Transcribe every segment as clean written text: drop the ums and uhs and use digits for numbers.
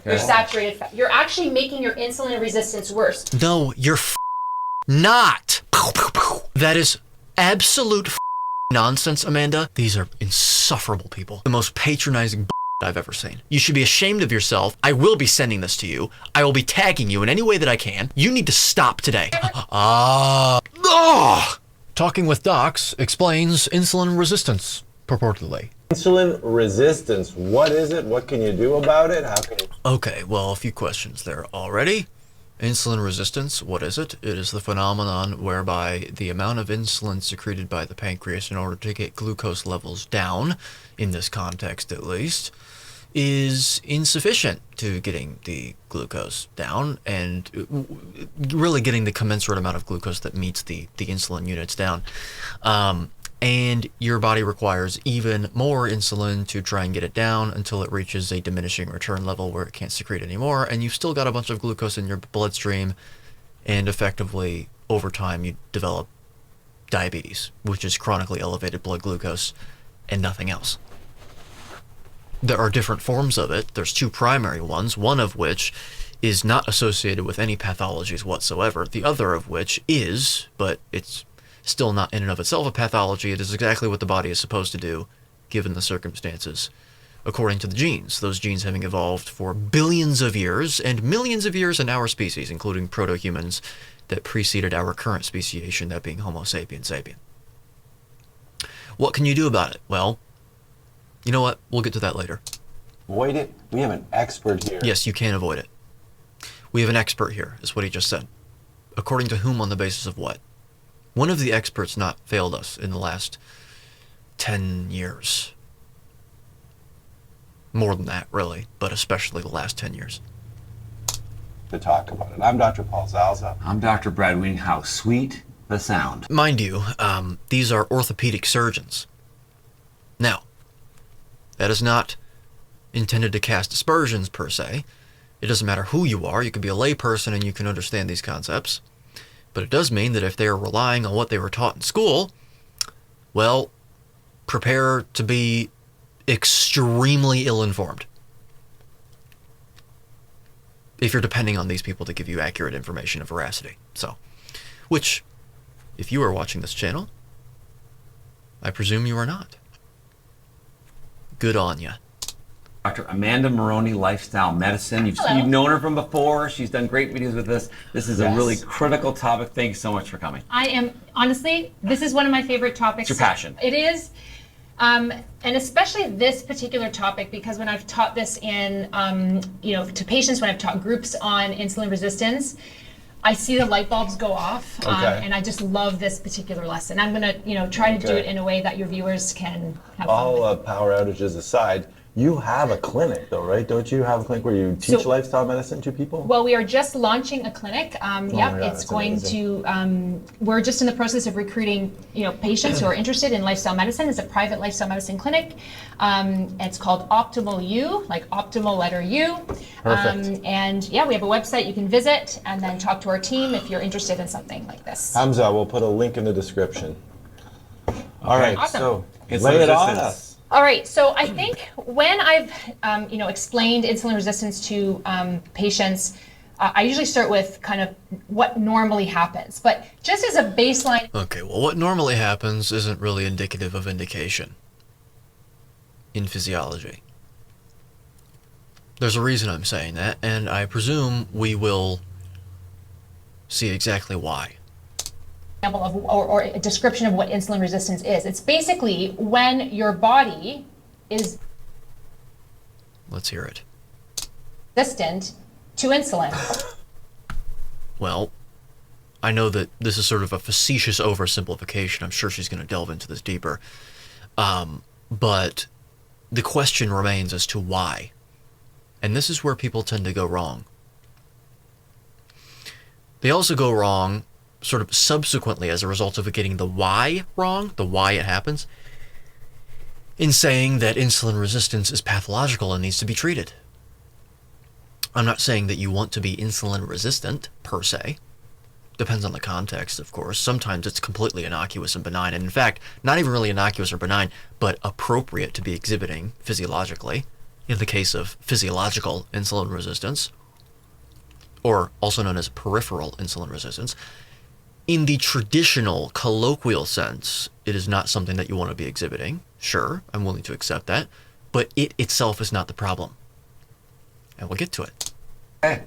your saturated fat. You're actually making your insulin resistance worse. No, you're not. That is absolute nonsense, Amanda. These are insufferable people. The most patronizing I've ever seen. You should be ashamed of yourself. I will be sending this to you. I will be tagging you in any way that I can. You need to stop today. Talking with Docs explains insulin resistance, purportedly. Insulin resistance, what is it? What can you do about it? How can you... Okay, well, a few questions there already. Insulin resistance, what is it? It is the phenomenon whereby the amount of insulin secreted by the pancreas in order to get glucose levels down, in this context at least, is insufficient to getting the glucose down and really getting the commensurate amount of glucose that meets the insulin units down. And your body requires even more insulin to try and get it down until it reaches a diminishing return level where it can't secrete anymore, and you've still got a bunch of glucose in your bloodstream, and effectively, over time, you develop diabetes, which is chronically elevated blood glucose and nothing else. There are different forms of it. There's two primary ones, one of which is not associated with any pathologies whatsoever, the other of which is, but it's still not in and of itself a pathology. It is exactly what the body is supposed to do, given the circumstances, according to the genes. Those genes having evolved for billions of years and millions of years in our species, including proto-humans that preceded our current speciation, that being Homo sapiens sapien. What can you do about it? Well, you know what? We'll get to that later. Avoid it? We have an expert here. Yes, you can avoid it. We have an expert here, is what he just said. According to whom, on the basis of what? One of the experts not failed us in the last 10 years. More than that, really, but especially the last 10 years. To talk about it. I'm Dr. Paul Zalza. I'm Dr. Brad Wing. How sweet the sound. Mind you, these are orthopedic surgeons. Now, that is not intended to cast aspersions per se. It doesn't matter who you are. You can be a lay person and you can understand these concepts. But it does mean that if they are relying on what they were taught in school, well, prepare to be extremely ill-informed. If you're depending on these people to give you accurate information of veracity. So, which, if you are watching this channel, I presume you are not. Good on ya. Dr. Amanda Maroney, Lifestyle Medicine. You've known her from before. She's done great videos with us. This is a really critical topic. Thanks so much for coming. I am, honestly, this is one of my favorite topics. It's your passion. It is. And especially this particular topic, because when I've taught this in, to patients, when I've taught groups on insulin resistance, I see the light bulbs go off, and I just love this particular lesson. I'm going to, try to do it in a way that your viewers can have fun with. Power outages aside, you have a clinic though, right? Don't you have a clinic where you teach lifestyle medicine to people? Well, we are just launching a clinic. It's going amazing. To, we're just in the process of recruiting, patients who are interested in lifestyle medicine. It's a private lifestyle medicine clinic. It's called Optimal U, like optimal letter U. Perfect. And we have a website you can visit and then talk to our team if you're interested in something like this. Hamza, we'll put a link in the description. All right, awesome. So It's lay it on us. All right, so I think when I've explained insulin resistance to patients, I usually start with kind of what normally happens. But just as a baseline. Okay, well, what normally happens isn't really indicative of indication in physiology. There's a reason I'm saying that, and I presume we will see exactly why. Or a description of what insulin resistance is. It's basically when your body is Let's hear it. resistant to insulin. Well, I know that this is sort of a facetious oversimplification. I'm sure she's going to delve into this deeper. But the question remains as to why. And this is where people tend to go wrong. They also go wrong sort of subsequently as a result of getting the why wrong, the why it happens, in saying that insulin resistance is pathological and needs to be treated. I'm not saying that you want to be insulin resistant, per se. Depends on the context, of course. Sometimes it's completely innocuous and benign, and in fact, not even really innocuous or benign, but appropriate to be exhibiting physiologically. in the case of physiological insulin resistance, or also known as peripheral insulin resistance, in the traditional colloquial sense, it is not something that you want to be exhibiting. Sure, I'm willing to accept that, but it itself is not the problem. And we'll get to it. Hey.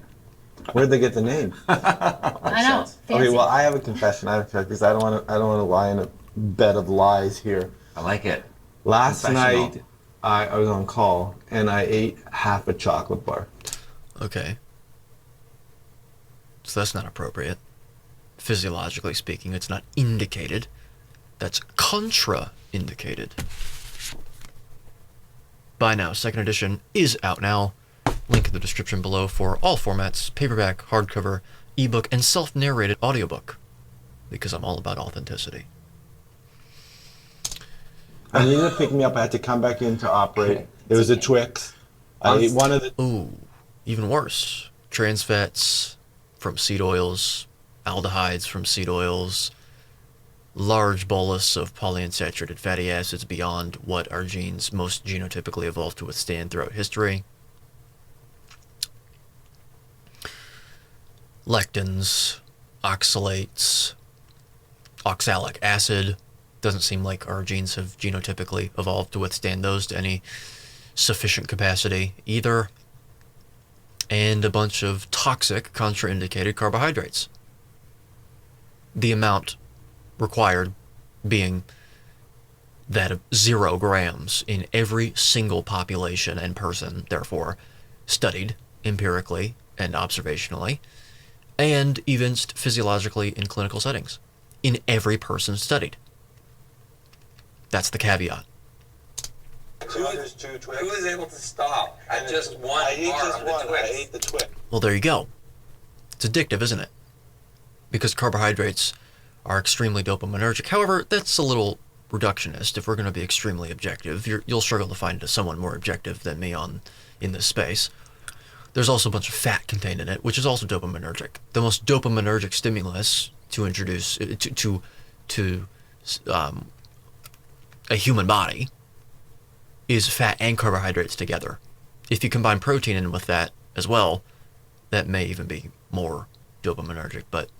Where'd they get the name? I know. Okay, Fancy. well, I have a confession. Because I don't want to lie in a bed of lies here. I like it. Last Confessional. night, I was on call and I ate half a chocolate bar. Okay. So that's not appropriate. Physiologically speaking, it's not indicated. That's contraindicated. Buy now. Second edition is out now. Link in the description below for all formats: paperback, hardcover, ebook, and self-narrated audiobook. Because I'm all about authenticity. I needed to pick me up. I had to come back in to operate. It was a Twix. I ate one of the... Ooh, even worse. Trans fats from seed oils, aldehydes from seed oils, large bolus of polyunsaturated fatty acids beyond what our genes most genotypically evolved to withstand throughout history. Lectins, oxalates, oxalic acid. Doesn't seem like our genes have genotypically evolved to withstand those to any sufficient capacity either. And a bunch of toxic, contraindicated carbohydrates. The amount required being that of 0 grams in every single population and person, therefore studied empirically and observationally, and evinced physiologically in clinical settings, in every person studied. That's the caveat. Who is able to stop at just one bar of the Twix? I ate the Twix. Well, there you go. It's addictive, isn't it? Because carbohydrates are extremely dopaminergic. However, that's a little reductionist. If we're going to be extremely objective, you'll struggle to find someone more objective than me in this space. There's also a bunch of fat contained in it, which is also dopaminergic. The most dopaminergic stimulus to introduce to a human body is fat and carbohydrates together. If you combine protein in with that as well, that may even be more dopaminergic, but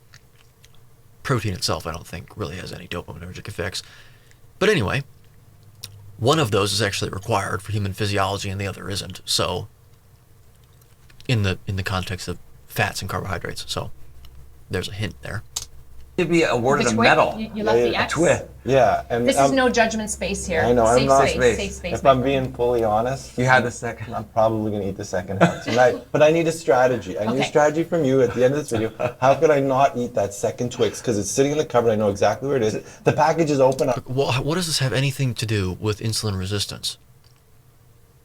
protein itself I don't think really has any dopaminergic effects. But anyway, one of those is actually required for human physiology and the other isn't. So in the context of fats and carbohydrates. So there's a hint there. It'd be awarded The a Twix, medal. You left the Yeah, X. Twix. Yeah. And This is no judgment space here. I know, I'm Safe not- space. Safe space. If I'm being fully honest, You had the second. I'm probably going to eat the second half tonight. But I need a strategy. I need a Okay. strategy from you at the end of this video. How could I not eat that second Twix? Because it's sitting in the cupboard. I know exactly where it is. The package is open. What does this have anything to do with insulin resistance?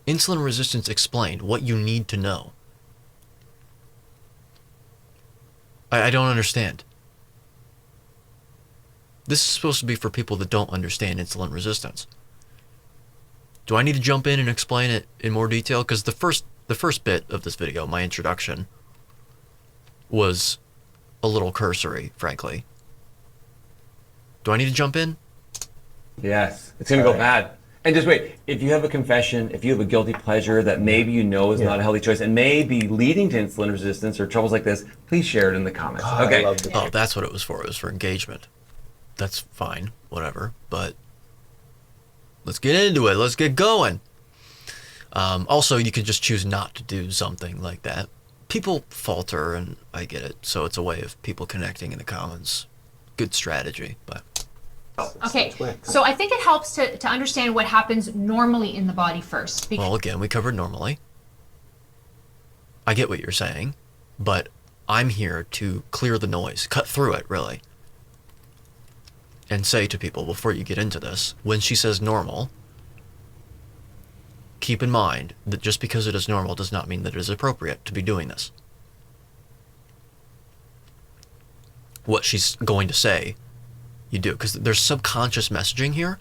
Insulin resistance explained what you need to know. I don't understand. This is supposed to be for people that don't understand insulin resistance. Do I need to jump in and explain it in more detail? Because the first bit of this video, my introduction, was a little cursory, frankly. Do I need to jump in? Yes. It's going to go bad. And just wait, if you have a confession, if you have a guilty pleasure that maybe you know is not a healthy choice and may be leading to insulin resistance or troubles like this, please share it in the comments. Okay. I love this. Oh, that's what it was for. It was for engagement. That's fine, whatever. But let's get into it. Let's get going. Also, you can just choose not to do something like that. People falter, and I get it. So it's a way of people connecting in the comments. Good strategy, but... Okay, Twix. so I think it helps to understand what happens normally in the body first. Well, again, we covered normally. I get what you're saying, but I'm here to clear the noise, cut through it, really. And say to people before you get into this, when she says normal, keep in mind that just because it is normal does not mean that it is appropriate to be doing this. What she's going to say, you do, because there's subconscious messaging here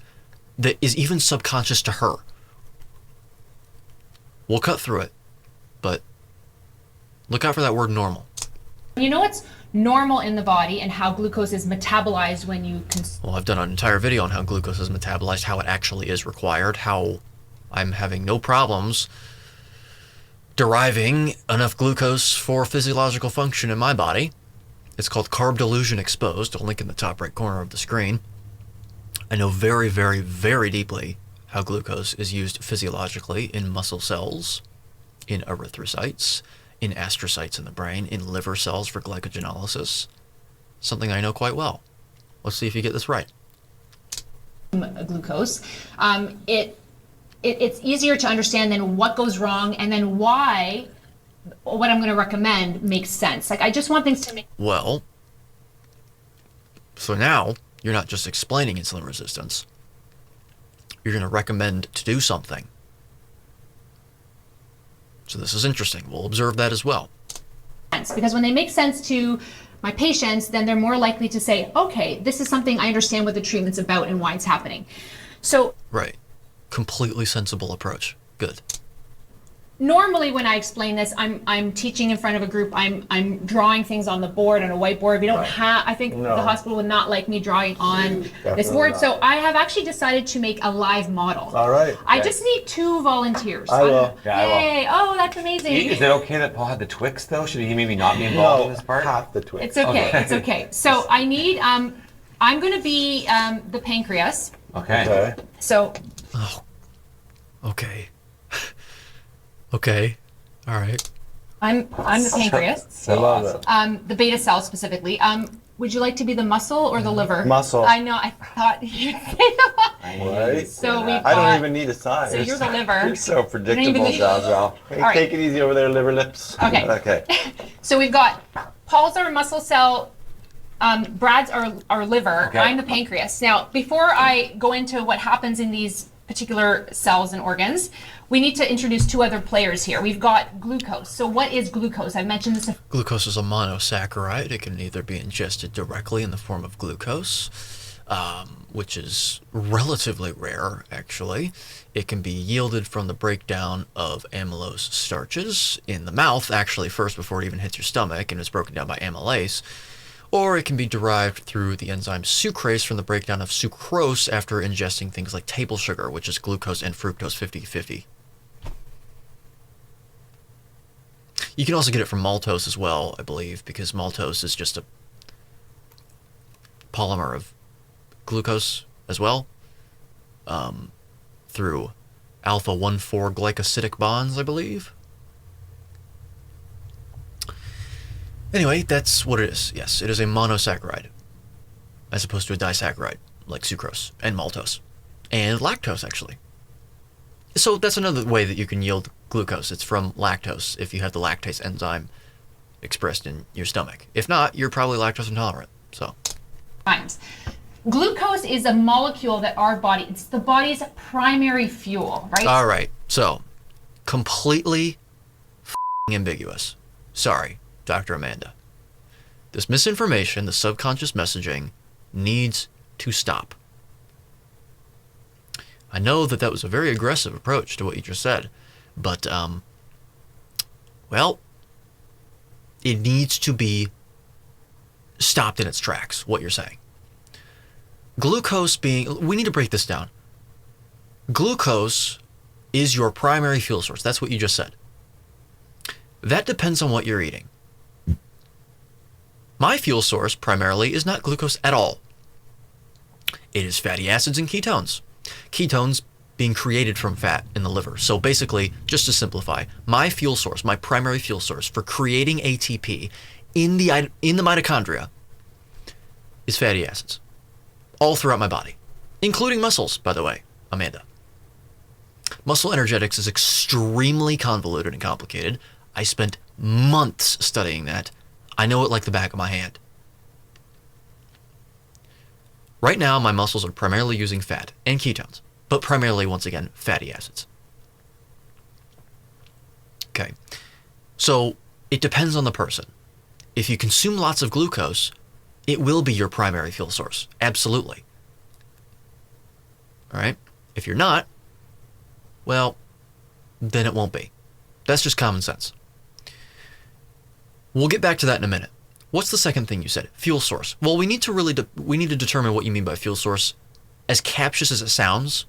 that is even subconscious to her. We'll cut through it, but look out for that word normal. You know what's normal in the body and how glucose is metabolized when you consume. Well, I've done an entire video on how glucose is metabolized, how it actually is required, how I'm having no problems deriving enough glucose for physiological function in my body. It's called carb delusion exposed. I'll link in the top right corner of the screen. I know very, very, very deeply how glucose is used physiologically in muscle cells, in erythrocytes, in astrocytes in the brain, in liver cells for glycogenolysis. Something I know quite well. Let's see if you get this right. Glucose. It's easier to understand than what goes wrong and then why what I'm going to recommend makes sense. Like, I just want things to make... Well, so now you're not just explaining insulin resistance. You're going to recommend to do something. So this is interesting. We'll observe that as well. Because when they make sense to my patients, then they're more likely to say, okay, this is something I understand what the treatment's about and why it's happening. So... Right. Completely sensible approach. Good. Normally when I explain this, I'm teaching in front of a group, I'm drawing things on the board, on a whiteboard. We don't have, I think the hospital would not like me drawing on this board. not. So I have actually decided to make a live model. All right. I just need 2 volunteers. I will. Yeah, I will. Yay. Oh, that's amazing. Is it okay that Paul had the Twix though? Should he maybe not be involved in this part? half the Twix. It's okay. It's okay. So I need, I'm going to be the pancreas. Okay. Okay. So Oh. Okay. Okay. All right. I'm the pancreas. I love it. The beta cell specifically. Would you like to be the muscle or the liver? Muscle. I know. I thought you'd say the muscle. Right? So we've I don't got- even need a size. So you're the liver. You're so predictable, need- Zazal. Hey, All right. take it easy over there, liver lips. Okay. Okay. So we've got Paul's our muscle cell. Brad's our liver. Okay. I'm the pancreas. Now, before I go into what happens in these particular cells and organs, we need to introduce 2 other players here. We've got glucose. So what is glucose? I've mentioned this. Glucose is a monosaccharide. It can either be ingested directly in the form of glucose, which is relatively rare, actually. It can be yielded from the breakdown of amylose starches in the mouth, actually first before it even hits your stomach, and is broken down by amylase. Or it can be derived through the enzyme sucrase from the breakdown of sucrose after ingesting things like table sugar, which is glucose and fructose 50-50. You can also get it from maltose as well, I believe, because maltose is just a polymer of glucose as well, through alpha-1,4 glycosidic bonds, I believe. Anyway, that's what it is. Yes, it is a monosaccharide, as opposed to a disaccharide, like sucrose and maltose, and lactose, actually. So that's another way that you can yield glucose. It's from lactose, if you have the lactase enzyme expressed in your stomach. If not, you're probably lactose intolerant, so. Times. Glucose is a molecule that our body, it's the body's primary fuel, right? All right, so, completely ambiguous. Sorry, Dr. Amanda. This misinformation, the subconscious messaging, needs to stop. I know that that was a very aggressive approach to what you just said, but, well, it needs to be stopped in its tracks, what you're saying. Glucose being, we need to break this down. Glucose is your primary fuel source. That's what you just said. That depends on what you're eating. My fuel source primarily is not glucose at all. It is fatty acids and ketones. Ketones being created from fat in the liver. So basically, just to simplify, my fuel source, my primary fuel source for creating ATP in the mitochondria is fatty acids. All throughout my body, including muscles, by the way, Amanda. Muscle energetics is extremely convoluted and complicated. I spent months studying that. I know it like the back of my hand. Right now, my muscles are primarily using fat and ketones, but primarily, once again, fatty acids. Okay, so it depends on the person. If you consume lots of glucose, it will be your primary fuel source. Absolutely. All right? If you're not, well, then it won't be. That's just common sense. We'll get back to that in a minute. What's the second thing you said? Fuel source. Well, we need to determine what you mean by fuel source. As captious as it sounds,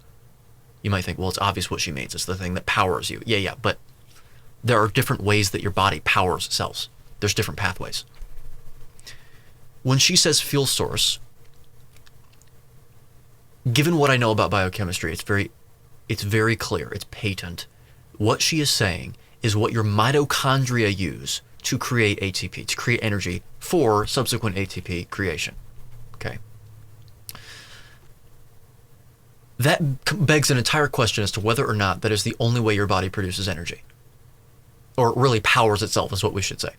you might think, well, it's obvious what she means. It's the thing that powers you. Yeah, but There are different ways that your body powers cells. There's different pathways. When she says fuel source, given what I know about biochemistry, it's very clear, it's patent. What she is saying is what your mitochondria use to create ATP, to create energy for subsequent ATP creation. Okay. That begs an entire question as to whether or not that is the only way your body produces energy. Or really powers itself is what we should say.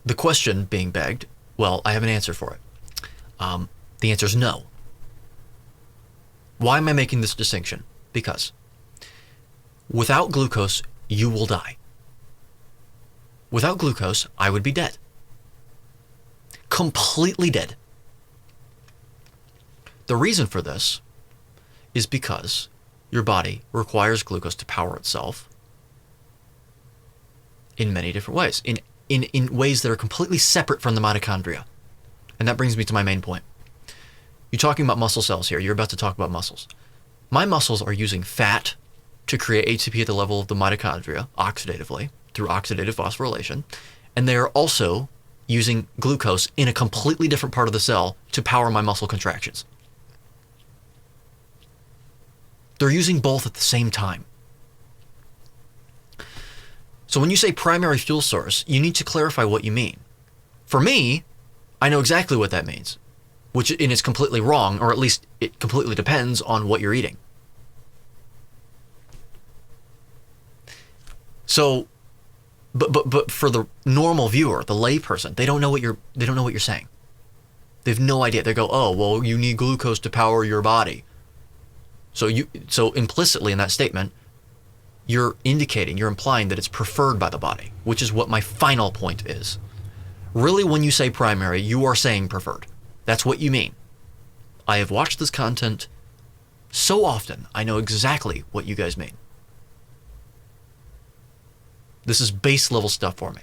The question being begged, well, I have an answer for it. The answer is no. Why am I making this distinction? Because without glucose, you will die. Without glucose, I would be dead. Completely dead. The reason for this is because your body requires glucose to power itself in many different ways, in ways that are completely separate from the mitochondria. And that brings me to my main point. You're talking about muscle cells here. You're about to talk about muscles. My muscles are using fat to create ATP at the level of the mitochondria, oxidatively, through oxidative phosphorylation. And they are also using glucose in a completely different part of the cell to power my muscle contractions. They're using both at the same time. So when you say primary fuel source, you need to clarify what you mean. For me, I know exactly what that means, which is completely wrong, or at least it completely depends on what you're eating. So, but for the normal viewer, the layperson, they don't know what you're saying. They have no idea. They go, oh, well, you need glucose to power your body. So implicitly in that statement, you're implying that it's preferred by the body, which is what my final point is. Really, when you say primary, you are saying preferred. That's what you mean. I have watched this content so often, I know exactly what you guys mean. This is base level stuff for me.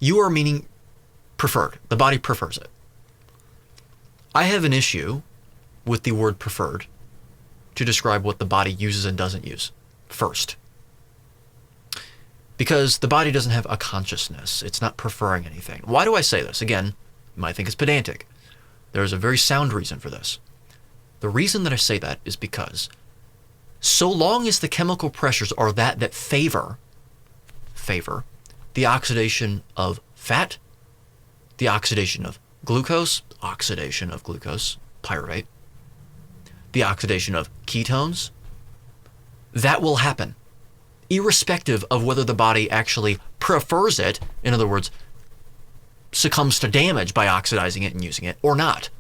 You are meaning preferred. The body prefers it. I have an issue with the word preferred to describe what the body uses and doesn't use first. Because the body doesn't have a consciousness. It's not preferring anything. Why do I say this? Again, you might think it's pedantic. There's a very sound reason for this. The reason that I say that is because so long as the chemical pressures are that favor the oxidation of fat, the oxidation of glucose, pyruvate, the oxidation of ketones, that will happen, irrespective of whether the body actually prefers it, in other words, succumbs to damage by oxidizing it and using it, or not.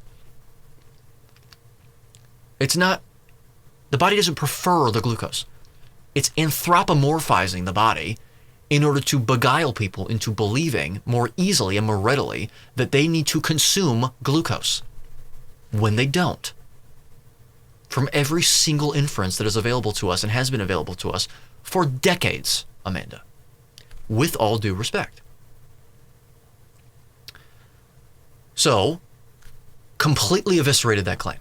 The body doesn't prefer the glucose. It's anthropomorphizing the body in order to beguile people into believing more easily and more readily that they need to consume glucose when they don't. From every single inference that is available to us and has been available to us for decades, Amanda, with all due respect. So, completely eviscerated that claim.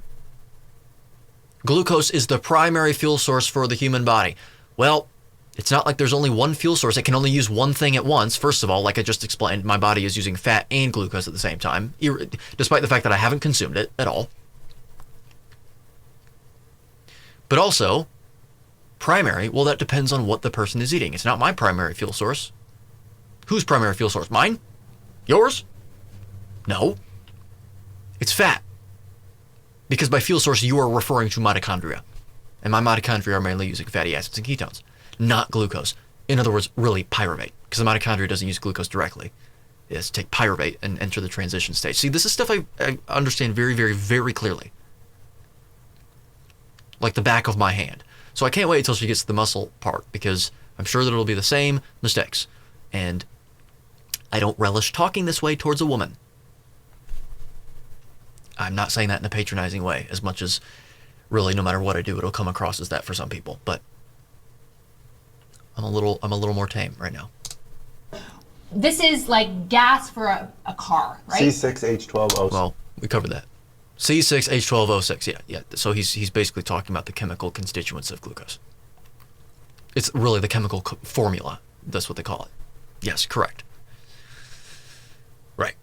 Glucose is the primary fuel source for the human body. Well, it's not like there's only one fuel source. It can only use one thing at once. First of all, like I just explained, my body is using fat and glucose at the same time, despite the fact that I haven't consumed it at all. But also, primary, well, that depends on what the person is eating. It's not my primary fuel source. Whose primary fuel source? Mine? Yours? No. It's fat. Because by fuel source, you are referring to mitochondria. And my mitochondria are mainly using fatty acids and ketones, not glucose. In other words, really pyruvate. Because the mitochondria doesn't use glucose directly. It has to take pyruvate and enter the transition stage. See, this is stuff I understand very, very, very clearly. Like the back of my hand. So I can't wait until she gets to the muscle part, because I'm sure that it'll be the same mistakes. And I don't relish talking this way towards a woman. I'm not saying that in a patronizing way, as much as really no matter what I do, it'll come across as that for some people. But I'm a little more tame right now. This is like gas for a car, right? C6H12O6. Well, we covered that. C6H12O6, yeah. So he's basically talking about the chemical constituents of glucose. It's really the chemical formula. That's what they call it. Yes, correct. Right.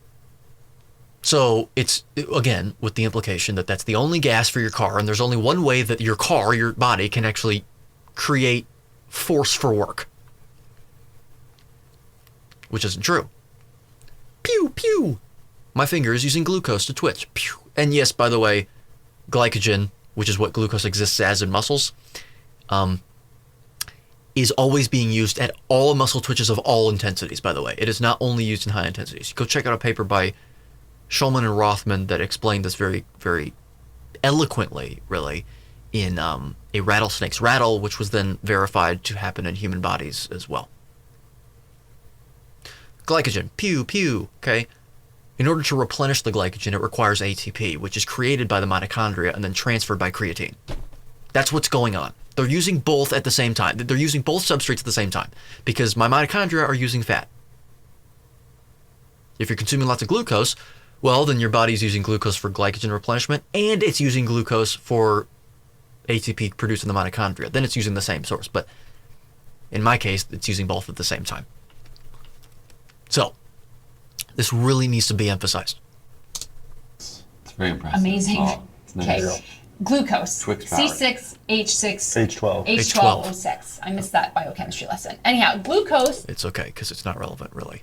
So it's, again, with the implication that that's the only gas for your car, and there's only one way that your car, your body, can actually create force for work. Which isn't true. Pew, pew. My finger is using glucose to twitch. Pew. And yes, by the way, glycogen, which is what glucose exists as in muscles, is always being used at all muscle twitches of all intensities, by the way. It is not only used in high intensities. Go check out a paper by Schulman and Rothman that explained this very, very eloquently, really, in a rattlesnake's rattle, which was then verified to happen in human bodies as well. Glycogen, pew, pew, okay? In order to replenish the glycogen, it requires ATP, which is created by the mitochondria and then transferred by creatine. That's what's going on. They're using both at the same time. They're using both substrates at the same time because my mitochondria are using fat. If you're consuming lots of glucose, well, then your body's using glucose for glycogen replenishment and it's using glucose for ATP produced in the mitochondria. Then it's using the same source. But in my case, it's using both at the same time. So, this really needs to be emphasized. It's very impressive. Amazing. Oh, it's nice. Okay. Glucose. Twix powder. C6H6. H12. H12O6. I missed that biochemistry lesson. Anyhow, glucose It's okay because it's not relevant, really.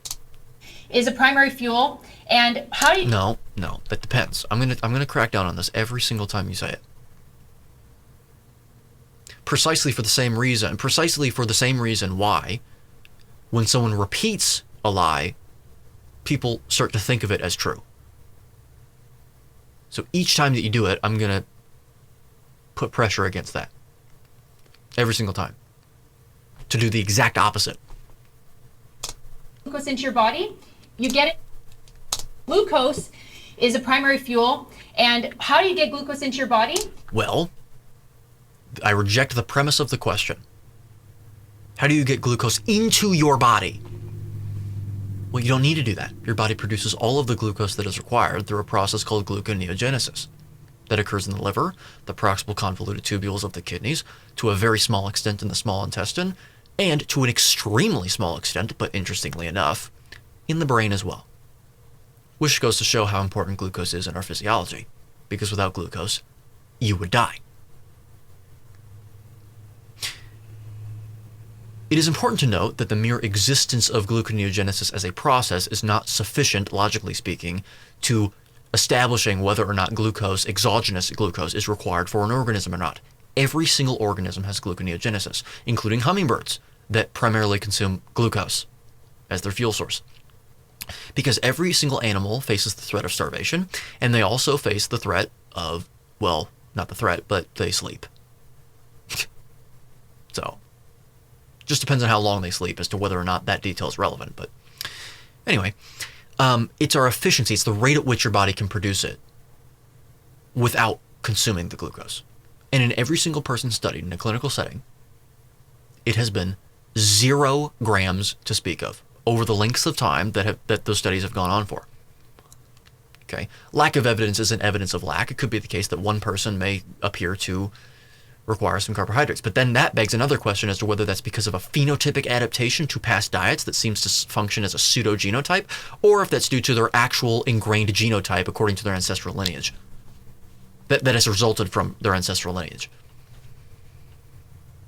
is a primary fuel. And how do you... No, that depends. I'm gonna crack down on this every single time you say it. Precisely for the same reason why, when someone repeats a lie, people start to think of it as true. So each time that you do it, I'm gonna put pressure against that. Every single time. To do the exact opposite. Glucose into your body, you get it. Glucose is a primary fuel. And how do you get glucose into your body? Well, I reject the premise of the question. How do you get glucose into your body? Well, you don't need to do that. Your body produces all of the glucose that is required through a process called gluconeogenesis that occurs in the liver, the proximal convoluted tubules of the kidneys, to a very small extent in the small intestine, and to an extremely small extent, but interestingly enough, in the brain as well. Which goes to show how important glucose is in our physiology, because without glucose, you would die. It is important to note that the mere existence of gluconeogenesis as a process is not sufficient, logically speaking, to establishing whether or not glucose, exogenous glucose, is required for an organism or not. Every single organism has gluconeogenesis, including hummingbirds that primarily consume glucose as their fuel source. Because every single animal faces the threat of starvation, and they also face the threat of, well, not the threat, but they sleep. So, just depends on how long they sleep as to whether or not that detail is relevant. But anyway, it's our efficiency. It's the rate at which your body can produce it without consuming the glucose. And in every single person studied in a clinical setting, it has been 0 grams to speak of over the lengths of time that those studies have gone on for. Okay, lack of evidence isn't evidence of lack. It could be the case that one person may appear to require some carbohydrates. But then that begs another question as to whether that's because of a phenotypic adaptation to past diets that seems to function as a pseudo-genotype, or if that's due to their actual ingrained genotype according to their ancestral lineage. That has resulted from their ancestral lineage.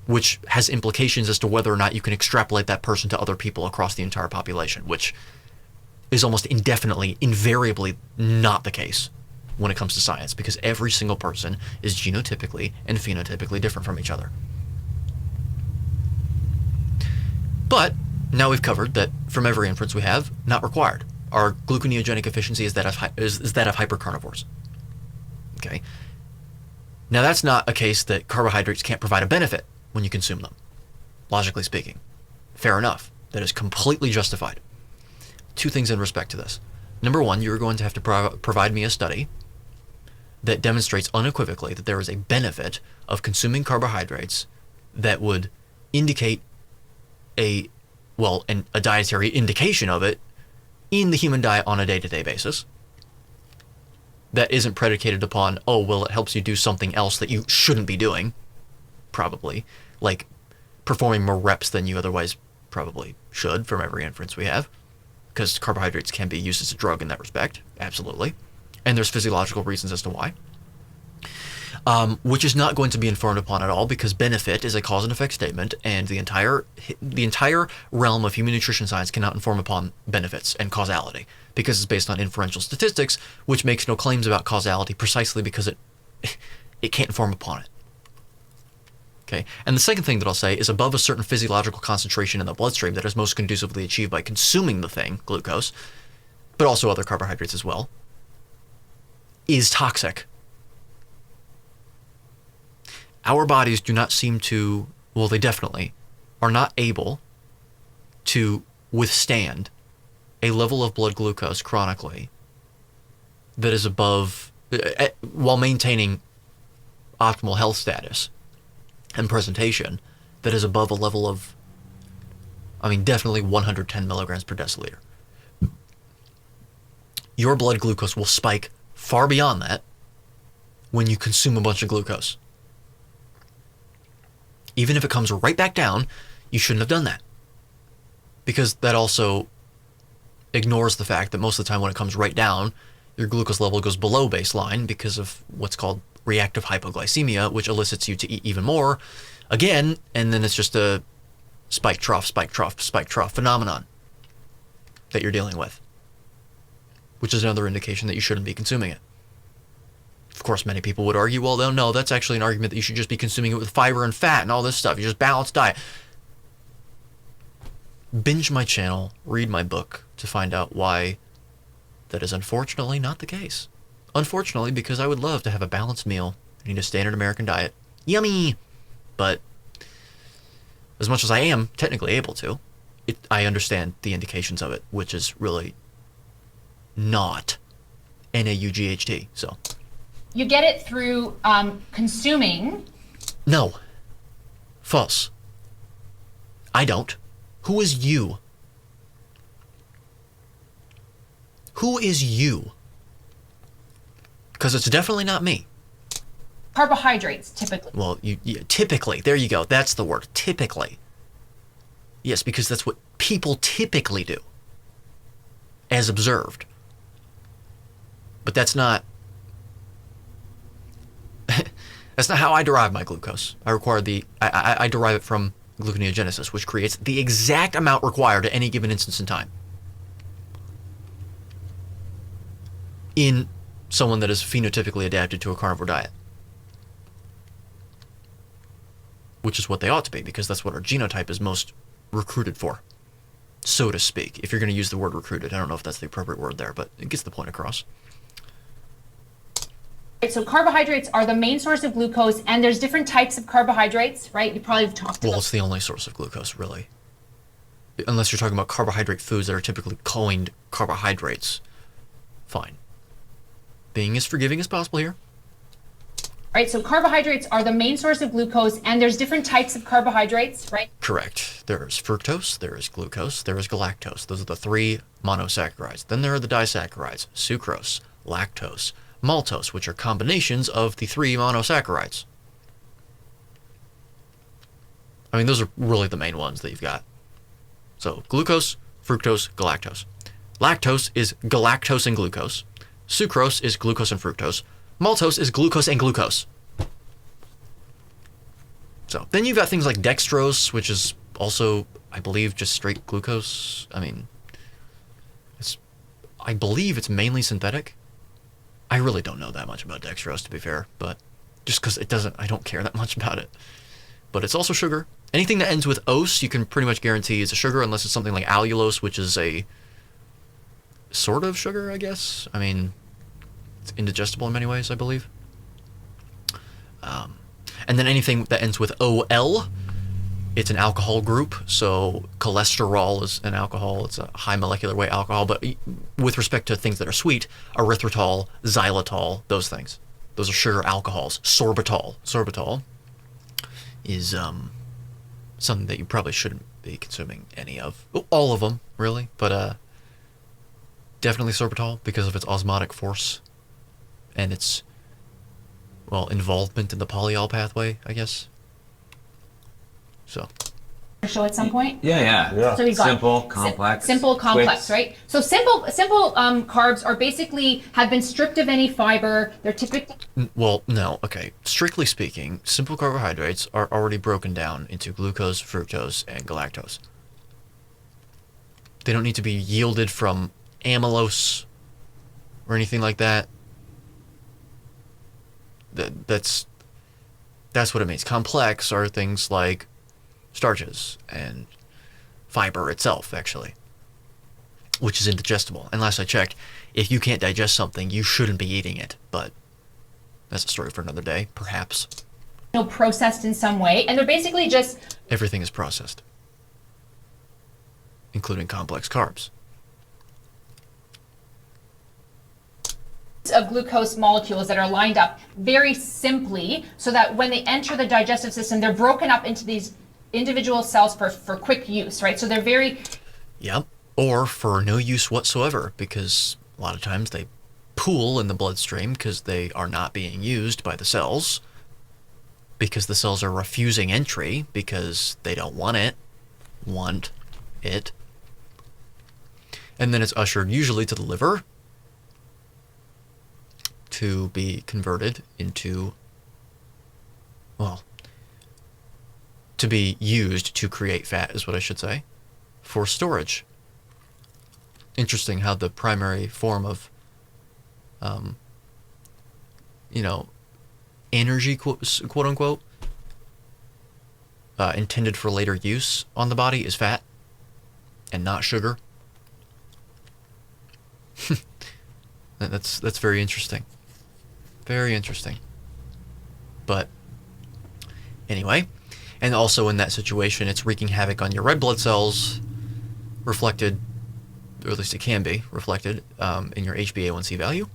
Which has implications as to whether or not you can extrapolate that person to other people across the entire population, which is almost indefinitely, invariably not the case when it comes to science, because every single person is genotypically and phenotypically different from each other. But now we've covered that from every inference we have, not required. Our gluconeogenic efficiency is that of hypercarnivores. Okay. Now that's not a case that carbohydrates can't provide a benefit when you consume them, logically speaking. Fair enough. That is completely justified. 2 things in respect to this. Number 1, you're going to have to provide me a study that demonstrates unequivocally that there is a benefit of consuming carbohydrates that would indicate a dietary indication of it in the human diet on a day-to-day basis. That isn't predicated upon, it helps you do something else that you shouldn't be doing, probably, like performing more reps than you otherwise probably should from every inference we have, because carbohydrates can be used as a drug in that respect, absolutely. And there's physiological reasons as to why. Which is not going to be informed upon at all, because benefit is a cause and effect statement, and the entire realm of human nutrition science cannot inform upon benefits and causality, because it's based on inferential statistics, which makes no claims about causality precisely because it can't inform upon it. Okay, and the second thing that I'll say is above a certain physiological concentration in the bloodstream that is most conducively achieved by consuming the thing, glucose, but also other carbohydrates as well, is toxic. Our bodies do not seem to, well, they definitely are not able to withstand a level of blood glucose chronically that is above, while maintaining optimal health status and presentation, that is above a level of, definitely 110 milligrams per deciliter. Your blood glucose will spike far beyond that when you consume a bunch of glucose. Even if it comes right back down, you shouldn't have done that. Because that also ignores the fact that most of the time when it comes right down, your glucose level goes below baseline because of what's called reactive hypoglycemia, which elicits you to eat even more again, and then it's just a spike trough phenomenon that you're dealing with, which is another indication that you shouldn't be consuming it. Of course, many people would argue, well, no, that's actually an argument that you should just be consuming it with fiber and fat and all this stuff. You just balanced diet. Binge my channel, read my book to find out why that is unfortunately not the case. Unfortunately, because I would love to have a balanced meal and eat a standard American diet. Yummy! But as much as I am technically able to, I understand the indications of it, which is really not NAUGHT, so... You get it through consuming. No. False. I don't. Who is you? Who is you? Because it's definitely not me. Carbohydrates, typically. Well, typically. There you go. That's the word. Typically. Yes, because that's what people typically do. As observed. But that's not... That's not how I derive my glucose. I derive it from gluconeogenesis, which creates the exact amount required at any given instance in time in someone that is phenotypically adapted to a carnivore diet, which is what they ought to be, because that's what our genotype is most recruited for, so to speak. If you're going to use the word recruited, I don't know if that's the appropriate word there, but it gets the point across. So carbohydrates are the main source of glucose, and there's different types of carbohydrates, right? You probably have talked about. Well, it's the only source of glucose, really. Unless you're talking about carbohydrate foods that are typically coined carbohydrates. Fine. Being as forgiving as possible here. Right, so carbohydrates are the main source of glucose, and there's different types of carbohydrates, right? Correct. There is fructose, there is glucose, there is galactose. Those are the three monosaccharides. Then there are the disaccharides, sucrose, lactose, maltose, which are combinations of the three monosaccharides. Those are really the main ones that you've got. So, glucose, fructose, galactose. Lactose is galactose and glucose. Sucrose is glucose and fructose. Maltose is glucose and glucose. So, then you've got things like dextrose, which is also, I believe, just straight glucose. I believe it's mainly synthetic. I really don't know that much about dextrose, to be fair, but just because I don't care that much about it. But it's also sugar. Anything that ends with ose, you can pretty much guarantee is a sugar, unless it's something like allulose, which is a sort of sugar, I guess. It's indigestible in many ways, I believe. And then anything that ends with OL, it's an alcohol group. So cholesterol is an alcohol. It's a high molecular weight alcohol. But with respect to things that are sweet, erythritol, xylitol, those things. Those are sugar alcohols. Sorbitol. Sorbitol is something that you probably shouldn't be consuming any of. All of them, really. But definitely sorbitol because of its osmotic force and its, involvement in the polyol pathway, I guess. So, show at some point? Yeah. So we've got simple, complex. Simple, complex, Twix. right? So simple carbs are basically have been stripped of any fiber. They're typically Well, no, okay. Strictly speaking, simple carbohydrates are already broken down into glucose, fructose, and galactose. They don't need to be yielded from amylose or anything like that. That's what it means. Complex are things like starches and fiber itself, actually, which is indigestible. And last I checked, if you can't digest something, you shouldn't be eating it. But that's a story for another day, perhaps. processed in some way, and they're basically just Everything is processed, including complex carbs. of glucose molecules that are lined up very simply so that when they enter the digestive system, they're broken up into these individual cells for quick use, right? So they're very... Yep. Or for no use whatsoever, because a lot of times they pool in the bloodstream because they are not being used by the cells, because the cells are refusing entry because they don't want it. And then it's ushered usually to the liver to be converted into, well, to be used to create fat is what I should say, for storage. Interesting how the primary form of, energy, quote unquote, intended for later use on the body is fat and not sugar. That's very interesting. Very interesting. But anyway, and also in that situation, it's wreaking havoc on your red blood cells, reflected, or at least it can be reflected in your HbA1c value.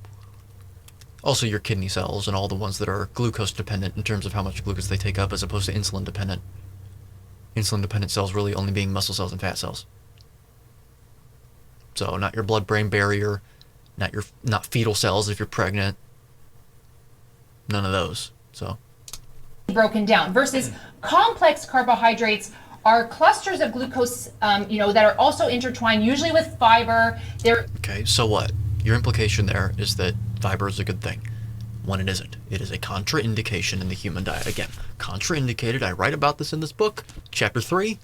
Also your kidney cells and all the ones that are glucose dependent in terms of how much glucose they take up as opposed to insulin dependent. Insulin dependent cells really only being muscle cells and fat cells. So not your blood-brain barrier, not fetal cells if you're pregnant. None of those. So broken down versus complex carbohydrates are clusters of glucose, that are also intertwined, usually with fiber. They're okay, so what? Your implication there is that fiber is a good thing, when it isn't. It is a contraindication in the human diet. Again, contraindicated. I write about this in this book, chapter 3,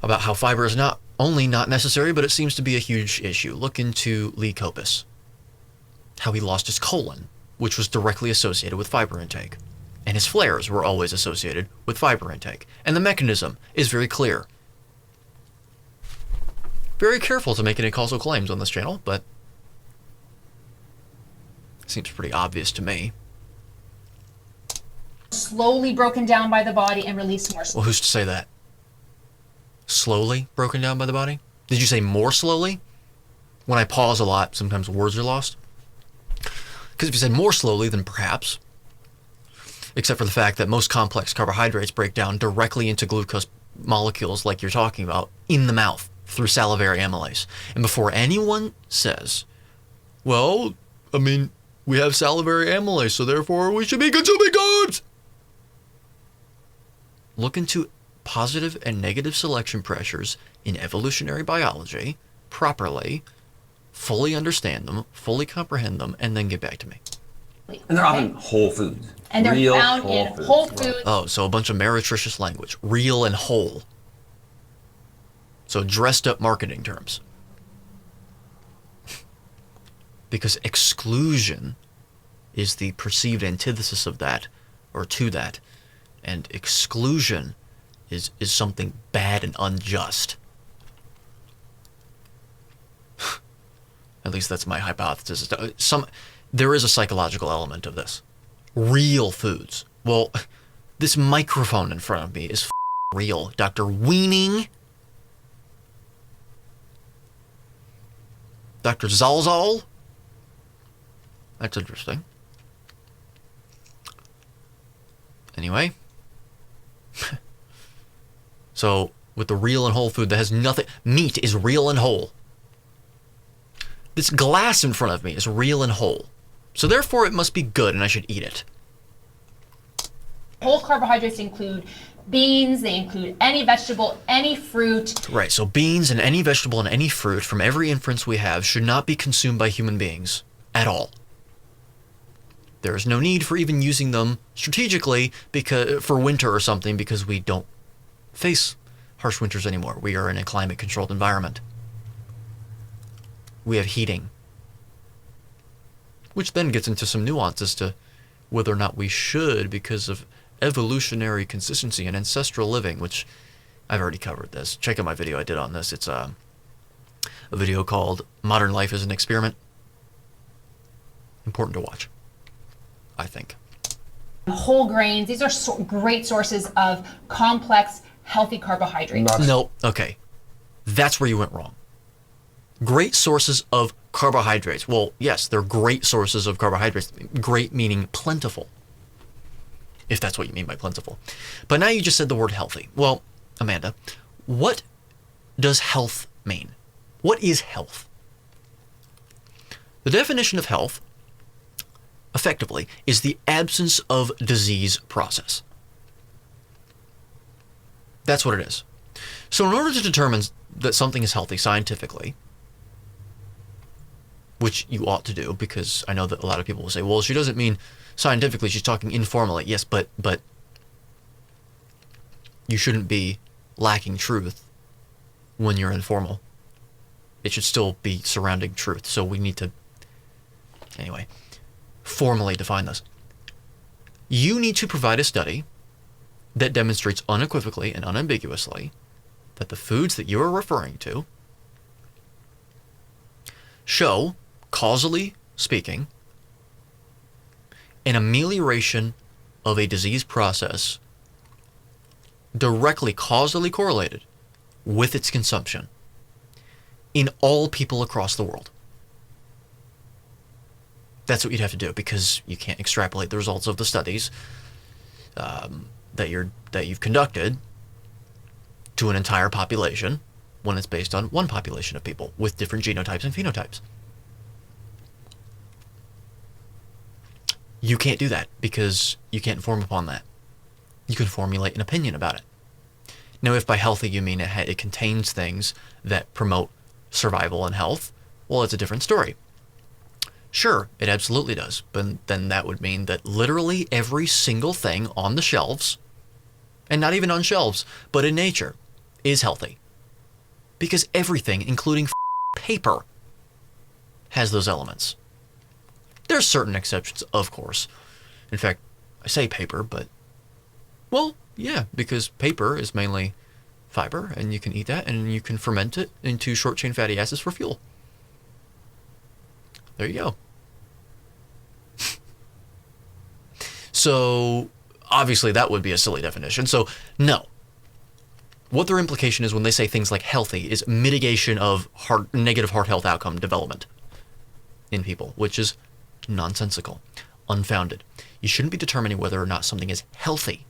about how fiber is not only not necessary, but it seems to be a huge issue. Look into Lee Kopis, how he lost his colon, which was directly associated with fiber intake. And his flares were always associated with fiber intake. And the mechanism is very clear. Very careful to make any causal claims on this channel, but it seems pretty obvious to me. slowly broken down by the body and released more slowly. Well, who's to say that? Slowly broken down by the body? Did you say more slowly? When I pause a lot, sometimes words are lost. Because if you said more slowly, then perhaps. Except for the fact that most complex carbohydrates break down directly into glucose molecules like you're talking about in the mouth through salivary amylase. And before anyone says, well, I mean, we have salivary amylase, so therefore we should be consuming carbs. Look into positive and negative selection pressures in evolutionary biology properly, fully understand them, fully comprehend them, and then get back to me. And they're often whole foods. And they're Real found in whole foods. Oh, so a bunch of meretricious language. Real and whole. So dressed up marketing terms. Because exclusion is the perceived antithesis of that, or to that. And exclusion is something bad and unjust. At least that's my hypothesis. There is a psychological element of this. Real foods. Well, this microphone in front of me is real. Dr. Weaning. Dr. Zalzal. That's interesting. Anyway. So, with the real and whole food that has nothing... Meat is real and whole. This glass in front of me is real and whole. So therefore it must be good and I should eat it. Whole carbohydrates include beans, they include any vegetable, any fruit. Right, so beans and any vegetable and any fruit from every inference we have should not be consumed by human beings at all. There is no need for even using them strategically for winter or something, because we don't face harsh winters anymore. We are in a climate-controlled environment. We have heating, which then gets into some nuances to whether or not we should, because of evolutionary consistency and ancestral living, which I've already covered this. Check out my video I did on this. It's a video called Modern Life is an Experiment. Important to watch, I think. Whole grains, these are great sources of complex, healthy carbohydrates. No, okay. That's where you went wrong. Great sources of carbohydrates. Well, yes, they're great sources of carbohydrates. Great meaning plentiful, if that's what you mean by plentiful. But now you just said the word healthy. Well, Amanda, what does health mean? What is health? The definition of health, effectively, is the absence of disease process. That's what it is. So in order to determine that something is healthy scientifically, which you ought to do, because I know that a lot of people will say, well, she doesn't mean scientifically, she's talking informally. Yes, but you shouldn't be lacking truth when you're informal. It should still be surrounding truth. So we need to, anyway, formally define this. You need to provide a study that demonstrates unequivocally and unambiguously that the foods that you are referring to show, causally speaking, an amelioration of a disease process directly causally correlated with its consumption in all people across the world. That's what you'd have to do, because you can't extrapolate the results of the studies that you've conducted to an entire population when it's based on one population of people with different genotypes and phenotypes. You can't do that because you can't form upon that. You can formulate an opinion about it. Now, if by healthy you mean it contains things that promote survival and health, well, it's a different story. Sure, it absolutely does, but then that would mean that literally every single thing on the shelves, and not even on shelves, but in nature, is healthy. Because everything, including paper, has those elements. There's certain exceptions, of course. In fact, I say paper, but, well, yeah, because paper is mainly fiber, and you can eat that, and you can ferment it into short-chain fatty acids for fuel. There you go. So, obviously, that would be a silly definition. So, no. What their implication is when they say things like healthy is mitigation of negative heart health outcome development in people, which is nonsensical, unfounded. You shouldn't be determining whether or not something is healthy.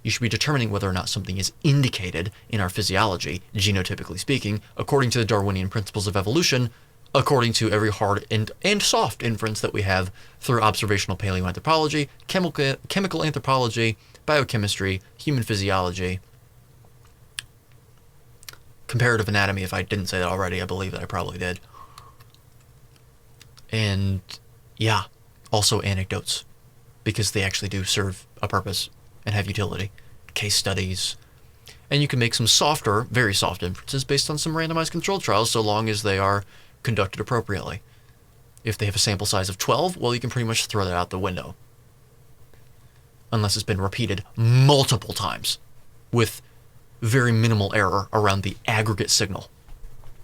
You should be determining whether or not something is indicated in our physiology, genotypically speaking, according to the Darwinian principles of evolution, according to every hard and soft inference that we have through observational paleoanthropology, chemical anthropology, biochemistry, human physiology, comparative anatomy. If I didn't say that already, I believe that I probably did. And yeah, also anecdotes, because they actually do serve a purpose and have utility. Case studies. And you can make some softer, very soft inferences based on some randomized controlled trials, so long as they are conducted appropriately. If they have a sample size of 12, well, you can pretty much throw that out the window. Unless it's been repeated multiple times with very minimal error around the aggregate signal.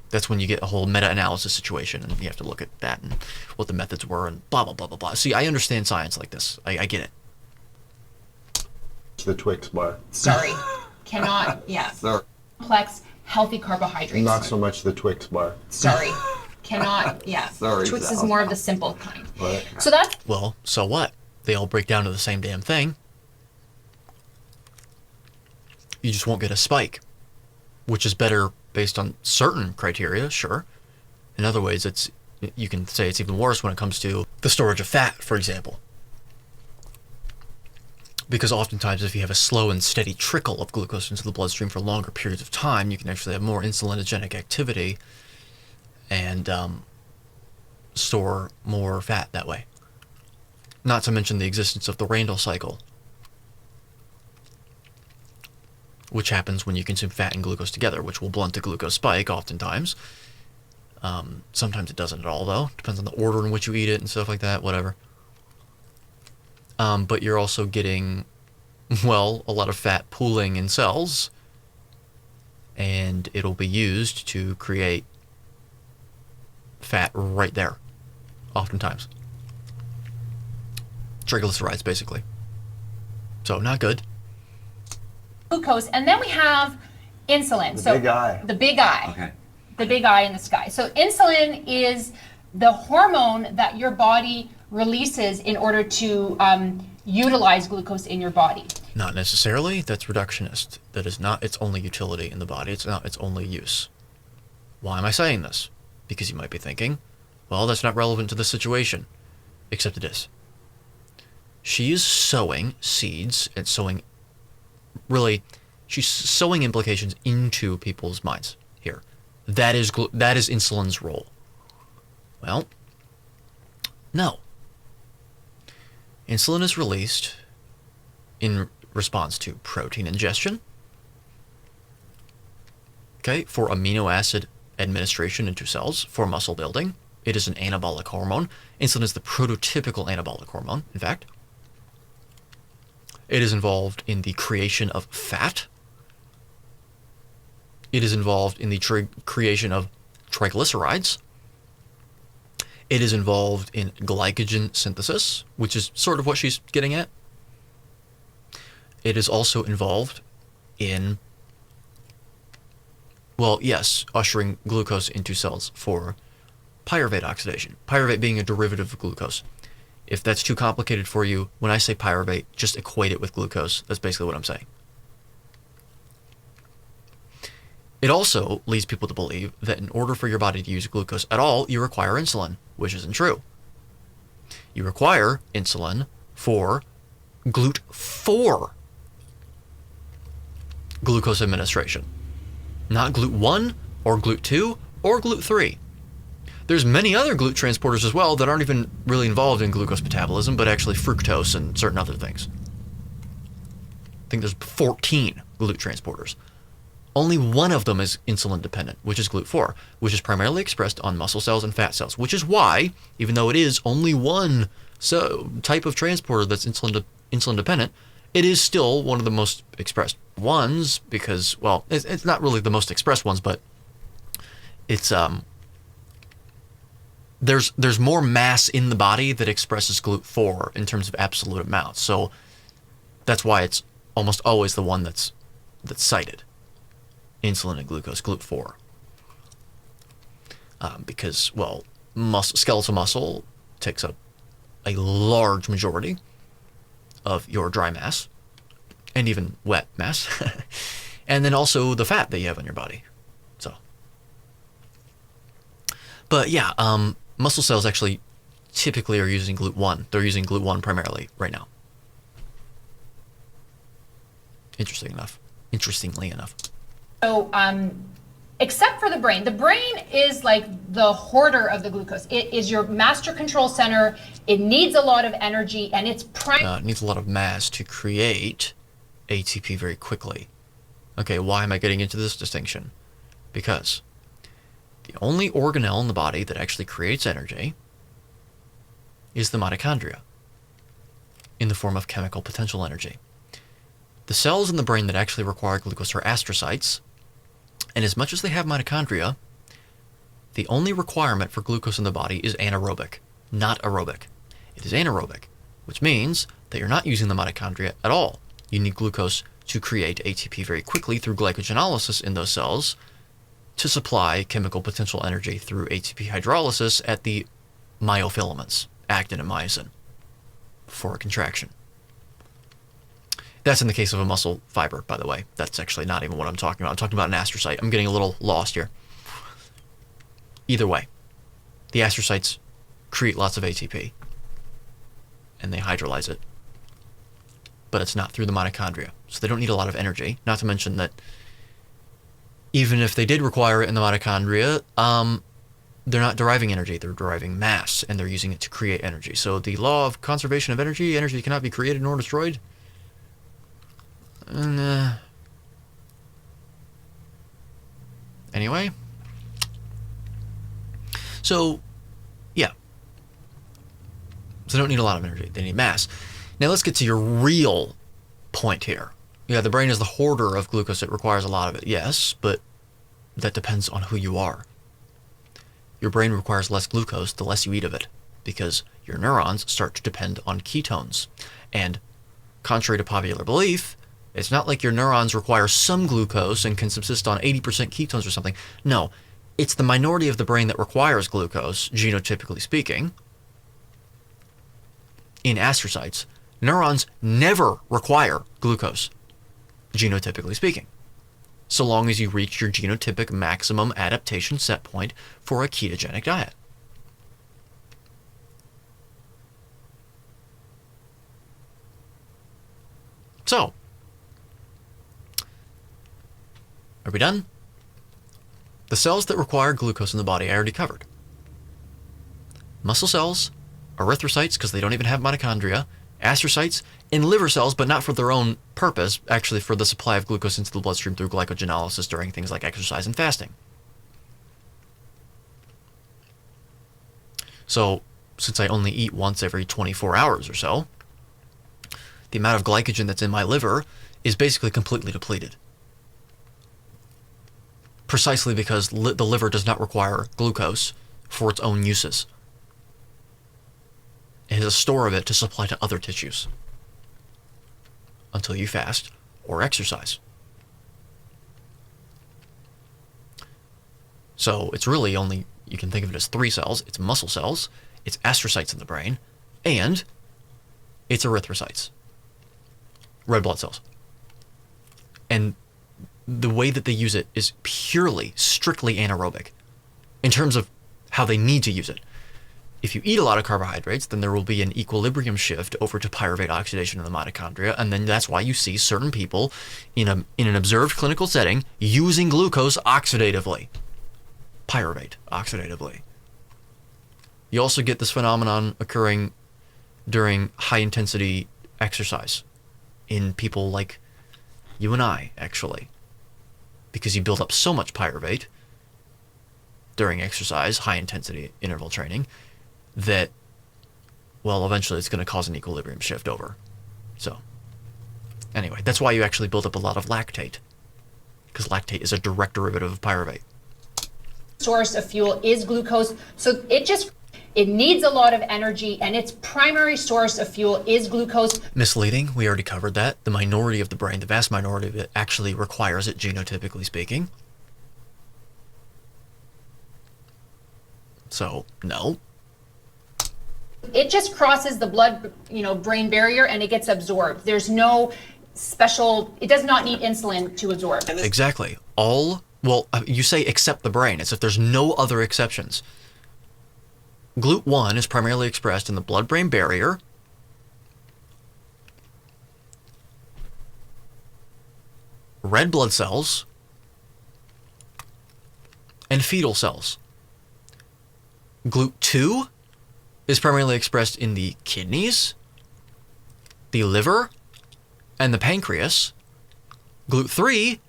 That's when you get a whole meta-analysis situation, and you have to look at that and what the methods were and blah, blah, blah, blah, blah. See, I understand science like this. I get it. The Twix bar. Sorry. Cannot, yeah. Sorry. Complex, healthy carbohydrates. Not so much the Twix bar. Sorry. Cannot, yeah. Sorry, Twix is Sal. more of the simple kind. What? So that's Well, so what? They all break down to the same damn thing. You just won't get a spike, which is better based on certain criteria, sure. In other ways, you can say it's even worse when it comes to the storage of fat, for example. Because oftentimes if you have a slow and steady trickle of glucose into the bloodstream for longer periods of time, you can actually have more insulinogenic activity and store more fat that way. Not to mention the existence of the Randall cycle, which happens when you consume fat and glucose together, which will blunt the glucose spike oftentimes. Sometimes it doesn't at all, though. Depends on the order in which you eat it and stuff like that, whatever. But you're also getting, well, a lot of fat pooling in cells, and it'll be used to create fat right there, oftentimes. Triglycerides, basically. So, not good. Glucose, and then we have insulin. The big I. The big I. Okay. The big I in the sky. So insulin is the hormone that your body releases in order to utilize glucose in your body. Not necessarily. That's reductionist. That is not its only utility in the body. It's not its only use. Why am I saying this? Because you might be thinking, well, that's not relevant to the situation. Except it is. She is sowing seeds and sowing, really, she's sowing implications into people's minds here. That is insulin's role. Well, no. Insulin is released in response to protein ingestion, okay, for amino acid administration into cells, for muscle building. It is an anabolic hormone. Insulin is the prototypical anabolic hormone, in fact. It is involved in the creation of fat. It is involved in the creation of triglycerides. It is involved in glycogen synthesis, which is sort of what she's getting at. It is also involved in, well, yes, ushering glucose into cells for pyruvate oxidation. Pyruvate being a derivative of glucose. If that's too complicated for you, when I say pyruvate, just equate it with glucose. That's basically what I'm saying. It also leads people to believe that in order for your body to use glucose at all, you require insulin, which isn't true. You require insulin for GLUT4 glucose administration, not GLUT1 or GLUT2 or GLUT3. There's many other GLUT transporters as well that aren't even really involved in glucose metabolism, but actually fructose and certain other things. I think there's 14 GLUT transporters. Only one of them is insulin dependent, which is GLUT4, which is primarily expressed on muscle cells and fat cells, which is why, even though it is only one type of transporter that's insulin dependent, it is still one of the most expressed ones because, well, it's not really the most expressed ones, but it's there's more mass in the body that expresses GLUT4 in terms of absolute amounts. So that's why it's almost always the one that's cited. Insulin and glucose, GLUT4. Because, well, skeletal muscle takes up a large majority of your dry mass and even wet mass. And then also the fat that you have on your body. So, but yeah, muscle cells actually typically are using GLUT1. They're using GLUT1 primarily right now. Interestingly enough. So, except for the brain is like the hoarder of the glucose. It is your master control center. It needs a lot of energy, and it's it needs a lot of mass to create ATP very quickly. Okay, why am I getting into this distinction? Because the only organelle in the body that actually creates energy is the mitochondria in the form of chemical potential energy. The cells in the brain that actually require glucose are astrocytes, and as much as they have mitochondria, the only requirement for glucose in the body is anaerobic, not aerobic. It is anaerobic, which means that you're not using the mitochondria at all. You need glucose to create ATP very quickly through glycogenolysis in those cells to supply chemical potential energy through ATP hydrolysis at the myofilaments, actin and myosin, for a contraction. That's in the case of a muscle fiber, by the way. That's actually not even what I'm talking about. I'm talking about an astrocyte. I'm getting a little lost here. Either way, the astrocytes create lots of ATP, and they hydrolyze it. but it's not through the mitochondria. So they don't need a lot of energy. Not to mention that even if they did require it in the mitochondria, they're not deriving energy, they're deriving mass, and they're using it to create energy. So the law of conservation of energy, energy cannot be created nor destroyed. And, anyway. So, yeah. So they don't need a lot of energy, they need mass. Now let's get to your real point here. Yeah, the brain is the hoarder of glucose. It requires a lot of it. Yes, but that depends on who you are. Your brain requires less glucose the less you eat of it, because your neurons start to depend on ketones. And contrary to popular belief, it's not like your neurons require some glucose and can subsist on 80% ketones or something. No, it's the minority of the brain that requires glucose, genotypically speaking. In astrocytes, neurons never require glucose, genotypically speaking, so long as you reach your genotypic maximum adaptation set point for a ketogenic diet. So, are we done? The cells that require glucose in the body I already covered. Muscle cells, erythrocytes, because they don't even have mitochondria, astrocytes, and liver cells, but not for their own purpose, actually for the supply of glucose into the bloodstream through glycogenolysis during things like exercise and fasting. So, since I only eat once every 24 hours or so, the amount of glycogen that's in my liver is basically completely depleted. Precisely because the liver does not require glucose for its own uses. It has a store of it to supply to other tissues until you fast or exercise. So it's really only, you can think of it as three cells. It's muscle cells, it's astrocytes in the brain, and it's erythrocytes, red blood cells. And the way that they use it is purely, strictly anaerobic in terms of how they need to use it. If you eat a lot of carbohydrates, then there will be an equilibrium shift over to pyruvate oxidation in the mitochondria, and then that's why you see certain people in an observed clinical setting using glucose oxidatively. Pyruvate oxidatively. You also get this phenomenon occurring during high-intensity exercise in people like you and I, actually, because you build up so much pyruvate during exercise, high-intensity interval training, that, well, eventually it's going to cause an equilibrium shift over. So, anyway, that's why you actually build up a lot of lactate, because lactate is a direct derivative of pyruvate. Source of fuel is glucose, so it needs a lot of energy, and its primary source of fuel is glucose. Misleading, we already covered that. The minority of the brain, the vast minority of it, actually requires it, genotypically speaking. So, no. It just crosses the blood-brain barrier and it gets absorbed. There's no special, it does not need insulin to absorb. Exactly. You say except the brain, as if there's no other exceptions. GLUT1 is primarily expressed in the blood-brain barrier, red blood cells, and fetal cells. GLUT2 is primarily expressed in the kidneys, the liver, and the pancreas. GLUT3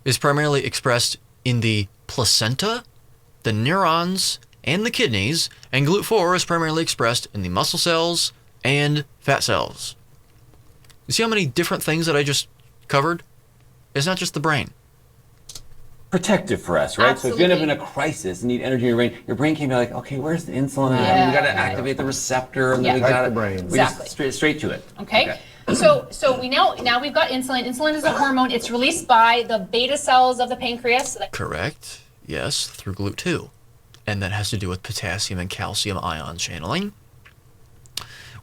is primarily expressed in the placenta, the neurons, and the kidneys, and GLUT4 is primarily expressed in the muscle cells and fat cells. You see how many different things that I just covered? It's not just the brain. Protective for us, right? Absolutely. So if you end up in a crisis and need energy in your brain can be like, okay, where's the insulin at? We got to activate the receptor, and then we Right got the brain. Exactly. straight to it. Okay. So we now we've got insulin. Insulin is a hormone. It's released by the beta cells of the pancreas. Correct. Yes, through GLUT2. And that has to do with potassium and calcium ion channeling,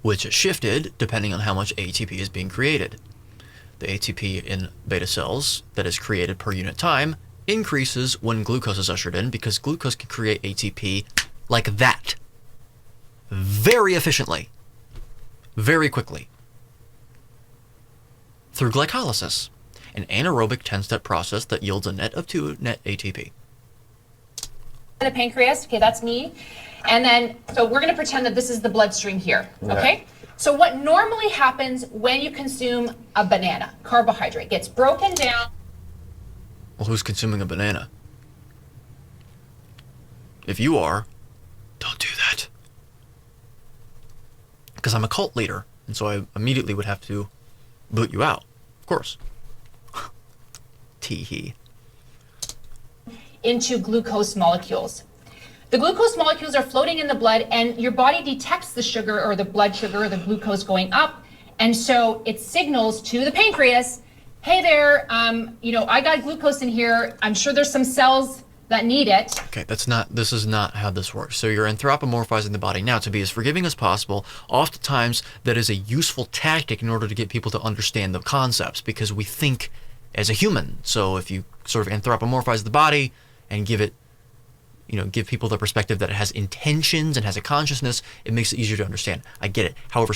which is shifted depending on how much ATP is being created. The ATP in beta cells that is created per unit time increases when glucose is ushered in, because glucose can create ATP like that, very efficiently, very quickly. through glycolysis, an anaerobic 10-step process that yields a net of 2 net ATP. The pancreas, okay, that's me. And then, so we're gonna pretend that this is the bloodstream here, okay? So what normally happens when you consume a banana, carbohydrate, gets broken down. Well, who's consuming a banana? If you are, don't do that. Because I'm a cult leader, and so I immediately would have to boot you out. Of course. Tee-hee. Into glucose molecules. The glucose molecules are floating in the blood, and your body detects the sugar or the blood sugar or the glucose going up, and so it signals to the pancreas, hey there, I got glucose in here. I'm sure there's some cells that need it. Okay, this is not how this works. So you're anthropomorphizing the body. Now, to be as forgiving as possible, oftentimes that is a useful tactic in order to get people to understand the concepts, because we think as a human. So if you sort of anthropomorphize the body and give people the perspective that it has intentions and has a consciousness, it makes it easier to understand. I get it. However,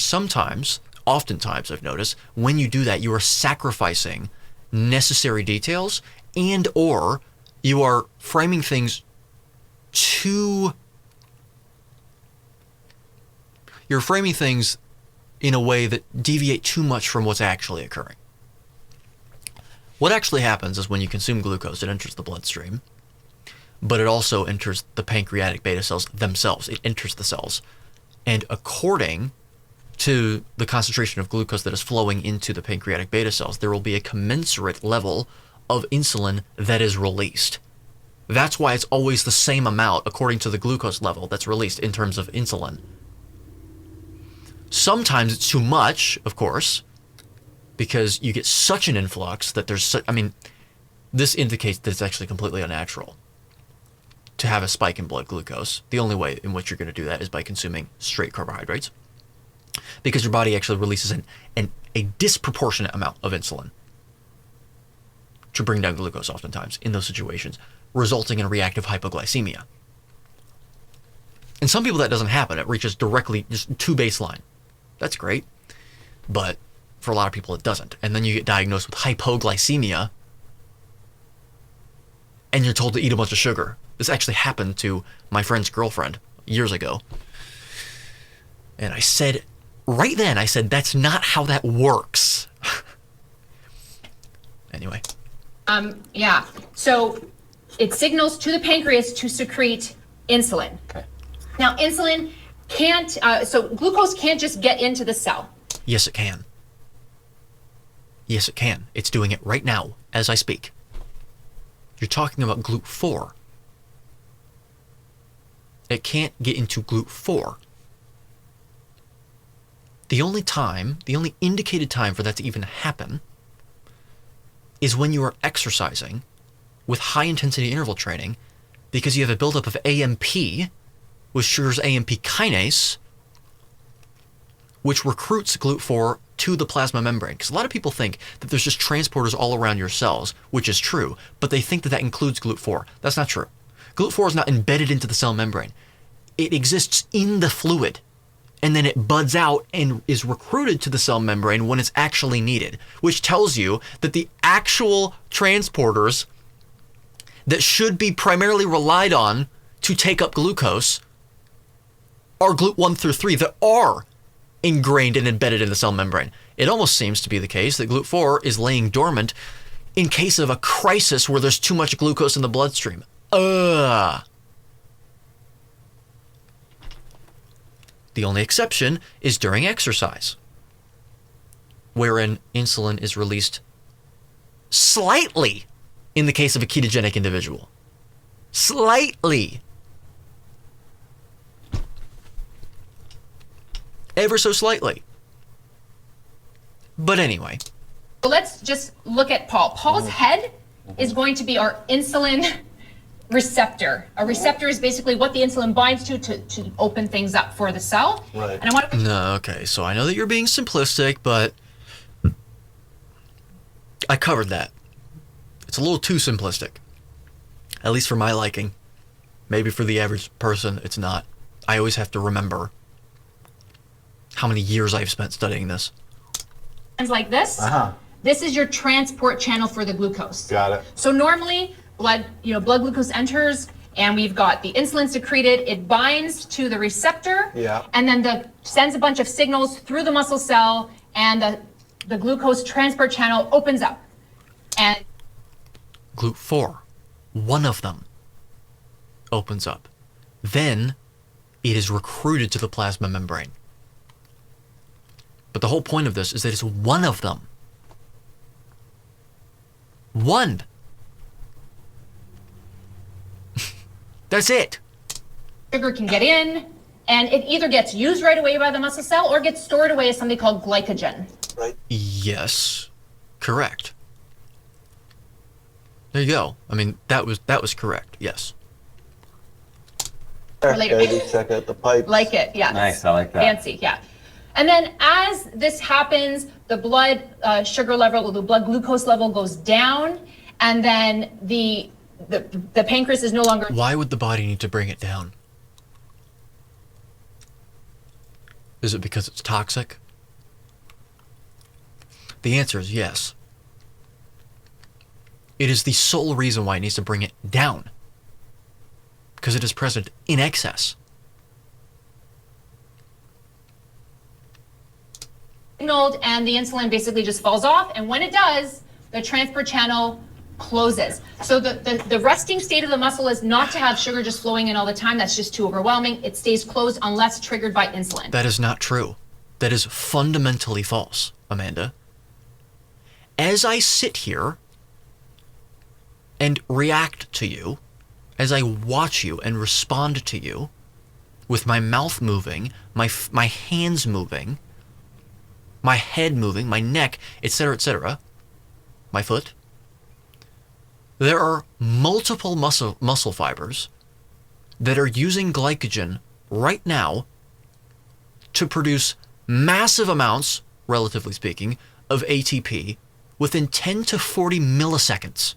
oftentimes I've noticed, when you do that, you are sacrificing necessary details, and or you are framing things in a way that deviate too much from what's actually occurring. What actually happens is when you consume glucose, it enters the bloodstream, but it also enters the pancreatic beta cells themselves. It enters the cells. And according to the concentration of glucose that is flowing into the pancreatic beta cells, there will be a commensurate level of insulin that is released. That's why it's always the same amount according to the glucose level that's released in terms of insulin. Sometimes it's too much, of course, because you get such an influx that this indicates that it's actually completely unnatural to have a spike in blood glucose. The only way in which you're going to do that is by consuming straight carbohydrates, because your body actually releases a disproportionate amount of insulin to bring down glucose oftentimes in those situations, resulting in reactive hypoglycemia. In some people that doesn't happen. It reaches directly just to baseline. That's great. But for a lot of people it doesn't. And then you get diagnosed with hypoglycemia and you're told to eat a bunch of sugar. This actually happened to my friend's girlfriend years ago. And I said, that's not how that works. Anyway. So it signals to the pancreas to secrete insulin. Okay. Now, insulin can't, so glucose can't just get into the cell. Yes, it can. Yes, it can. It's doing it right now as I speak. You're talking about GLUT4. It can't get into GLUT4. The only indicated time for that to even happen is when you are exercising with high intensity interval training, because you have a buildup of AMP, which triggers AMP kinase, which recruits GLUT4 to the plasma membrane. Because a lot of people think that there's just transporters all around your cells, which is true, but they think that that includes GLUT4. That's not true. GLUT4 is not embedded into the cell membrane. It exists in the fluid, and then it buds out and is recruited to the cell membrane when it's actually needed, which tells you that the actual transporters that should be primarily relied on to take up glucose are GLUT1 through 3 that are ingrained and embedded in the cell membrane. It almost seems to be the case that GLUT4 is laying dormant in case of a crisis where there's too much glucose in the bloodstream. The only exception is during exercise, wherein insulin is released slightly in the case of a ketogenic individual. Slightly. Ever so slightly. But anyway. So let's just look at Paul. Paul's head is going to be our insulin receptor. A receptor is basically what the insulin binds to open things up for the cell. Right. And I want to... No, okay, so I know that you're being simplistic, but I covered that. It's a little too simplistic. At least for my liking. Maybe for the average person, it's not. I always have to remember how many years I've spent studying this. Like this, This is your transport channel for the glucose. Got it. So normally blood glucose enters and we've got the insulin secreted, it binds to the receptor, and then sends a bunch of signals through the muscle cell, and the glucose transport channel opens up. And GLUT4, one of them, opens up. Then it is recruited to the plasma membrane. But the whole point of this is that it's one of them. One. That's it. Sugar can get in, and it either gets used right away by the muscle cell or gets stored away as something called glycogen. Right. Yes, correct. There you go. I mean, that was correct. Yes. Later. Check out the pipe. Like it, yeah. Nice, I like that. Fancy, yeah. And then as this happens, the blood sugar level, the blood glucose level goes down, and then the pancreas is no longer. Why would the body need to bring it down? Is it because it's toxic? The answer is yes. It is the sole reason why it needs to bring it down. Because it is present in excess. Signaled, and the insulin basically just falls off, and when it does, the transport channel closes. So the resting state of the muscle is not to have sugar just flowing in all the time. That's just too overwhelming. It stays closed unless triggered by insulin. That is not true. That is fundamentally false, Amanda. As I sit here and react to you, as I watch you and respond to you, with my mouth moving, my hands moving, my head moving, my neck, etc., my foot, there are multiple muscle fibers that are using glycogen right now to produce massive amounts, relatively speaking, of ATP within 10 to 40 milliseconds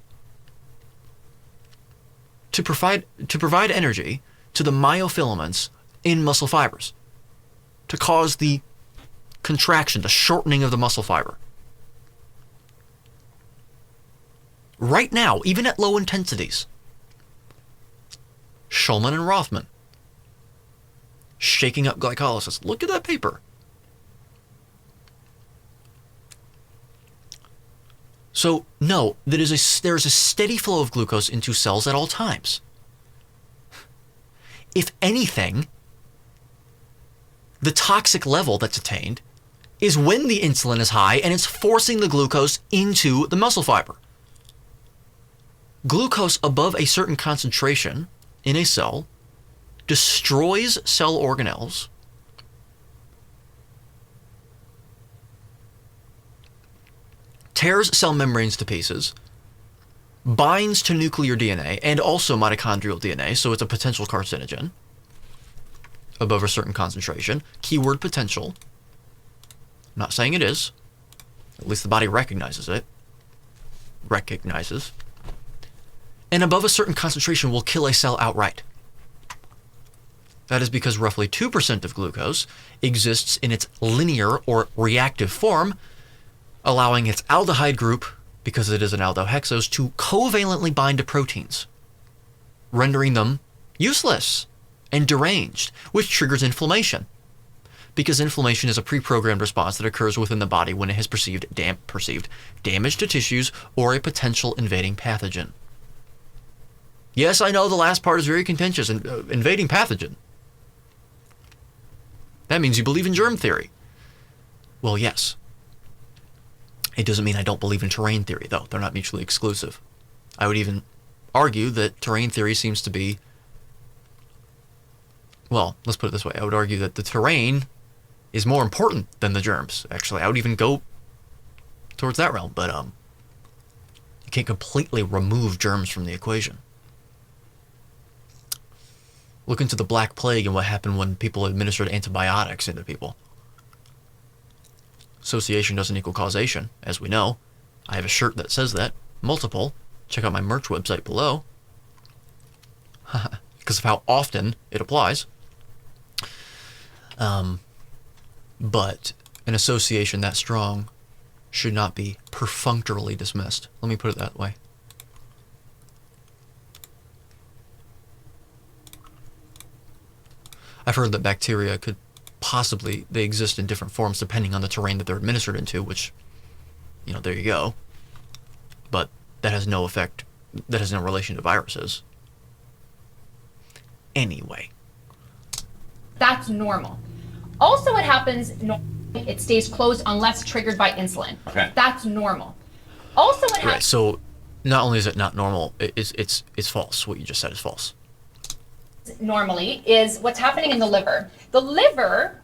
to provide energy to the myofilaments in muscle fibers, to cause the contraction, the shortening of the muscle fiber. Right now, even at low intensities. Schulman and Rothman, shaking up glycolysis. Look at that paper. So, no, there is a steady flow of glucose into cells at all times. If anything, the toxic level that's attained is when the insulin is high and it's forcing the glucose into the muscle fiber. Glucose above a certain concentration in a cell destroys cell organelles, tears cell membranes to pieces, binds to nuclear DNA and also mitochondrial DNA, so it's a potential carcinogen above a certain concentration. Keyword potential. I'm not saying it is. At least the body recognizes it. And above a certain concentration will kill a cell outright. That is because roughly 2% of glucose exists in its linear or reactive form, allowing its aldehyde group, because it is an aldohexose, to covalently bind to proteins, rendering them useless and deranged, which triggers inflammation. Because inflammation is a pre-programmed response that occurs within the body when it has perceived damage to tissues or a potential invading pathogen. Yes, I know the last part is very contentious. Invading pathogen. That means you believe in germ theory. Well, yes. It doesn't mean I don't believe in terrain theory, though. They're not mutually exclusive. I would even argue that terrain theory seems to be... Well, let's put it this way. I would argue that the terrain is more important than the germs. Actually, I would even go towards that realm. But you can't completely remove germs from the equation. Look into the Black Plague and what happened when people administered antibiotics into people. Association doesn't equal causation, as we know. I have a shirt that says that. Multiple. Check out my merch website below. Because of how often it applies. But an association that strong should not be perfunctorily dismissed. Let me put it that way. I've heard that bacteria could possibly, they exist in different forms depending on the terrain that they're administered into, which, you know, there you go. But that has no effect, that has no relation to viruses. Anyway. That's normal. Also what happens, it stays closed unless triggered by insulin. Okay. That's normal. Also what Right, happens... so not only is it not normal, it's false. What you just said is false. Normally is what's happening in the liver. The liver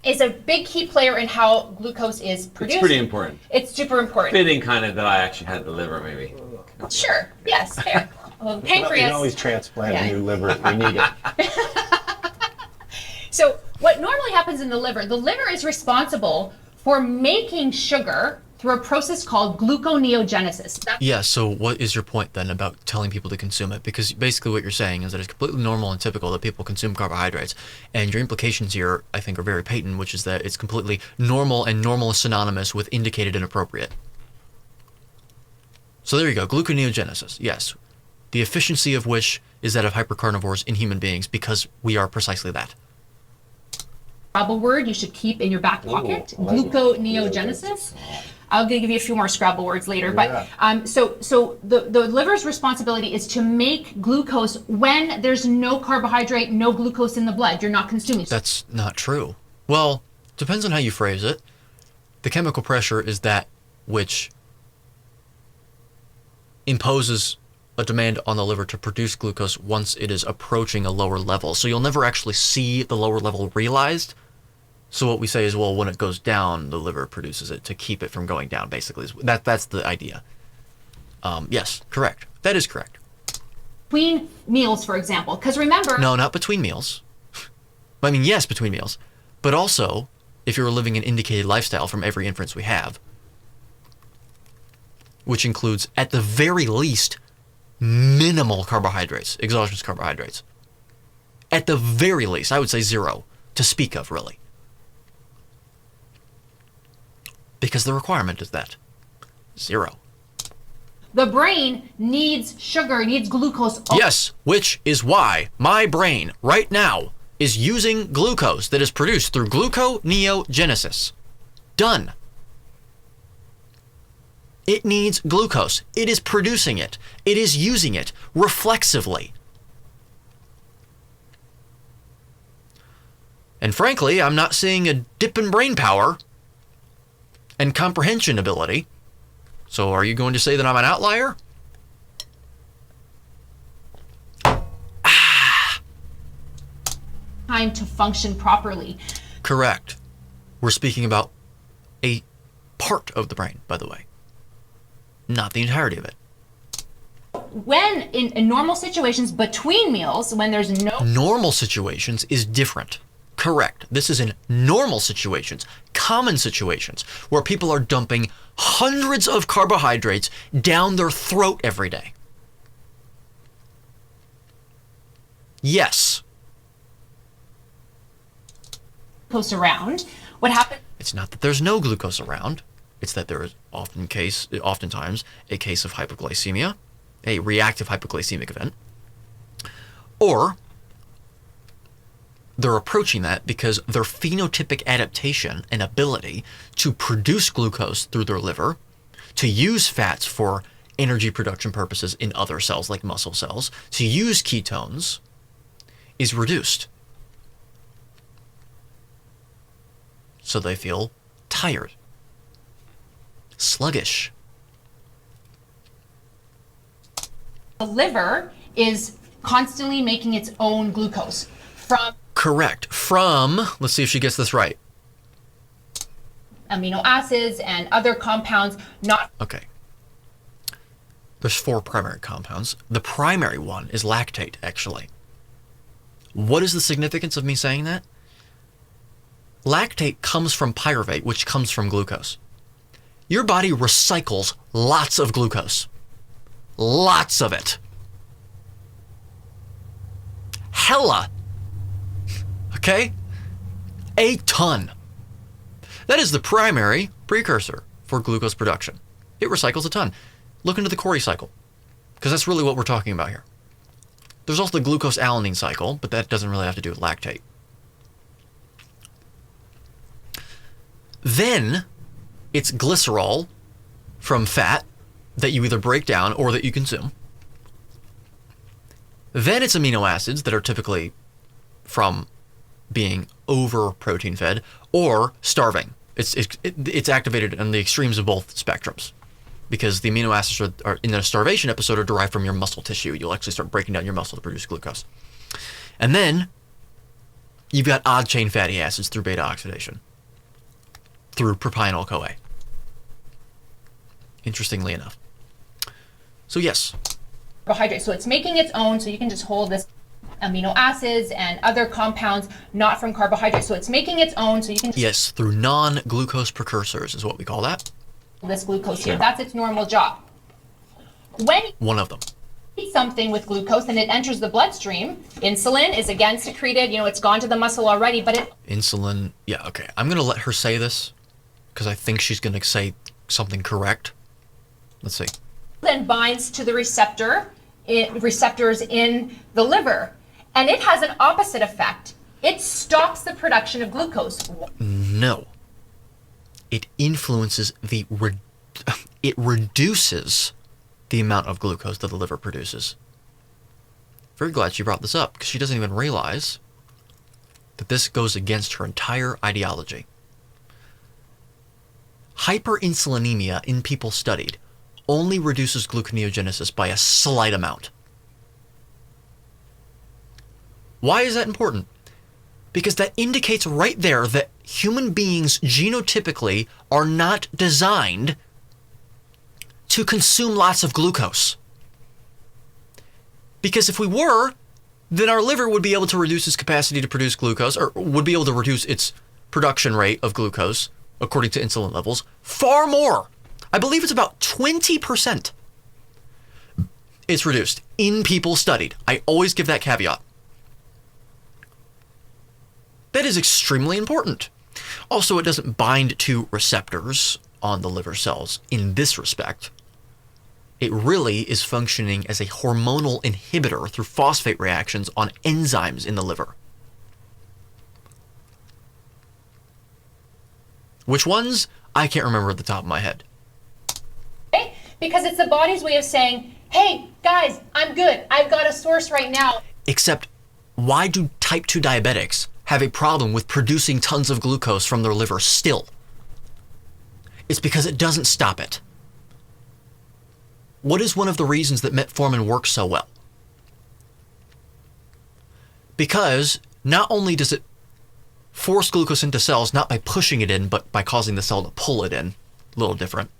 is a big key player in how glucose is produced. It's pretty important. It's super important. Fitting kind of that I actually had the liver, maybe. Sure. Yes. Fair. Well, You pancreas. can always transplant Yeah. a new liver if we need it. So what normally happens in the liver is responsible for making sugar through a process called gluconeogenesis. Yeah, so what is your point then about telling people to consume it? Because basically what you're saying is that it's completely normal and typical that people consume carbohydrates. And your implications here, I think, are very patent, which is that it's completely normal, and normal is synonymous with indicated and appropriate. So there you go, gluconeogenesis, yes. The efficiency of which is that of hypercarnivores in human beings, because we are precisely that. Scrabble word you should keep in your back pocket. I like it. Gluconeogenesis. I'll give you a few more Scrabble words later. Yeah. But so the liver's responsibility is to make glucose when there's no carbohydrate, no glucose in the blood. You're not consuming. That's not true. Well, depends on how you phrase it. The chemical pressure is that which imposes a demand on the liver to produce glucose once it is approaching a lower level. So you'll never actually see the lower level realized. So what we say is, well, when it goes down, the liver produces it to keep it from going down, basically. That's the idea. Yes, correct. That is correct. Between meals, for example. Because remember... No, not between meals. I mean, yes, between meals. But also, if you're living an indicated lifestyle from every inference we have, which includes, at the very least, minimal carbohydrates, exogenous carbohydrates. At the very least, I would say 0 to speak of, really. Because the requirement is that. 0. The brain needs sugar, needs glucose. Yes, which is why my brain, right now, is using glucose that is produced through gluconeogenesis. Done. It needs glucose. It is producing it. It is using it reflexively. And frankly, I'm not seeing a dip in brain power and comprehension ability. So are you going to say that I'm an outlier? Time to function properly. Correct. We're speaking about a part of the brain, by the way. Not the entirety of it. When in normal situations between meals, when there's no... Normal situations is different. Correct. This is in normal situations, common situations, where people are dumping hundreds of carbohydrates down their throat every day. Yes. Glucose around. What happens? It's not that there's no glucose around. It's that there is oftentimes a case of hypoglycemia, a reactive hypoglycemic event, or they're approaching that because their phenotypic adaptation and ability to produce glucose through their liver, to use fats for energy production purposes in other cells like muscle cells, to use ketones, is reduced. So they feel tired, sluggish. The liver is constantly making its own glucose from Correct. From, let's see if she gets this right. amino acids and other compounds, not... Okay. There's 4 primary compounds. The primary one is lactate, actually. What is the significance of me saying that? Lactate comes from pyruvate, which comes from glucose. Your body recycles lots of glucose. Lots of it. Hella. Okay? A ton. That is the primary precursor for glucose production. It recycles a ton. Look into the Cori cycle, because that's really what we're talking about here. There's also the glucose-alanine cycle, but that doesn't really have to do with lactate. Then it's glycerol from fat that you either break down or that you consume. Then it's amino acids that are typically from being over protein fed or starving. It's activated on the extremes of both spectrums, because the amino acids are in the starvation episode are derived from your muscle tissue. You'll actually start breaking down your muscle to produce glucose. And then you've got odd chain fatty acids through beta oxidation, through propionyl-CoA. Interestingly enough. So yes. Carbohydrate. So it's making its own, so you can just hold this amino acids and other compounds not from carbohydrates. So it's making its own, so you can just Yes, through non-glucose precursors is what we call that. this glucose here. That's its normal job. When One of them. you eat something with glucose and it enters the bloodstream, insulin is again secreted. It's gone to the muscle already, but it Insulin. Yeah, okay. I'm going to let her say this because I think she's going to say something correct. Let's see. then binds to the receptors in the liver. And it has an opposite effect. It stops the production of glucose. No. It influences it reduces the amount of glucose that the liver produces. Very glad she brought this up, because she doesn't even realize that this goes against her entire ideology. Hyperinsulinemia in people studied only reduces gluconeogenesis by a slight amount. Why is that important? Because that indicates right there that human beings genotypically are not designed to consume lots of glucose. Because if we were, then our liver would be able to reduce its capacity to produce glucose, or would be able to reduce its production rate of glucose, according to insulin levels, far more. I believe it's about 20%. It's reduced in people studied. I always give that caveat. That is extremely important. Also, it doesn't bind to receptors on the liver cells in this respect. It really is functioning as a hormonal inhibitor through phosphate reactions on enzymes in the liver. Which ones? I can't remember at the top of my head. Okay? Because it's the body's way of saying, hey, guys, I'm good. I've got a source right now. Except, why do type 2 diabetics have a problem with producing tons of glucose from their liver still? It's because it doesn't stop it. What is one of the reasons that metformin works so well? Because not only does it force glucose into cells, not by pushing it in, but by causing the cell to pull it in, a little different,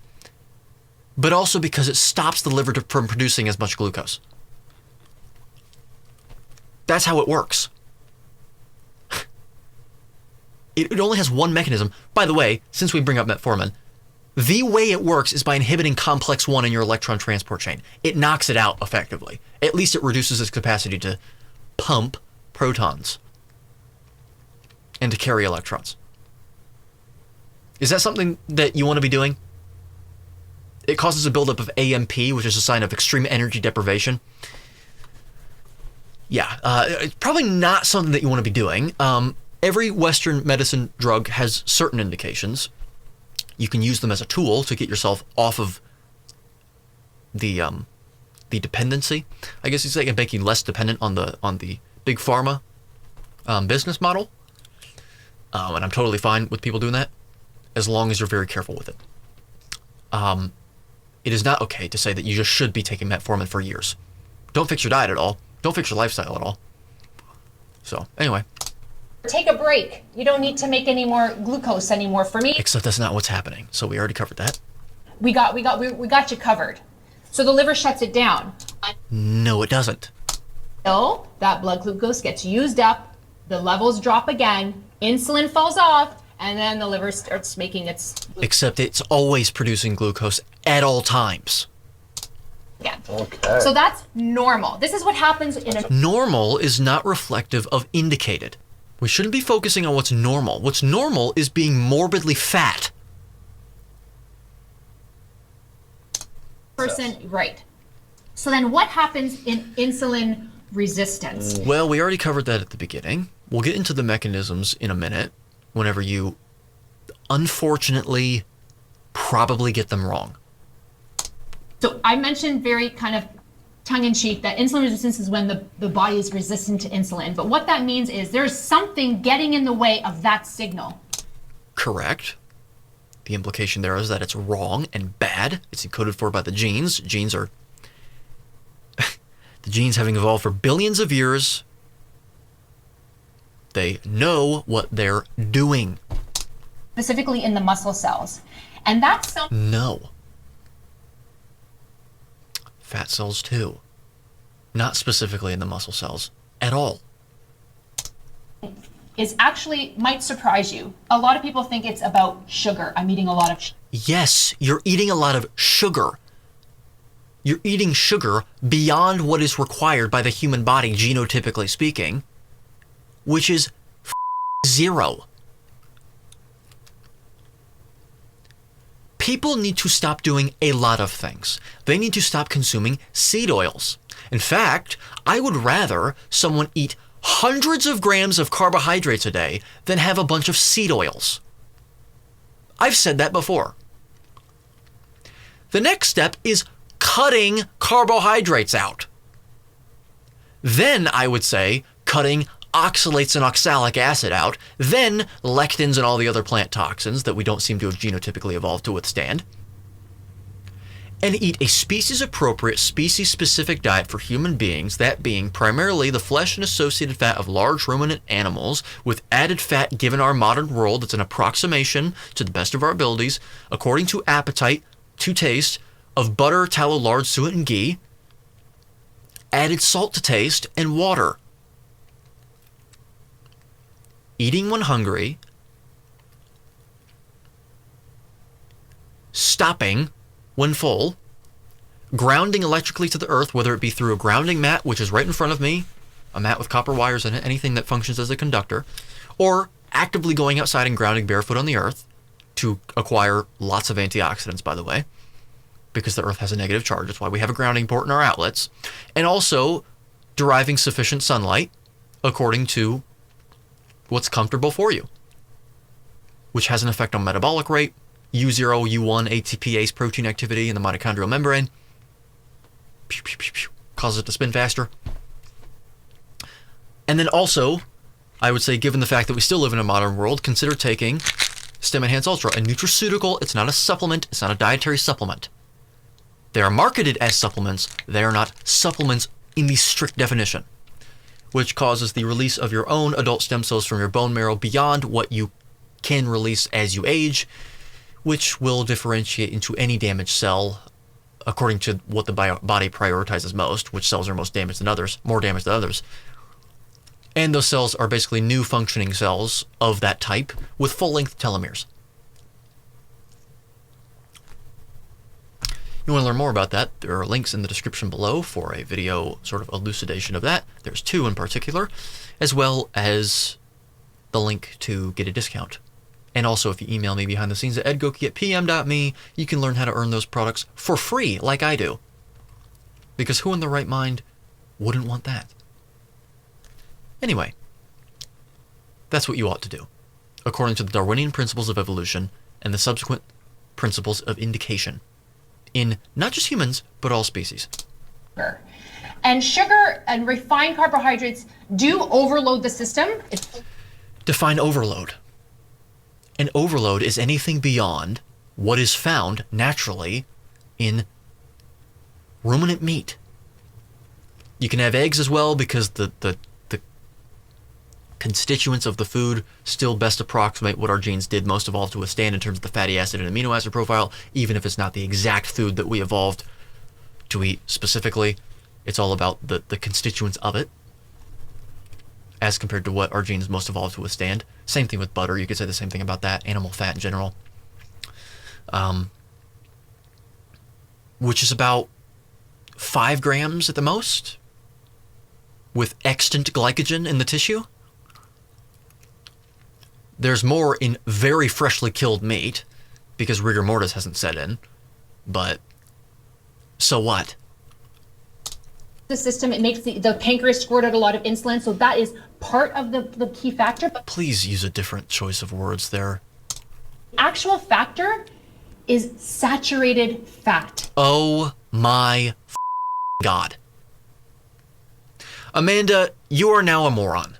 but also because it stops the liver from producing as much glucose. That's how it works. It only has one mechanism. By the way, since we bring up metformin, the way it works is by inhibiting complex 1 in your electron transport chain. It knocks it out effectively. At least it reduces its capacity to pump protons and to carry electrons. Is that something that you want to be doing? It causes a buildup of AMP, which is a sign of extreme energy deprivation. Yeah, it's probably not something that you want to be doing. Every Western medicine drug has certain indications. You can use them as a tool to get yourself off of the dependency. I guess it's like making less dependent on the big pharma business model. And I'm totally fine with people doing that, as long as you're very careful with it. It is not okay to say that you just should be taking metformin for years. Don't fix your diet at all. Don't fix your lifestyle at all. So, anyway. Take a break. You don't need to make any more glucose anymore. For me, Except that's not what's happening. So we already covered that. we got you covered. So the liver shuts it down. No, it doesn't. Until that blood glucose gets used up, the levels drop again, insulin falls off, and then the liver starts making its Except it's always producing glucose at all times. again. Okay. So that's normal. This is what happens in a Normal is not reflective of indicated. We shouldn't be focusing on what's normal. What's normal is being morbidly fat. person, right. So then what happens in insulin resistance? Well, we already covered that at the beginning. We'll get into the mechanisms in a minute whenever you, unfortunately, probably get them wrong. So I mentioned very kind of tongue-in-cheek that insulin resistance is when the body is resistant to insulin. But what that means is there's something getting in the way of that signal. Correct. The implication there is that it's wrong and bad. It's encoded for by the genes. Genes are... the genes having evolved for billions of years, they know what they're doing. Specifically in the muscle cells. And that's something... No. Fat cells too. Not specifically in the muscle cells at all. is actually might surprise you. A lot of people think it's about sugar. I'm eating a lot of Yes, you're eating a lot of sugar. You're eating sugar beyond what is required by the human body, genotypically speaking, which is zero. People need to stop doing a lot of things. They need to stop consuming seed oils. In fact, I would rather someone eat hundreds of grams of carbohydrates a day than have a bunch of seed oils. I've said that before. The next step is cutting carbohydrates out. Then I would say cutting oxalates and oxalic acid out, then lectins and all the other plant toxins that we don't seem to have genotypically evolved to withstand, and eat a species-appropriate, species-specific diet for human beings, that being primarily the flesh and associated fat of large ruminant animals with added fat given our modern world. It's an approximation to the best of our abilities, according to appetite, to taste, of butter, tallow, lard, suet, and ghee, added salt to taste, and water. Eating when hungry, stopping when full, grounding electrically to the earth, whether it be through a grounding mat, which is right in front of me, a mat with copper wires in it, anything that functions as a conductor, or actively going outside and grounding barefoot on the earth to acquire lots of antioxidants, by the way, because the earth has a negative charge. That's why we have a grounding port in our outlets. And also deriving sufficient sunlight according to what's comfortable for you, which has an effect on metabolic rate, U0, U1, ATPase protein activity in the mitochondrial membrane. Pew, pew, pew, pew. Causes it to spin faster. And then also, I would say, given the fact that we still live in a modern world, consider taking Stem Enhance Ultra, a nutraceutical. It's not a supplement. It's not a dietary supplement. They are marketed as supplements. They are not supplements in the strict definition, which causes the release of your own adult stem cells from your bone marrow beyond what you can release as you age, which will differentiate into any damaged cell according to what the body prioritizes most, which cells are most damaged than others, more damaged than others. And those cells are basically new functioning cells of that type with full-length telomeres. You want to learn more about that, there are links in the description below for a video sort of elucidation of that. There's two in particular, as well as the link to get a discount. And also, if you email me behind the scenes at edgoki@pm.me, you can learn how to earn those products for free, like I do. Because who in the right mind wouldn't want that? Anyway, that's what you ought to do, according to the Darwinian principles of evolution and the subsequent principles of indication, in not just humans, but all species. And sugar and refined carbohydrates do overload the system. Define overload. An overload is anything beyond what is found naturally in ruminant meat. You can have eggs as well, because the constituents of the food still best approximate what our genes did most evolve to withstand in terms of the fatty acid and amino acid profile, even if it's not the exact food that we evolved to eat specifically. It's all about the constituents of it as compared to what our genes most evolved to withstand. Same thing with butter. You could say the same thing about that. Animal fat in general. Which is about 5 grams at the most with extant glycogen in the tissue. There's more in very freshly killed meat because rigor mortis hasn't set in, but So what? The system, it makes the pancreas squirt out a lot of insulin, so that is part of the key factor. But Please use a different choice of words there. the actual factor is saturated fat. Oh my God. Amanda, you are now a moron.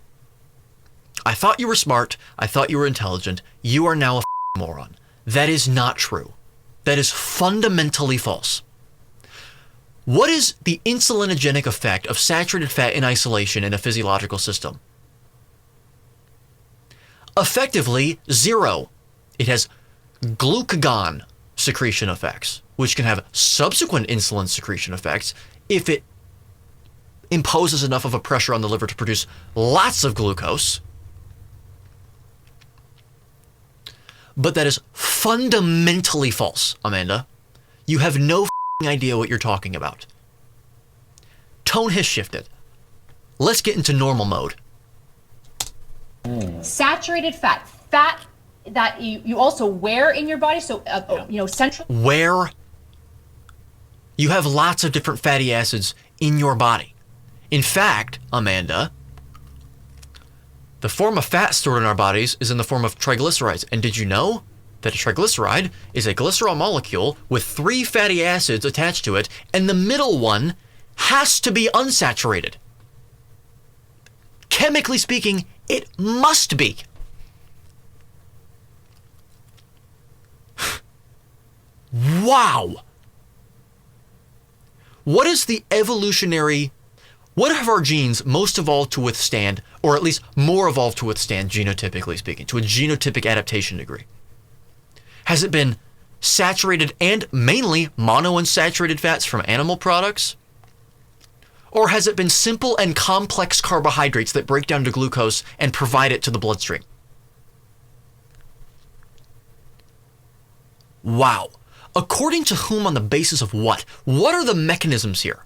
I thought you were smart. I thought you were intelligent. You are now a moron. That is not true. That is fundamentally false. What is the insulinogenic effect of saturated fat in isolation in a physiological system? Effectively, zero. It has glucagon secretion effects, which can have subsequent insulin secretion effects if it imposes enough of a pressure on the liver to produce lots of glucose. But that is fundamentally false, Amanda. You have no idea what you're talking about. Tone has shifted. Let's get into normal mode. Saturated fat, fat that you also wear in your body, so central. Where you have lots of different fatty acids in your body. In fact, Amanda, the form of fat stored in our bodies is in the form of triglycerides. And did you know that a triglyceride is a glycerol molecule with 3 fatty acids attached to it, and the middle one has to be unsaturated? Chemically speaking, it must be. Wow. What have our genes most evolved to withstand, or at least more evolved to withstand, genotypically speaking, to a genotypic adaptation degree? Has it been saturated and mainly monounsaturated fats from animal products? Or has it been simple and complex carbohydrates that break down to glucose and provide it to the bloodstream? Wow. According to whom, on the basis of what? What are the mechanisms here?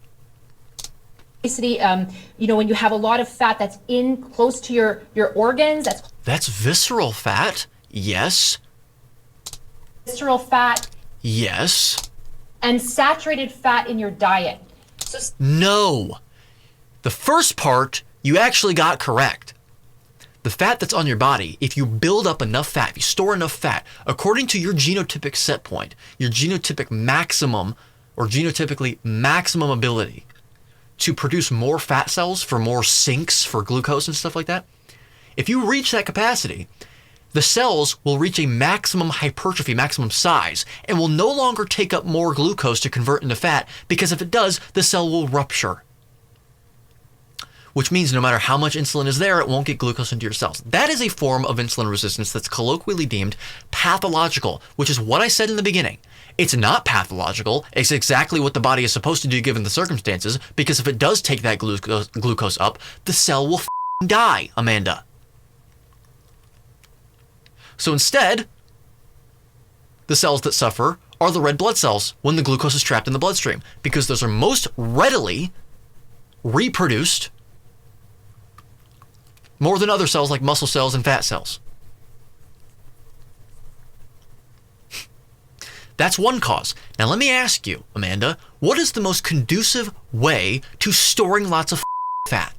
When you have a lot of fat that's in close to your organs, That's visceral fat. Yes. visceral fat, Yes. and saturated fat in your diet. So No. The first part you actually got correct. The fat that's on your body, if you build up enough fat, if you store enough fat, according to your genotypic set point, your genotypic maximum or genotypically maximum ability to produce more fat cells for more sinks for glucose and stuff like that, if you reach that capacity, the cells will reach a maximum hypertrophy, maximum size, and will no longer take up more glucose to convert into fat, because if it does, the cell will rupture. Which means no matter how much insulin is there, it won't get glucose into your cells. That is a form of insulin resistance that's colloquially deemed pathological, which is what I said in the beginning. It's not pathological. It's exactly what the body is supposed to do given the circumstances, because if it does take that glucose up, the cell will die, Amanda. So instead, the cells that suffer are the red blood cells when the glucose is trapped in the bloodstream, because those are most readily reproduced more than other cells like muscle cells and fat cells. That's one cause. Now let me ask you, Amanda, what is the most conducive way to storing lots of fat?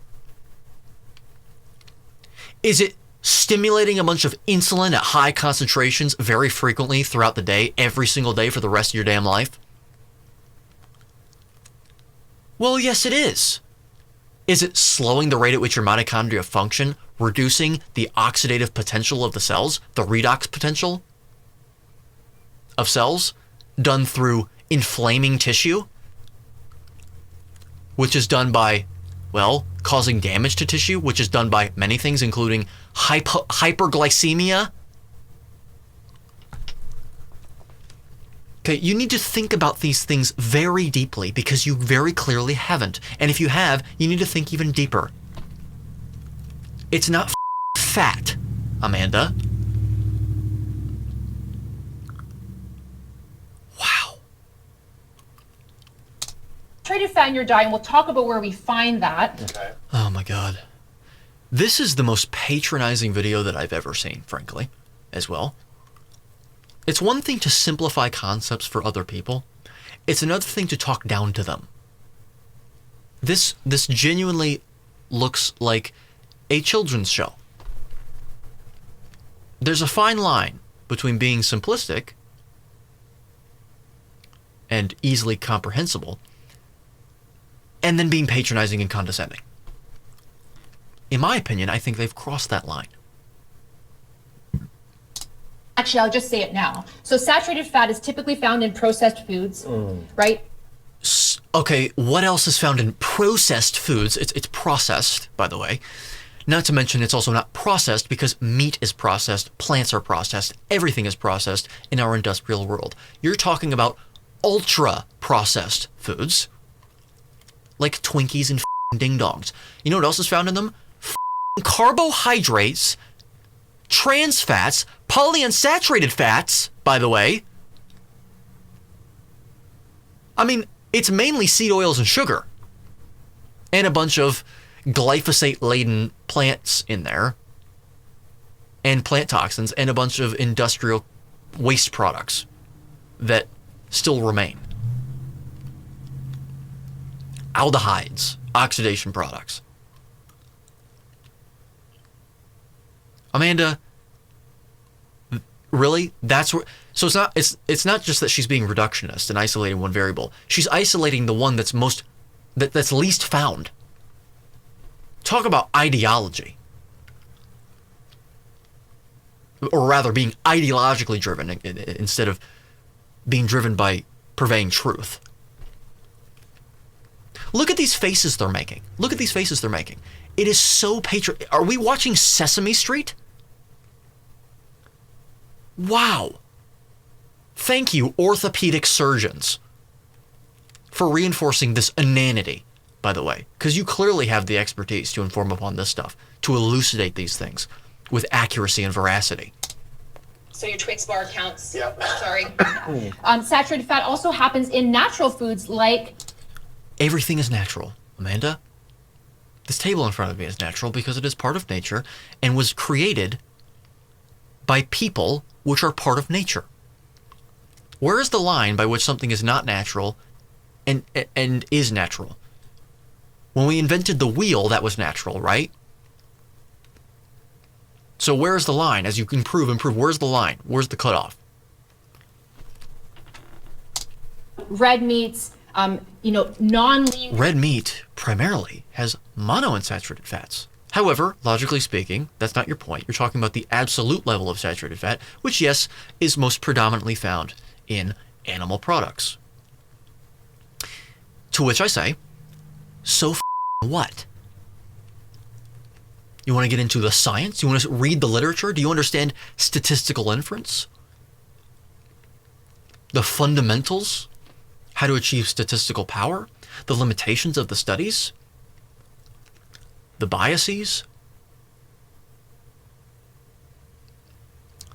Is it stimulating a bunch of insulin at high concentrations very frequently throughout the day, every single day for the rest of your damn life? Well, yes, it is. Is it slowing the rate at which your mitochondria function, reducing the oxidative potential of the cells, the redox potential of cells, done through inflaming tissue, which is done by, well, causing damage to tissue, which is done by many things, including hyperglycemia? Okay, you need to think about these things very deeply, because you very clearly haven't. And if you have, you need to think even deeper. It's not fat, Amanda. Wow. saturated fat in your diet, and we'll talk about where we find that. Okay. Oh my God. This is the most patronizing video that I've ever seen, frankly, as well. It's one thing to simplify concepts for other people. it's another thing to talk down to them. This genuinely looks like a children's show. There's a fine line between being simplistic and easily comprehensible and then being patronizing and condescending. In my opinion, I think they've crossed that line. Actually, I'll just say it now. So saturated fat is typically found in processed foods, right? Okay, what else is found in processed foods? It's processed, by the way. Not to mention it's also not processed because meat is processed, plants are processed, everything is processed in our industrial world. You're talking about ultra-processed foods, like Twinkies and ding-dongs. You know what else is found in them? Carbohydrates, trans fats, polyunsaturated fats, by the way. I mean, it's mainly seed oils and sugar. And a bunch of glyphosate-laden plants in there. And plant toxins, and a bunch of industrial waste products that still remain. Aldehydes, oxidation products. Amanda, really? That's where. So it's not just that she's being reductionist and isolating one variable. She's isolating the one that's that's least found. Talk about ideology. Or rather, being ideologically driven instead of being driven by purveying truth. Look at these faces they're making. Look at these faces they're making. It is so Are we watching Sesame Street? Wow. Thank you, orthopedic surgeons, for reinforcing this inanity, by the way, because you clearly have the expertise to inform upon this stuff, to elucidate these things with accuracy and veracity. So your Twix bar counts. Yep. Sorry. Saturated fat also happens in natural foods like... Everything is natural, Amanda. This table in front of me is natural because it is part of nature and was created by people which are part of nature. Where is the line by which something is not natural and is natural? When we invented the wheel, that was natural, right? So where's the line? As you improve, where's the line? Where's the cutoff? Red meats, non-lean... Red meat primarily has monounsaturated fats. However, logically speaking, that's not your point. You're talking about the absolute level of saturated fat, which, yes, is most predominantly found in animal products. To which I say, so what? You want to get into the science? You want to read the literature? Do you understand statistical inference? The fundamentals? How to achieve statistical power? The limitations of the studies? The biases?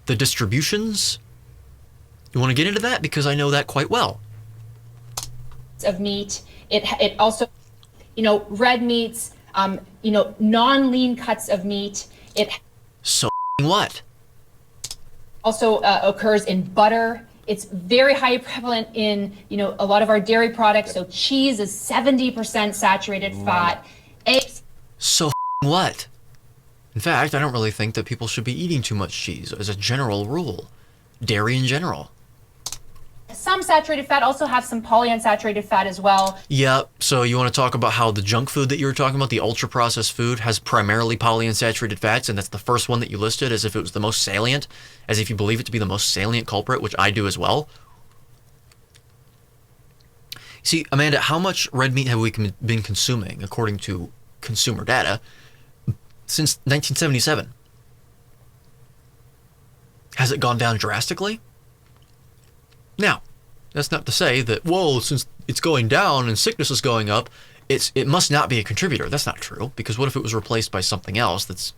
The distributions? You want to get into that? Because I know that quite well. Of meat. It also, red meats, non-lean cuts of meat. It So what? also occurs in butter. It's very high prevalent in, a lot of our dairy products. So cheese is 70% saturated fat. Eggs. So what? In fact, I don't really think that people should be eating too much cheese as a general rule. Dairy in general. Some saturated fat also have some polyunsaturated fat as well. Yeah, so you want to talk about how the junk food that you were talking about, the ultra-processed food, has primarily polyunsaturated fats, and that's the first one that you listed as if it was the most salient, as if you believe it to be the most salient culprit, which I do as well. See, Amanda, how much red meat have we been consuming, according to consumer data, since 1977? Has it gone down drastically? Now, that's not to say that, whoa, since it's going down and sickness is going up, it must not be a contributor. That's not true, because what if it was replaced by something else that's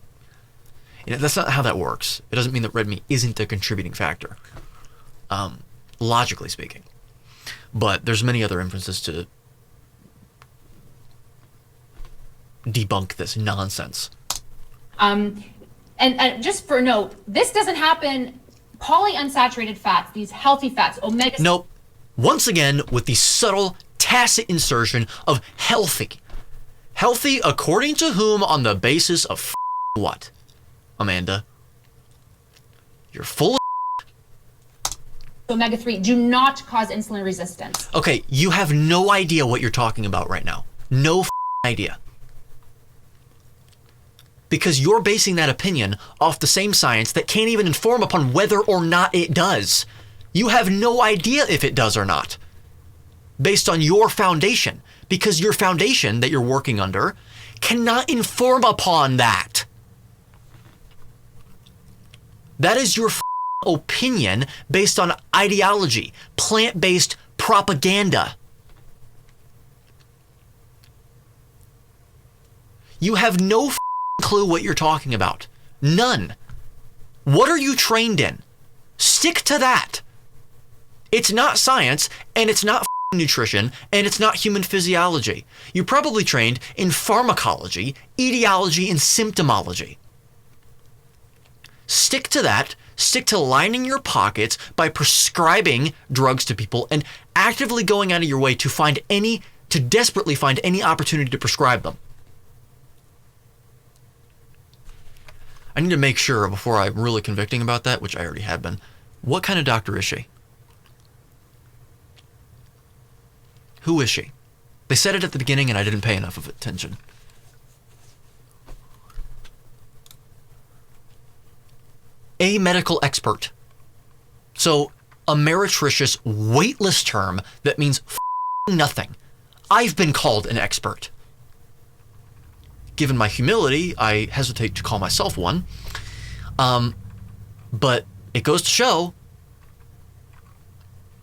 not how that works. It doesn't mean that red meat isn't a contributing factor, logically speaking. But there's many other inferences to debunk this nonsense. And just for note, this doesn't happen. Polyunsaturated fats, these healthy fats, omega. Nope. Once again, with the subtle, tacit insertion of healthy. Healthy according to whom, on the basis of what? Amanda? You're full of Omega-3 do not cause insulin resistance. Okay, you have no idea what you're talking about right now. No idea. Because you're basing that opinion off the same science that can't even inform upon whether or not it does. You have no idea if it does or not, based on your foundation, because your foundation that you're working under cannot inform upon that. That is your opinion based on ideology, plant-based propaganda. You have no clue what you're talking about. None. What are you trained in? Stick to that. It's not science, and it's not nutrition, and it's not human physiology. You're probably trained in pharmacology, etiology, and symptomology. Stick to that. Stick to lining your pockets by prescribing drugs to people and actively going out of your way to desperately find any opportunity to prescribe them. I need to make sure before I'm really convicting about that, which I already have been, what kind of doctor is she? Who is she? They said it at the beginning and I didn't pay enough of attention. A medical expert. So, a meretricious, weightless term that means nothing. I've been called an expert. Given my humility, I hesitate to call myself one. But it goes to show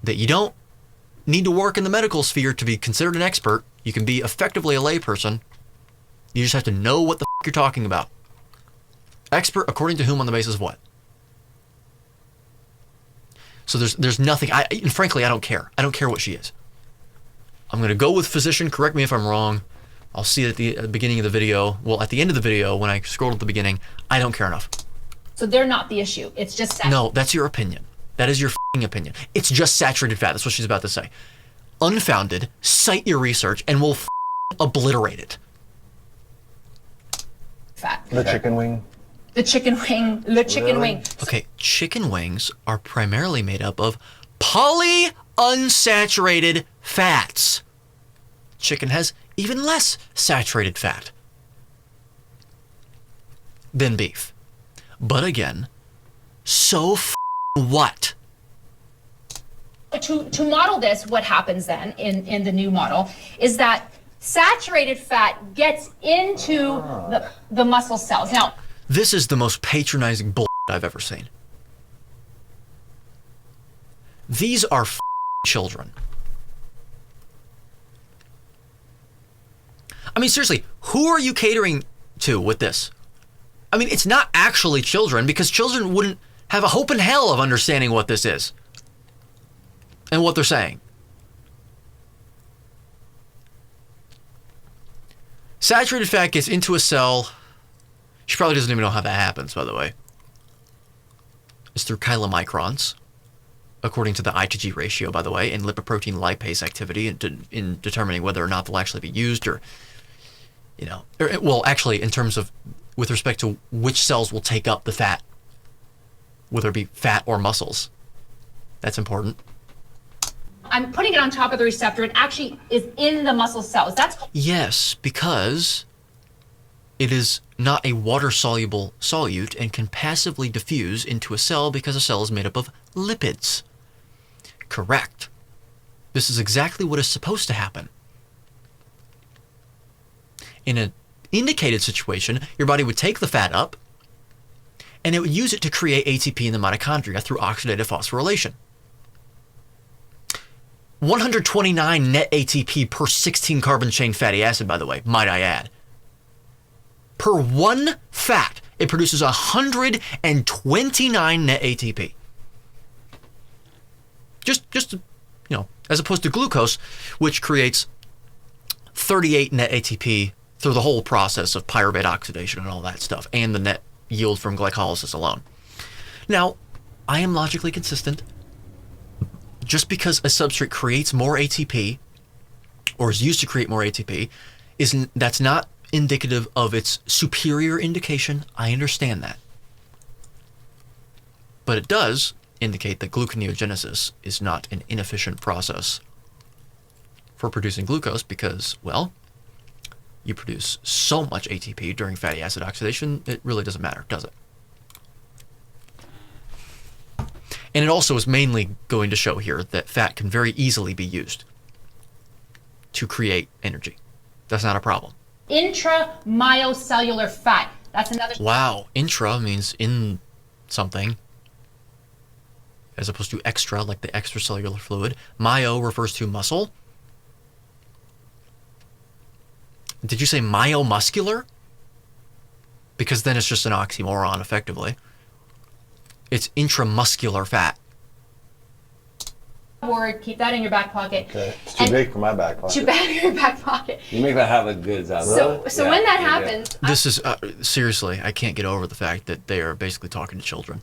that you don't need to work in the medical sphere to be considered an expert. You can be effectively a layperson. You just have to know what the you're talking about. Expert according to whom, on the basis of what? So there's nothing, and frankly, I don't care. I don't care what she is. I'm going to go with physician. Correct me if I'm wrong. I'll see it at the beginning of the video. Well, at the end of the video, when I scroll to the beginning, I don't care enough. So they're not the issue. It's just that. No, that's your opinion. That is your opinion. It's just saturated fat. That's what she's about to say. Unfounded. Cite your research, and we'll obliterate it. Fat. The chicken wing. The chicken wing. The chicken wing. Okay, chicken wings are primarily made up of polyunsaturated fats. Chicken has even less saturated fat than beef. But again, so what? To model this, what happens then in the new model is that saturated fat gets into the muscle cells. Now, this is the most patronizing bull I've ever seen. These are children. I mean, seriously, who are you catering to with this? I mean, it's not actually children, because children wouldn't have a hope in hell of understanding what this is and what they're saying. Saturated fat gets into a cell. She probably doesn't even know how that happens, by the way. It's through chylomicrons, according to the I-to-G ratio, by the way, and lipoprotein lipase activity in determining whether or not they'll actually be used, or, well, actually, in terms of, with respect to which cells will take up the fat, whether it be fat or muscles. That's important. I'm putting it on top of the receptor. It actually is in the muscle cells. Yes, because it is not a water-soluble solute and can passively diffuse into a cell because a cell is made up of lipids. Correct. This is exactly what is supposed to happen. In an indicated situation, your body would take the fat up and it would use it to create ATP in the mitochondria through oxidative phosphorylation. 129 net ATP per 16 carbon chain fatty acid, by the way, might I add. Per one fat, it produces 129 net ATP. Just as opposed to glucose, which creates 38 net ATP through the whole process of pyruvate oxidation and all that stuff, and the net yield from glycolysis alone. Now, I am logically consistent. just because a substrate creates more ATP or is used to create more ATP, that's not indicative of its superior indication. I understand that. But it does indicate that gluconeogenesis is not an inefficient process for producing glucose because, well, you produce so much ATP during fatty acid oxidation, it really doesn't matter, does it? And it also is mainly going to show here that fat can very easily be used to create energy. That's not a problem. Intramyocellular fat. That's another. Wow, intra means in something, as opposed to extra, like the extracellular fluid. Myo refers to muscle. Did you say myomuscular? Because then it's just an oxymoron, effectively. It's intramuscular fat. Word, keep that in your back pocket. Okay. It's too big for my back pocket. Too bad in your back pocket. You make that have a good sound. So when that happens, This is, seriously, I can't get over the fact that they are basically talking to children.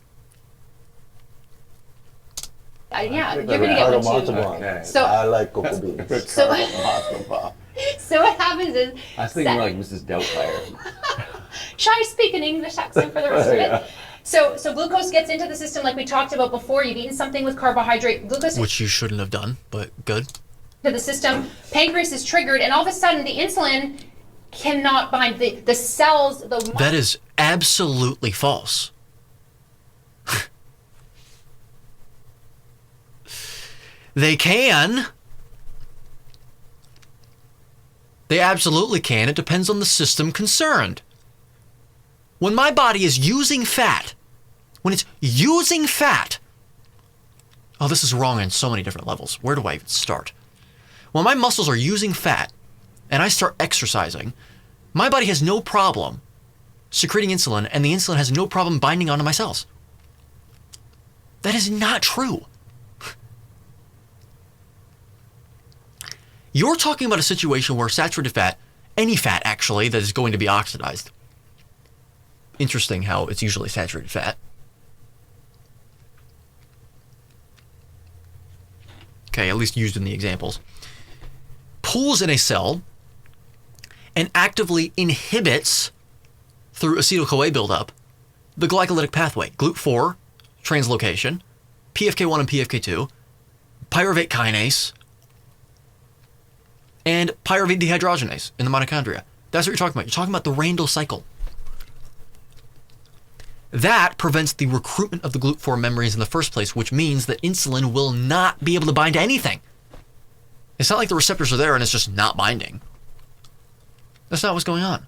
yeah, you're gonna get one too. Okay. So I like cocoa beans. so what happens is I was thinking more like Mrs. Doubtfire. shall I speak an English accent for the rest of it? So glucose gets into the system like we talked about before. You've eaten something with carbohydrate. Glucose Which you shouldn't have done, but good. to the system. Pancreas is triggered, and all of a sudden the insulin cannot bind the cells. That is absolutely false. They can. They absolutely can. It depends on the system concerned. When my body is using fat, when it's using fat, oh, this is wrong on so many different levels. Where do I even start? When my muscles are using fat and I start exercising, my body has no problem secreting insulin, and the insulin has no problem binding onto my cells. That is not true. You're talking about a situation where saturated fat, any fat actually, that is going to be oxidized. Interesting how it's usually saturated fat. Okay, at least used in the examples. Pools in a cell and actively inhibits, through acetyl-CoA buildup, the glycolytic pathway, GLUT4, translocation, PFK1 and PFK2, pyruvate kinase, and pyruvate dehydrogenase in the mitochondria. That's what you're talking about. You're talking about the Randle cycle. That prevents the recruitment of the GLUT4 membranes in the first place, which means that insulin will not be able to bind to anything. It's not like the receptors are there and it's just not binding. That's not what's going on.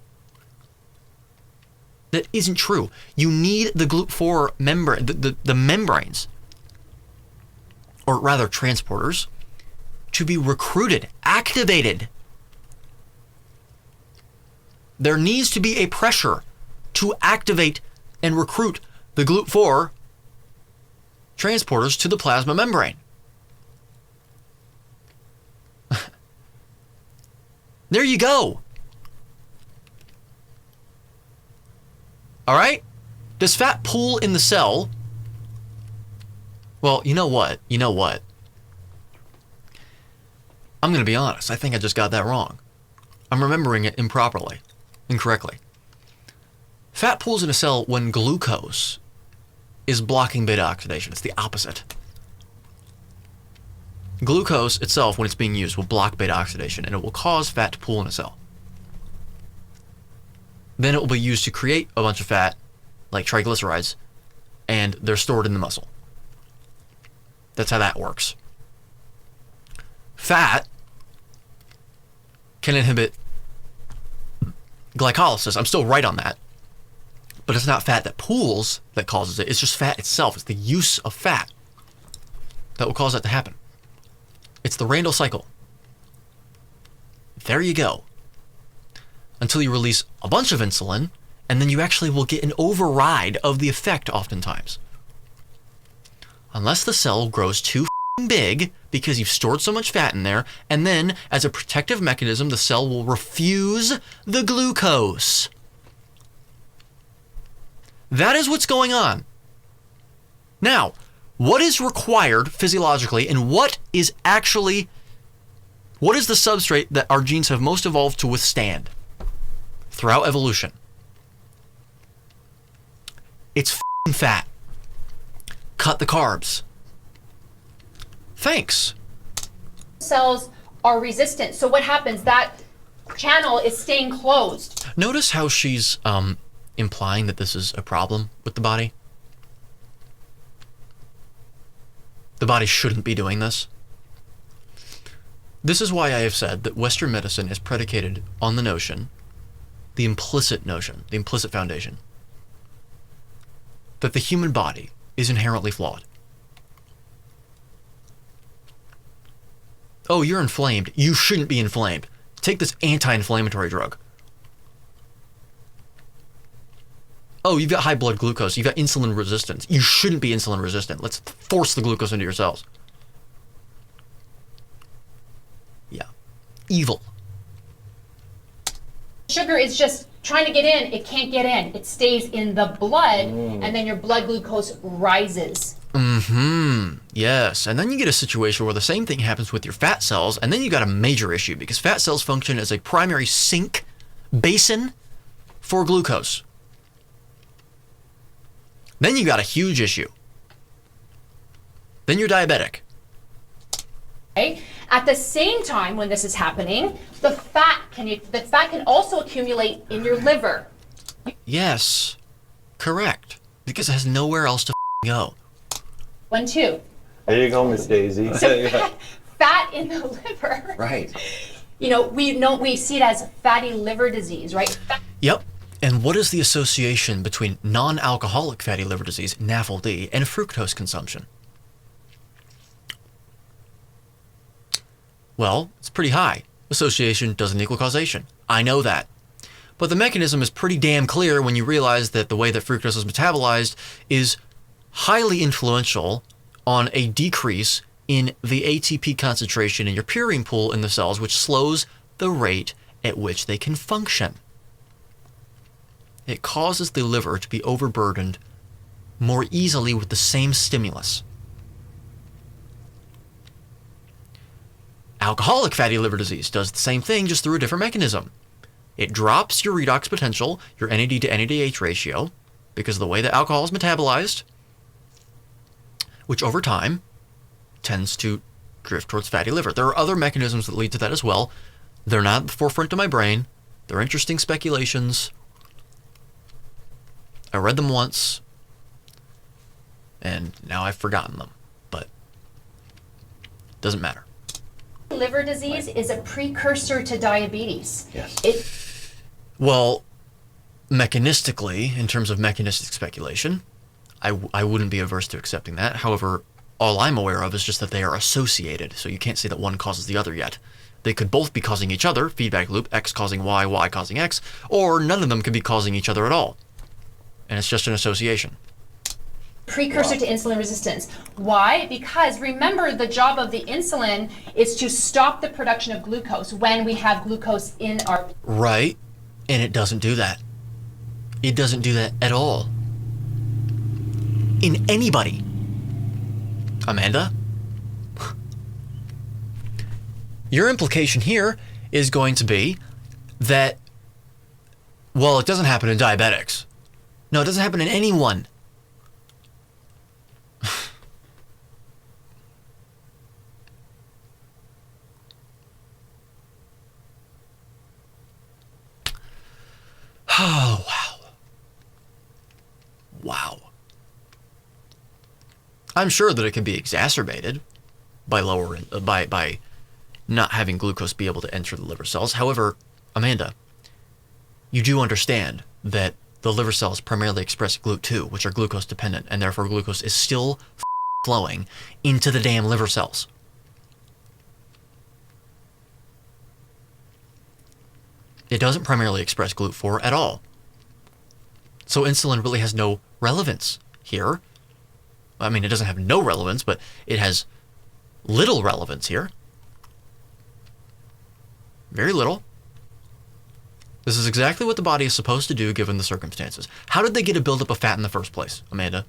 That isn't true. You need the GLUT4 membrane, the membranes, or rather transporters, to be recruited, activated. There needs to be a pressure to activate and recruit the GLUT4 transporters to the plasma membrane. There you go. All right? Does fat pool in the cell? Well, you know what? I'm going to be honest. I think I just got that wrong. I'm remembering it incorrectly. Fat pools in a cell when glucose is blocking beta oxidation. It's the opposite. Glucose itself, when it's being used, will block beta oxidation, and it will cause fat to pool in a cell. Then it will be used to create a bunch of fat, like triglycerides, and they're stored in the muscle. That's how that works. Fat can inhibit glycolysis. I'm still right on that. But it's not fat that pools that causes it. It's just fat itself. It's the use of fat that will cause that to happen. It's the Randle cycle. There you go. Until you release a bunch of insulin, and then you actually will get an override of the effect oftentimes. Unless the cell grows too big because you've stored so much fat in there, and then as a protective mechanism, the cell will refuse the glucose. That is what's going on. Now, What is required physiologically, and what is the substrate that our genes have most evolved to withstand throughout evolution? It's f***ing fat. Cut the carbs. Thanks. Cells are resistant. So what happens? That channel is staying closed. Notice how she's implying that this is a problem with the body? The body shouldn't be doing this. This is why I have said that Western medicine is predicated on the notion, the implicit foundation, that the human body is inherently flawed. Oh, you're inflamed. You shouldn't be inflamed. Take this anti-inflammatory drug. Oh, you've got high blood glucose. You've got insulin resistance. You shouldn't be insulin resistant. Let's force the glucose into your cells. Yeah. Evil. Sugar is just trying to get in. It can't get in. It stays in the blood, and then your blood glucose rises. Yes. And then you get a situation where the same thing happens with your fat cells, and then you got a major issue because fat cells function as a primary sink basin for glucose. Then you got a huge issue. Then you're diabetic. Okay? At the same time when this is happening, the fat can also accumulate in your liver. Yes. Correct. Because it has nowhere else to go. 1, 2. There you go, Miss Daisy. Fat in the liver. Right. We see it as fatty liver disease, right? Yep. And what is the association between non-alcoholic fatty liver disease, NAFLD, and fructose consumption? Well, it's pretty high. Association doesn't equal causation. I know that. But the mechanism is pretty damn clear when you realize that the way that fructose is metabolized is highly influential on a decrease in the ATP concentration in your purine pool in the cells, which slows the rate at which they can function. It causes the liver to be overburdened more easily with the same stimulus. Alcoholic fatty liver disease does the same thing, just through a different mechanism. It drops your redox potential, your NAD to NADH ratio, because of the way that alcohol is metabolized, which over time tends to drift towards fatty liver. There are other mechanisms that lead to that as well. They're not at the forefront of my brain. They're interesting speculations. I read them once, and now I've forgotten them, but it doesn't matter. Liver disease is a precursor to diabetes. Yes. Well, mechanistically, in terms of mechanistic speculation, I wouldn't be averse to accepting that. However, all I'm aware of is just that they are associated, so you can't say that one causes the other yet. They could both be causing each other, feedback loop, X causing Y, Y causing X, or none of them could be causing each other at all. And it's just an association. Precursor to insulin resistance. Why? Because remember, the job of the insulin is to stop the production of glucose when we have glucose in our... Right, and it doesn't do that. It doesn't do that at all. In anybody. Amanda? Your implication here is going to be that, well, it doesn't happen in diabetics. No, it doesn't happen in anyone. Oh, wow. Wow. I'm sure that it can be exacerbated by by not having glucose be able to enter the liver cells. However, Amanda, you do understand that the liver cells primarily express GLUT2, which are glucose dependent, and therefore glucose is still flowing into the damn liver cells. It doesn't primarily express GLUT4 at all. So insulin really has no relevance here. I mean, it doesn't have no relevance, but it has little relevance here. Very little. This is exactly what the body is supposed to do given the circumstances. How did they get a buildup of fat in the first place, Amanda?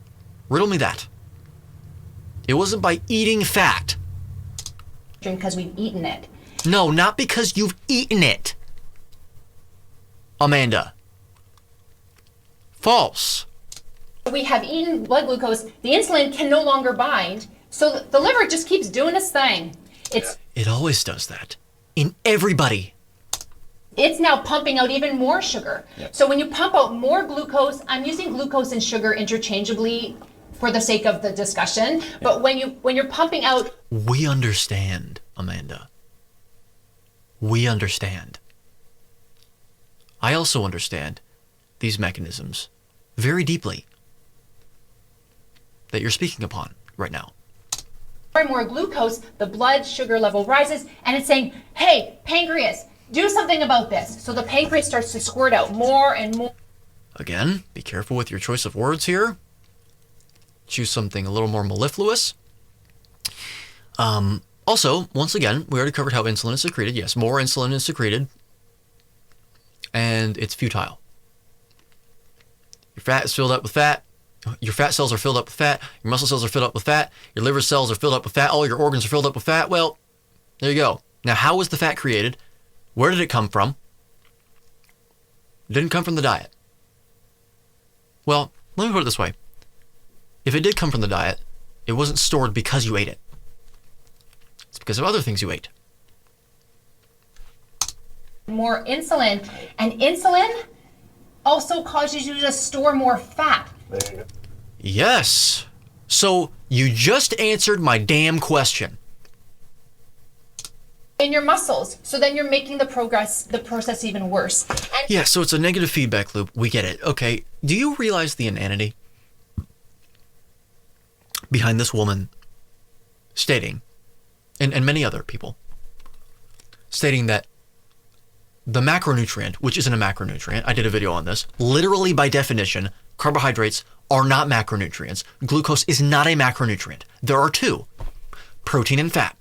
Riddle me that. It wasn't by eating fat. Because we've eaten it. No, not because you've eaten it. Amanda. False. We have eaten blood glucose, the insulin can no longer bind, so the liver just keeps doing its thing. It always does that. In everybody. It's now pumping out even more sugar. Yep. So when you pump out more glucose, I'm using glucose and sugar interchangeably for the sake of the discussion, but when you're pumping out... We understand, Amanda. We understand. I also understand these mechanisms very deeply that you're speaking upon right now. More and more glucose, the blood sugar level rises, and it's saying, hey, pancreas, do something about this. So the pancreas starts to squirt out more and more. Again, be careful with your choice of words here. Choose something a little more mellifluous. Also, once again, we already covered how insulin is secreted. Yes, more insulin is secreted, and it's futile. Your fat is filled up with fat. Your fat cells are filled up with fat. Your muscle cells are filled up with fat. Your liver cells are filled up with fat. All your organs are filled up with fat. Well, there you go. Now, how was the fat created? Where did it come from? It didn't come from the diet. Well, let me put it this way. If it did come from the diet, it wasn't stored because you ate it. It's because of other things you ate. More insulin, and insulin also causes you to store more fat. There you go. Yes. So you just answered my damn question. In your muscles, so then you're making the process even worse. And Yeah, so it's a negative feedback loop. We get it. Okay, do you realize the inanity behind this woman stating, and many other people, stating that the macronutrient, which isn't a macronutrient, I did a video on this, literally by definition, carbohydrates are not macronutrients. Glucose is not a macronutrient. There are two, protein and fat.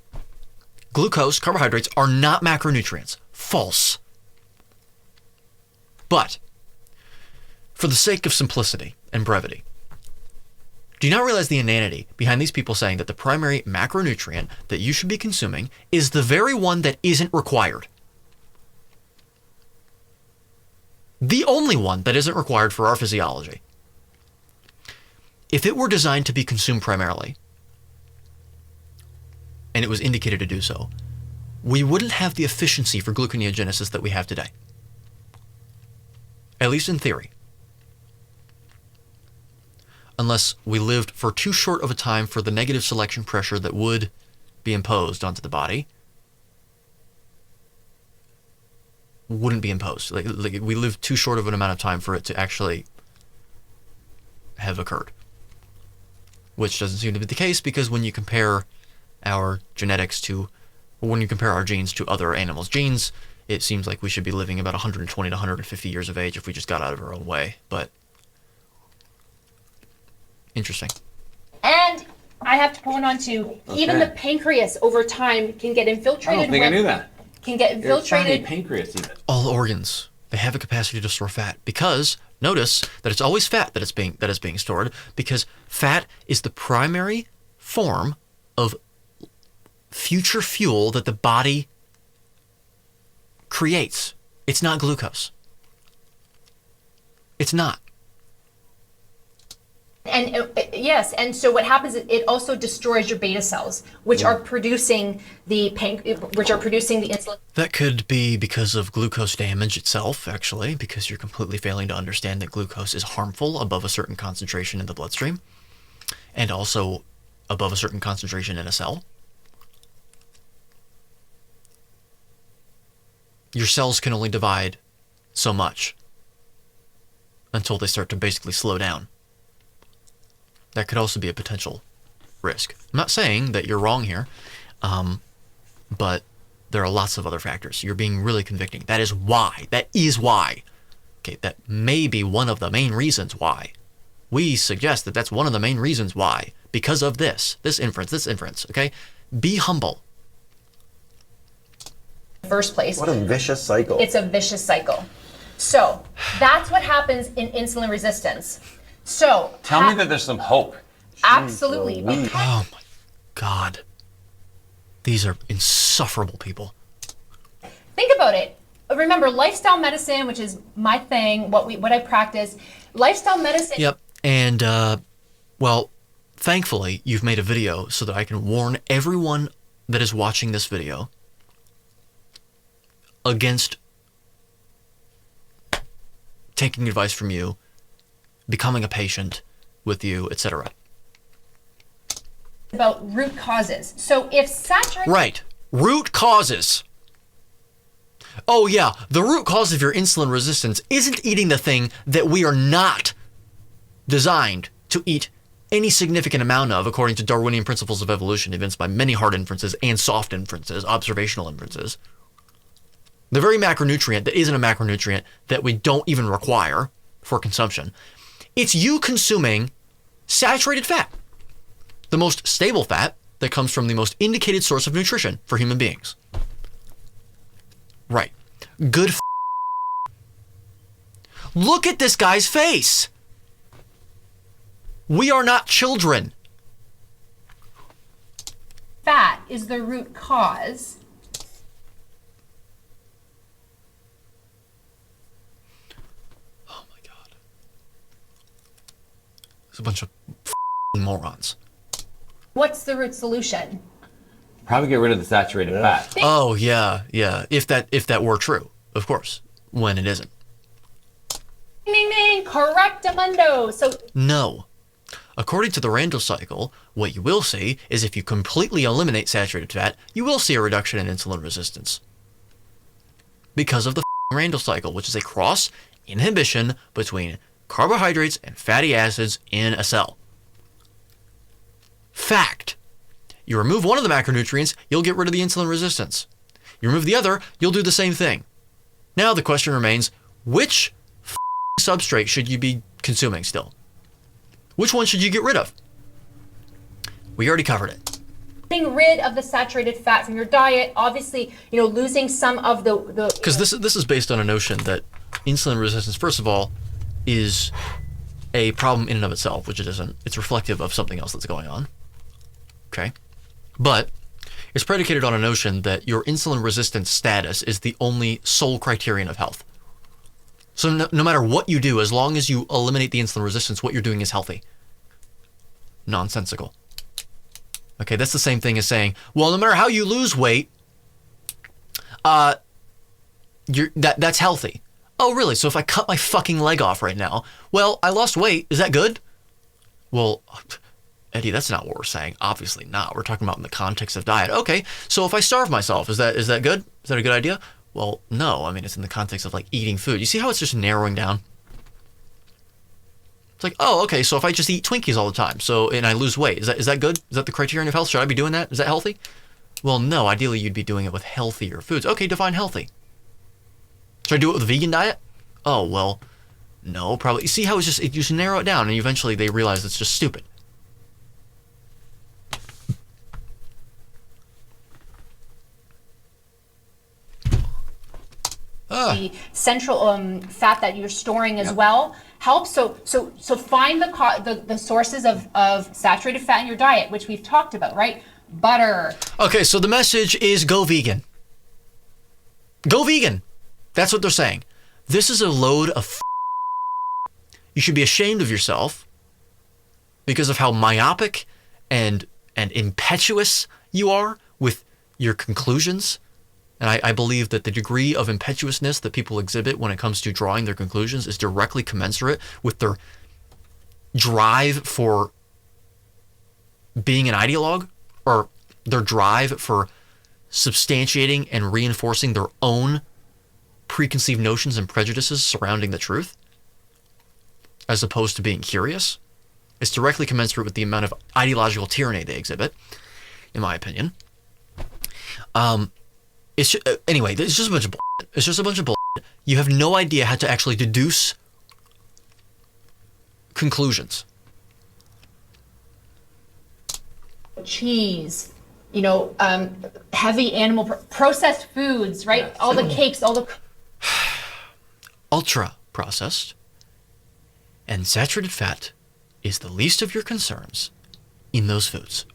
Glucose, carbohydrates are not macronutrients. False. But, for the sake of simplicity and brevity, do you not realize the inanity behind these people saying that the primary macronutrient that you should be consuming is the very one that isn't required? The only one that isn't required for our physiology. If it were designed to be consumed primarily, and it was indicated to do so, we wouldn't have the efficiency for gluconeogenesis that we have today. At least in theory. Unless we lived for too short of a time for the negative selection pressure that would be imposed onto the body. Wouldn't be imposed. Like we lived too short of an amount of time for it to actually have occurred. Which doesn't seem to be the case, because when you compare our genetics to, when you compare our genes to other animals' genes, it seems like we should be living about 120 to 150 years of age if we just got out of our own way. But interesting. And I have to point on to, even the pancreas over time can get infiltrated. I don't think I knew that. Can get infiltrated. Pancreas even. All organs, they have a capacity to store fat, because notice that it's always fat that is being stored, because fat is the primary form of future fuel that the body creates. It's not glucose. It's not. And yes, and so what happens is it also destroys your beta cells, which are producing the insulin. That could be because of glucose damage itself, actually, because you're completely failing to understand that glucose is harmful above a certain concentration in the bloodstream, and also above a certain concentration in a cell. Your cells can only divide so much until they start to basically slow down. That could also be a potential risk. I'm not saying that you're wrong here, but there are lots of other factors. You're being really convicting. That is why. Okay, that may be one of the main reasons why. We suggest that that's one of the main reasons why. Because of this inference, okay? Be humble. First place. What a vicious cycle. It's a vicious cycle. So that's what happens in insulin resistance. So Tell me that there's some hope. absolutely. Oh my God. These are insufferable people. Think about it. Remember, lifestyle medicine, which is my thing, what I practice, lifestyle medicine. Yep. And, well, thankfully, you've made a video so that I can warn everyone that is watching this video against taking advice from you, becoming a patient with you, etc. About root causes. So if saturated... Right. Root causes. Oh yeah, the root cause of your insulin resistance isn't eating the thing that we are not designed to eat any significant amount of, according to Darwinian principles of evolution, evinced by many hard inferences and soft inferences, observational inferences. The very macronutrient that isn't a macronutrient that we don't even require for consumption. It's you consuming saturated fat, the most stable fat that comes from the most indicated source of nutrition for human beings. Right. Good Look at this guy's face. We are not children. Fat is the root cause. Oh my God. It's a bunch of morons. What's the root solution? Probably get rid of the saturated fat. Oh yeah, yeah. If that were true, of course. When it isn't. Ding, ding, ding. Correctamundo. So No. According to the Randall cycle, what you will see is if you completely eliminate saturated fat, you will see a reduction in insulin resistance. Because of the Randall cycle, which is a cross inhibition between carbohydrates and fatty acids in a cell. Fact. You remove one of the macronutrients, you'll get rid of the insulin resistance. You remove the other, you'll do the same thing. Now the question remains, which substrate should you be consuming still? Which one should you get rid of? We already covered it. getting rid of the saturated fat from your diet, obviously, losing some of the Because this is based on a notion that insulin resistance, first of all, is a problem in and of itself, which it isn't. It's reflective of something else that's going on. Okay? But it's predicated on a notion that your insulin resistance status is the only sole criterion of health. So no matter what you do, as long as you eliminate the insulin resistance, what you're doing is healthy. Nonsensical. Okay, that's the same thing as saying, well, no matter how you lose weight, that's healthy. Oh, really? So if I cut my fucking leg off right now, well, I lost weight. Is that good? Well, Eddie, that's not what we're saying. Obviously not. We're talking about in the context of diet. Okay, so if I starve myself, is that good? Is that a good idea? Well, no. I mean, it's in the context of like eating food. You see how it's just narrowing down? It's like, oh, okay, so if I just eat Twinkies all the time, and I lose weight, is that good? Is that the criterion of health? Should I be doing that? Is that healthy? Well, no. Ideally, you'd be doing it with healthier foods. Okay, define healthy. Should I do it with a vegan diet? Oh, well, no, probably. You see how you just narrow it down, and eventually they realize it's just stupid. the central fat that you're storing as well helps. So find the sources of saturated fat in your diet, which we've talked about, right? Butter. Okay, so the message is go vegan. Go vegan. That's what they're saying. This is a load of You should be ashamed of yourself because of how myopic and impetuous you are with your conclusions. And I believe that the degree of impetuousness that people exhibit when it comes to drawing their conclusions is directly commensurate with their drive for being an ideologue, or their drive for substantiating and reinforcing their own preconceived notions and prejudices surrounding the truth, as opposed to being curious. It's directly commensurate with the amount of ideological tyranny they exhibit, in my opinion. Anyway, it's just a bunch of bullshit. It's just a bunch of bullshit. You have no idea how to actually deduce conclusions. Cheese, heavy animal processed foods, right? Yes. All the cakes, all the ultra processed and saturated fat is the least of your concerns in those foods.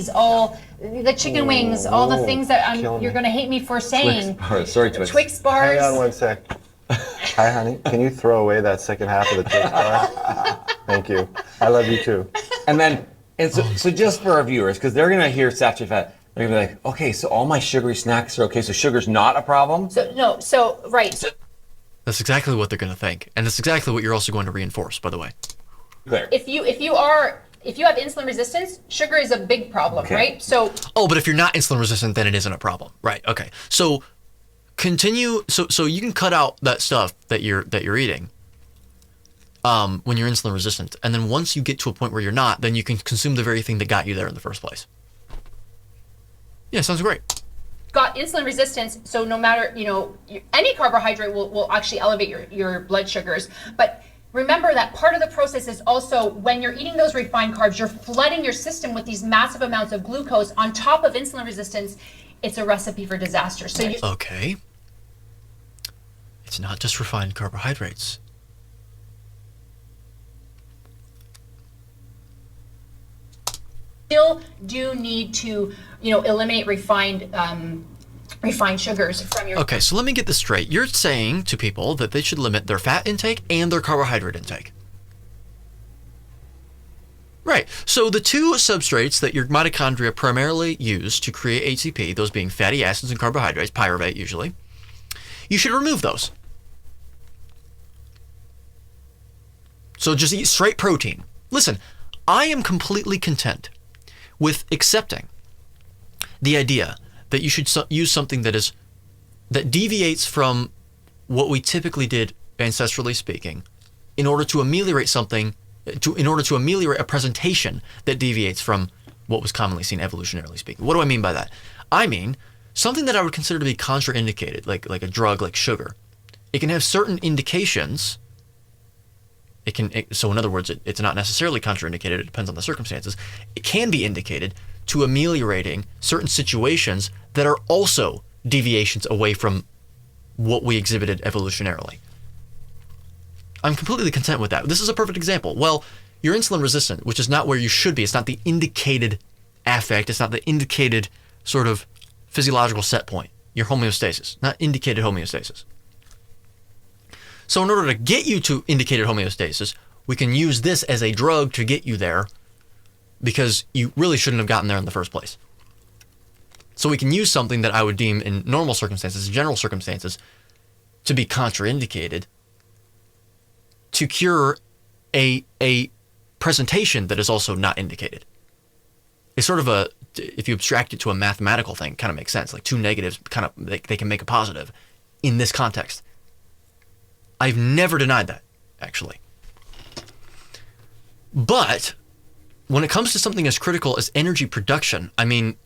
all the chicken wings, all the things that killing you're me. going to hate me for saying. Twix bars. Sorry, Twix. Twix bars. Hang on one sec. Hi, honey. Can you throw away that second half of the Twix bar? Thank you. I love you too. And then, so just for our viewers, because they're going to hear saturated fat, they're going to be like, okay, so all my sugary snacks are okay, so sugar's not a problem? Right. That's exactly what they're going to think, and that's exactly what you're also going to reinforce, by the way. Clear. If you have insulin resistance, sugar is a big problem, Okay. right? So But if you're not insulin resistant, then it isn't a problem, right? Okay. So continue. So you can cut out that stuff that you're eating when you're insulin resistant, and then once you get to a point where you're not, then you can consume the very thing that got you there in the first place. Yeah, sounds great. got insulin resistance, so no matter, any carbohydrate will actually elevate your blood sugars. But remember that part of the process is also when you're eating those refined carbs, you're flooding your system with these massive amounts of glucose on top of insulin resistance. It's a recipe for disaster. So Okay. It's not just refined carbohydrates. still do need to, eliminate refined sugars from your. Okay, so let me get this straight. You're saying to people that they should limit their fat intake and their carbohydrate intake. Right. So the two substrates that your mitochondria primarily use to create ATP, those being fatty acids and carbohydrates, pyruvate usually, you should remove those. So just eat straight protein. Listen, I am completely content with accepting the idea that you should use something that deviates from what we typically did ancestrally speaking in order to ameliorate a presentation that deviates from what was commonly seen evolutionarily speaking. What do I mean by that? I mean something that I would consider to be contraindicated, like a drug like sugar. It can have certain indications. So in other words, it's not necessarily contraindicated. It depends on the circumstances. It can be indicated to ameliorating certain situations that are also deviations away from what we exhibited evolutionarily. I'm completely content with that. This is a perfect example. Well, you're insulin resistant, which is not where you should be. It's not the indicated affect. It's not the indicated sort of physiological set point. Your homeostasis, not indicated homeostasis. So in order to get you to indicated homeostasis, we can use this as a drug to get you there because you really shouldn't have gotten there in the first place. So we can use something that I would deem in normal circumstances, general circumstances, to be contraindicated to cure a presentation that is also not indicated. It's sort of if you abstract it to a mathematical thing, kind of makes sense. Like two negatives, they can make a positive in this context. I've never denied that, actually. But when it comes to something as critical as energy production, I mean,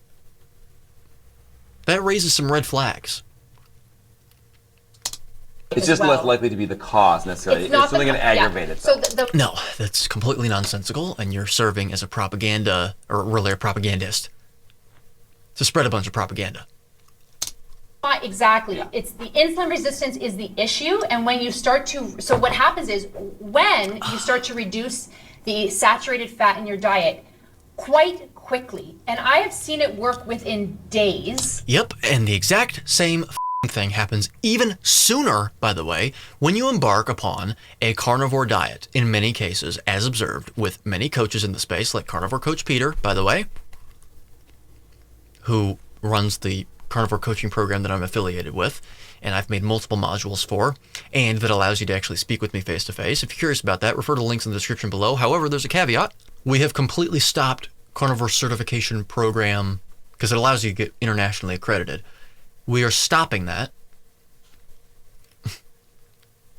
that raises some red flags. It's just less likely to be the cause necessarily. It's something going to aggravate it. So No, that's completely nonsensical, and you're serving as a propaganda, or really a propagandist, to spread a bunch of propaganda. Not exactly. It's the insulin resistance is the issue, and when you start to, so what happens is when you start to reduce the saturated fat in your diet quite quickly, and I have seen it work within days. Yep, and the exact same thing happens even sooner, by the way, when you embark upon a carnivore diet, in many cases, as observed with many coaches in the space, like Carnivore Coach Peter, by the way, who runs the carnivore coaching program that I'm affiliated with, and I've made multiple modules for, and that allows you to actually speak with me face to face. If you're curious about that, refer to the links in the description below. However, there's a caveat. We have completely stopped carnivore certification program because it allows you to get internationally accredited. We are stopping that.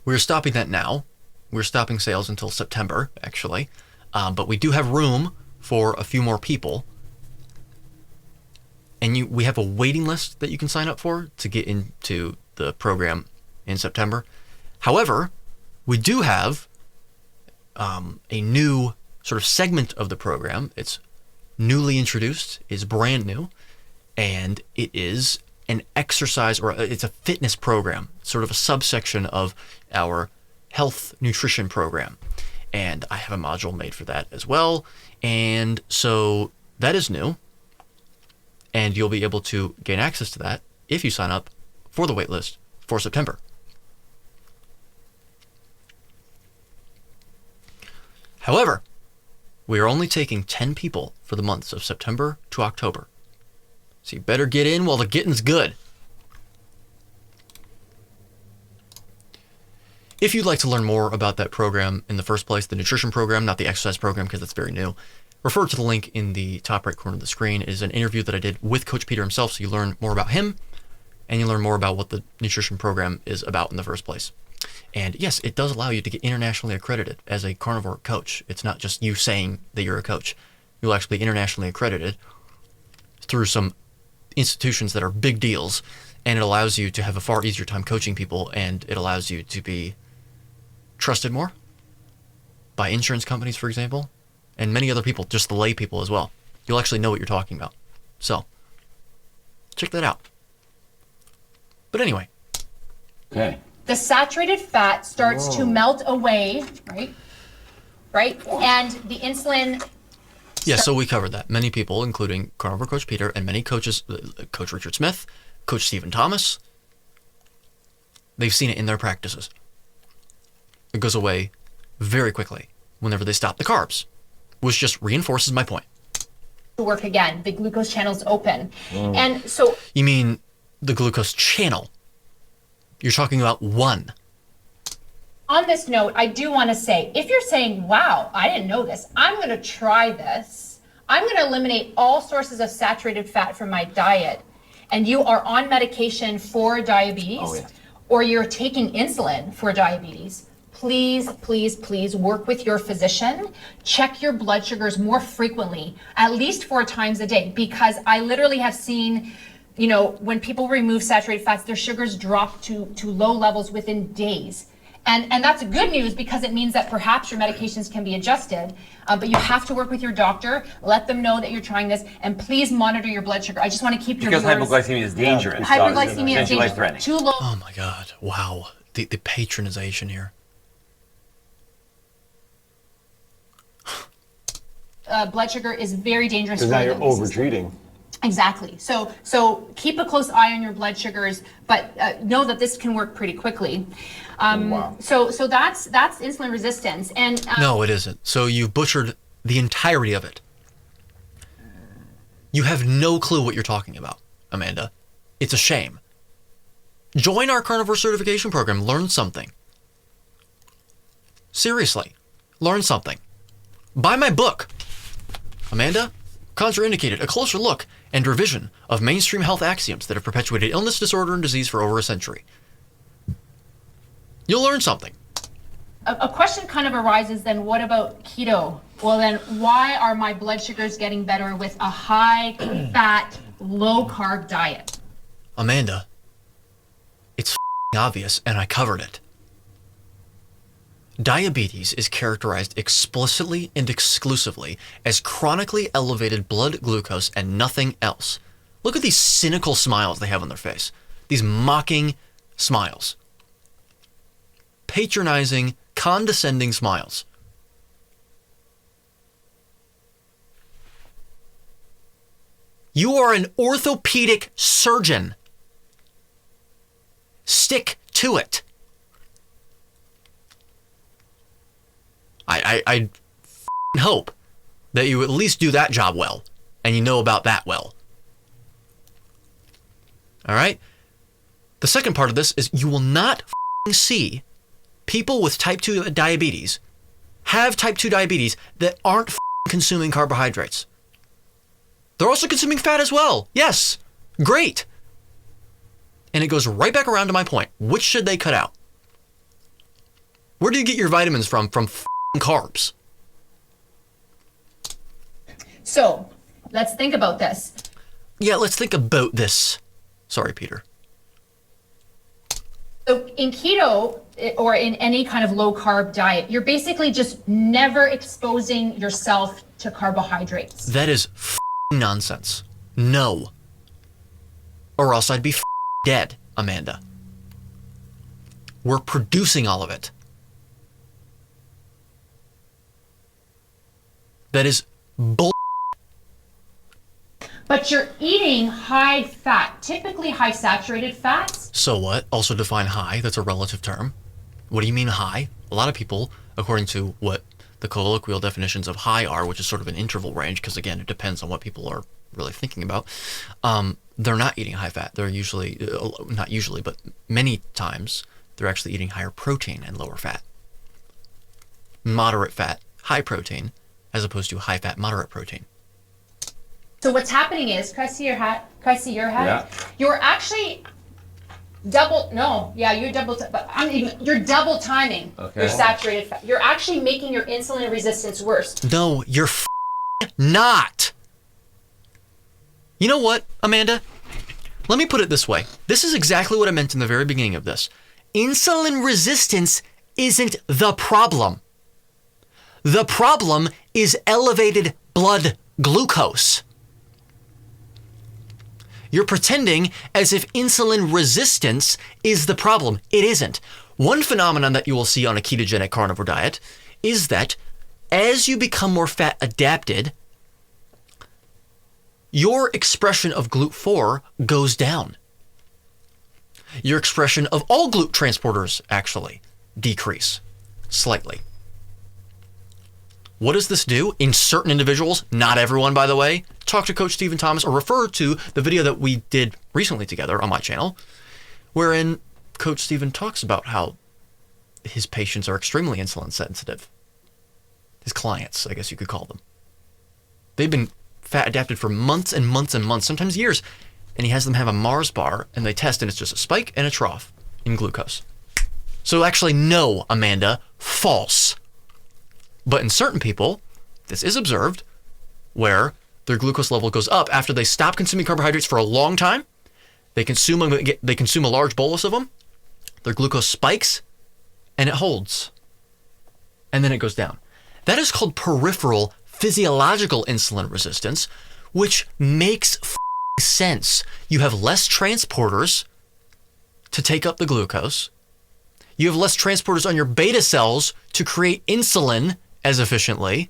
We're stopping that now. We're stopping sales until September, actually. But we do have room for a few more people. And we have a waiting list that you can sign up for to get into the program in September. However, we do have a new sort of segment of the program. It's newly introduced, it's brand new, and it is an exercise, or it's a fitness program, sort of a subsection of our health nutrition program. And I have a module made for that as well. And so that is new. And you'll be able to gain access to that if you sign up for the waitlist for September. However, we are only taking 10 people for the months of September to October. So you better get in while the getting's good. If you'd like to learn more about that program in the first place, the nutrition program, not the exercise program because that's very new, refer to the link in the top right corner of the screen. It is an interview that I did with Coach Peter himself, so you learn more about him and you learn more about what the nutrition program is about in the first place. And yes, it does allow you to get internationally accredited as a carnivore coach. It's not just you saying that you're a coach. You'll actually be internationally accredited through some institutions that are big deals, and it allows you to have a far easier time coaching people, and it allows you to be trusted more by insurance companies, for example, and many other people, just the lay people as well. You'll actually know what you're talking about. So, check that out. But anyway. Okay. The saturated fat starts to melt away, right? Right? And the insulin. Yeah, so we covered that. Many people, including Carnivore Coach Peter and many coaches, Coach Richard Smith, Coach Stephen Thomas, they've seen it in their practices. It goes away very quickly whenever they stop the carbs, which just reinforces my point. To work again, the glucose channel's open. And so. You mean the glucose channel? You're talking about one. On this note, I do want to say, if you're saying, wow, I didn't know this, I'm going to try this. I'm going to eliminate all sources of saturated fat from my diet, and you are on medication for diabetes, or you're taking insulin for diabetes, please, please, please work with your physician. Check your blood sugars more frequently, at least 4 times a day, because I literally have seen, you know, when people remove saturated fats, their sugars drop to low levels within days. And that's good news because it means that perhaps your medications can be adjusted, but you have to work with your doctor, let them know that you're trying this, and please monitor your blood sugar. I just want to keep your Because viewers. hypoglycemia is dangerous. Hyperglycemia is dangerous. Life-threatening. Too low. Oh my God. Wow. The patronization here. Blood sugar is very dangerous. Because now for you're the system. over-treating. Exactly. So keep a close eye on your blood sugars, but know that this can work pretty quickly. Wow. So that's insulin resistance, and No, it isn't. So you've butchered the entirety of it. You have no clue what you're talking about, Amanda. It's a shame. Join our carnivore certification program. Learn something. Seriously, learn something. Buy my book, Amanda. Contraindicated, a closer look and revision of mainstream health axioms that have perpetuated illness, disorder, and disease for over a century. You'll learn something. a question kind of arises then, what about keto? Well then, why are my blood sugars getting better with a high fat, low carb diet? Amanda, it's obvious, and I covered it. Diabetes is characterized explicitly and exclusively as chronically elevated blood glucose and nothing else. Look at these cynical smiles they have on their face. These mocking smiles. Patronizing, condescending smiles. You are an orthopedic surgeon. Stick to it. I hope that you at least do that job well, and you know about that well. All right? The second part of this is you will not see people with type 2 diabetes have type 2 diabetes that aren't consuming carbohydrates. They're also consuming fat as well. Yes, great. And it goes right back around to my point. Which should they cut out? Where do you get your vitamins from? From carbs. So let's think about this. Yeah, let's think about this. Sorry, Peter. So in keto or in any kind of low carb diet, you're basically just never exposing yourself to carbohydrates. That is nonsense. No. Or else I'd be dead, Amanda. We're producing all of it. That is bull. But you're eating high fat, typically high saturated fats. So what? Also define high. That's a relative term. What do you mean high? A lot of people, according to what the colloquial definitions of high are, which is sort of an interval range, because again, it depends on what people are really thinking about. They're not eating high fat. They're usually, not usually, but many times, they're actually eating higher protein and lower fat. Moderate fat, high protein, as opposed to high fat, moderate protein. So what's happening is, can I see your hat? Can I see your hat? Yeah. You're actually you're double timing your saturated fat. You're actually making your insulin resistance worse. No, you're not. You know what, Amanda? Let me put it this way. This is exactly what I meant in the very beginning of this. Insulin resistance isn't the problem. The problem is elevated blood glucose. You're pretending as if insulin resistance is the problem. It isn't. One phenomenon that you will see on a ketogenic carnivore diet is that as you become more fat adapted, your expression of GLUT4 goes down. Your expression of all GLUT transporters actually decrease slightly. What does this do in certain individuals? Not everyone, by the way. Talk to Coach Stephen Thomas or refer to the video that we did recently together on my channel, wherein Coach Stephen talks about how his patients are extremely insulin sensitive. His clients, I guess you could call them. They've been fat adapted for months and months and months, sometimes years, and he has them have a Mars bar and they test and it's just a spike and a trough in glucose. So actually, no, Amanda, false. But in certain people, this is observed, where their glucose level goes up after they stop consuming carbohydrates for a long time. They consume a large bolus of them. Their glucose spikes, and it holds. And then it goes down. That is called peripheral physiological insulin resistance, which makes sense. You have less transporters to take up the glucose. You have less transporters on your beta cells to create insulin as efficiently.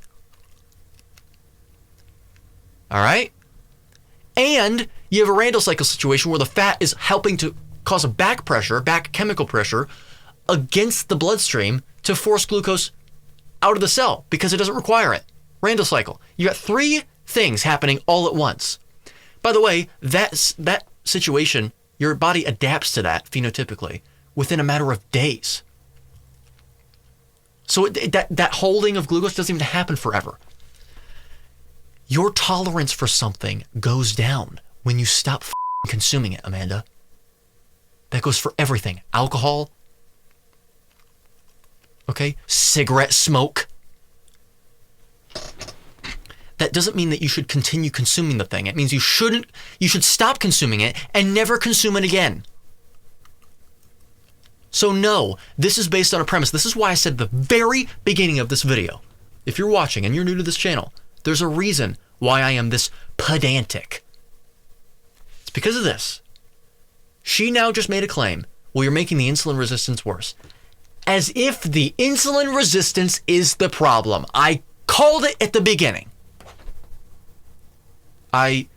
All right? And you have a Randall cycle situation where the fat is helping to cause a back chemical pressure against the bloodstream to force glucose out of the cell because it doesn't require it. Randall cycle. You got three things happening all at once. By the way, that situation, your body adapts to that phenotypically within a matter of days. So that holding of glucose doesn't even happen forever. Your tolerance for something goes down when you stop consuming it, Amanda. That goes for everything. Alcohol. Okay? Cigarette smoke. That doesn't mean that you should continue consuming the thing. It means you should stop consuming it and never consume it again. So no, this is based on a premise. This is why I said at the very beginning of this video, if you're watching and you're new to this channel, there's a reason why I am this pedantic. It's because of this. She now just made a claim, well, you're making the insulin resistance worse. As if the insulin resistance is the problem. I called it at the beginning. I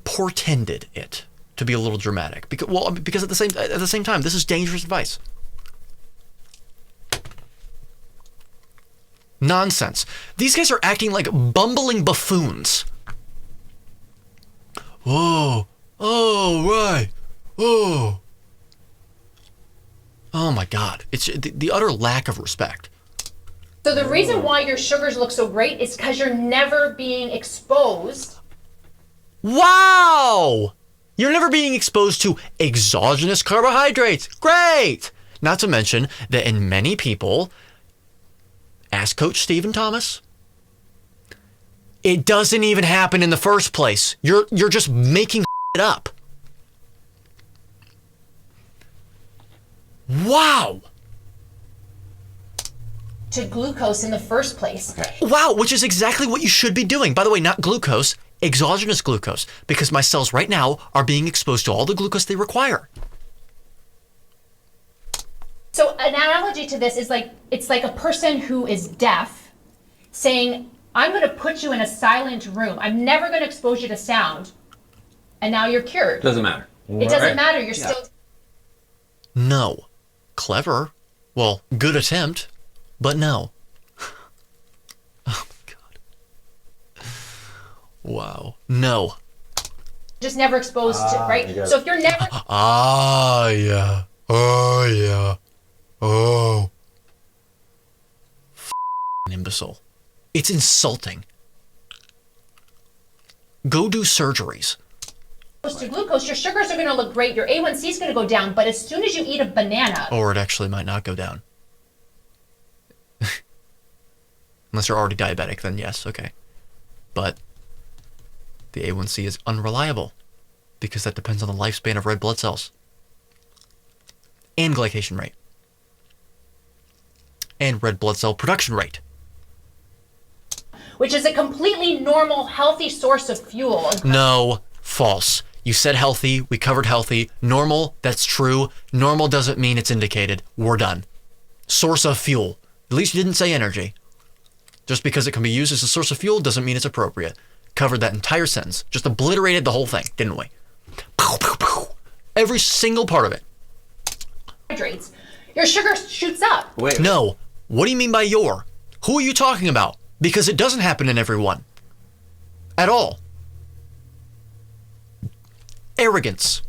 portended it to be a little dramatic because at the same time, this is dangerous advice. Nonsense. These guys are acting like bumbling buffoons. Oh, right. Oh my God. It's the utter lack of respect. So the reason why your sugars look so great is because you're never being exposed. Wow! You're never being exposed to exogenous carbohydrates. Great! Not to mention that in many people, ask Coach Stephen Thomas, it doesn't even happen in the first place. You're just making it up. Wow! To glucose in the first place. Okay. Wow, which is exactly what you should be doing. By the way, not glucose, exogenous glucose, because my cells right now are being exposed to all the glucose they require. So an analogy to this is it's like a person who is deaf saying, I'm going to put you in a silent room. I'm never going to expose you to sound. and now you're cured. Doesn't matter. It doesn't Right. matter. You're still No. Clever. Well, good attempt, but no. Oh my god. Wow. No. just never exposed to, right? So if you're never Ah, yeah. Oh, yeah. Oh. F***ing imbecile. It's insulting. Go do surgeries. exposed to glucose, your sugars are going to look great, your A1C is going to go down, but as soon as you eat a banana, Or it actually might not go down. Unless you're already diabetic, then yes, okay. But the A1C is unreliable because that depends on the lifespan of red blood cells and glycation rate and red blood cell production rate. which is a completely normal, healthy source of fuel. No, false. You said healthy, we covered healthy. Normal, that's true. Normal doesn't mean it's indicated. We're done. Source of fuel. At least you didn't say energy. Just because it can be used as a source of fuel doesn't mean it's appropriate. Covered that entire sentence. Just obliterated the whole thing, didn't we? Pow, pow, pow. Every single part of it. Carbohydrates, your sugar shoots up. Wait. No. What do you mean by your? Who are you talking about? Because it doesn't happen in everyone. At all. Arrogance.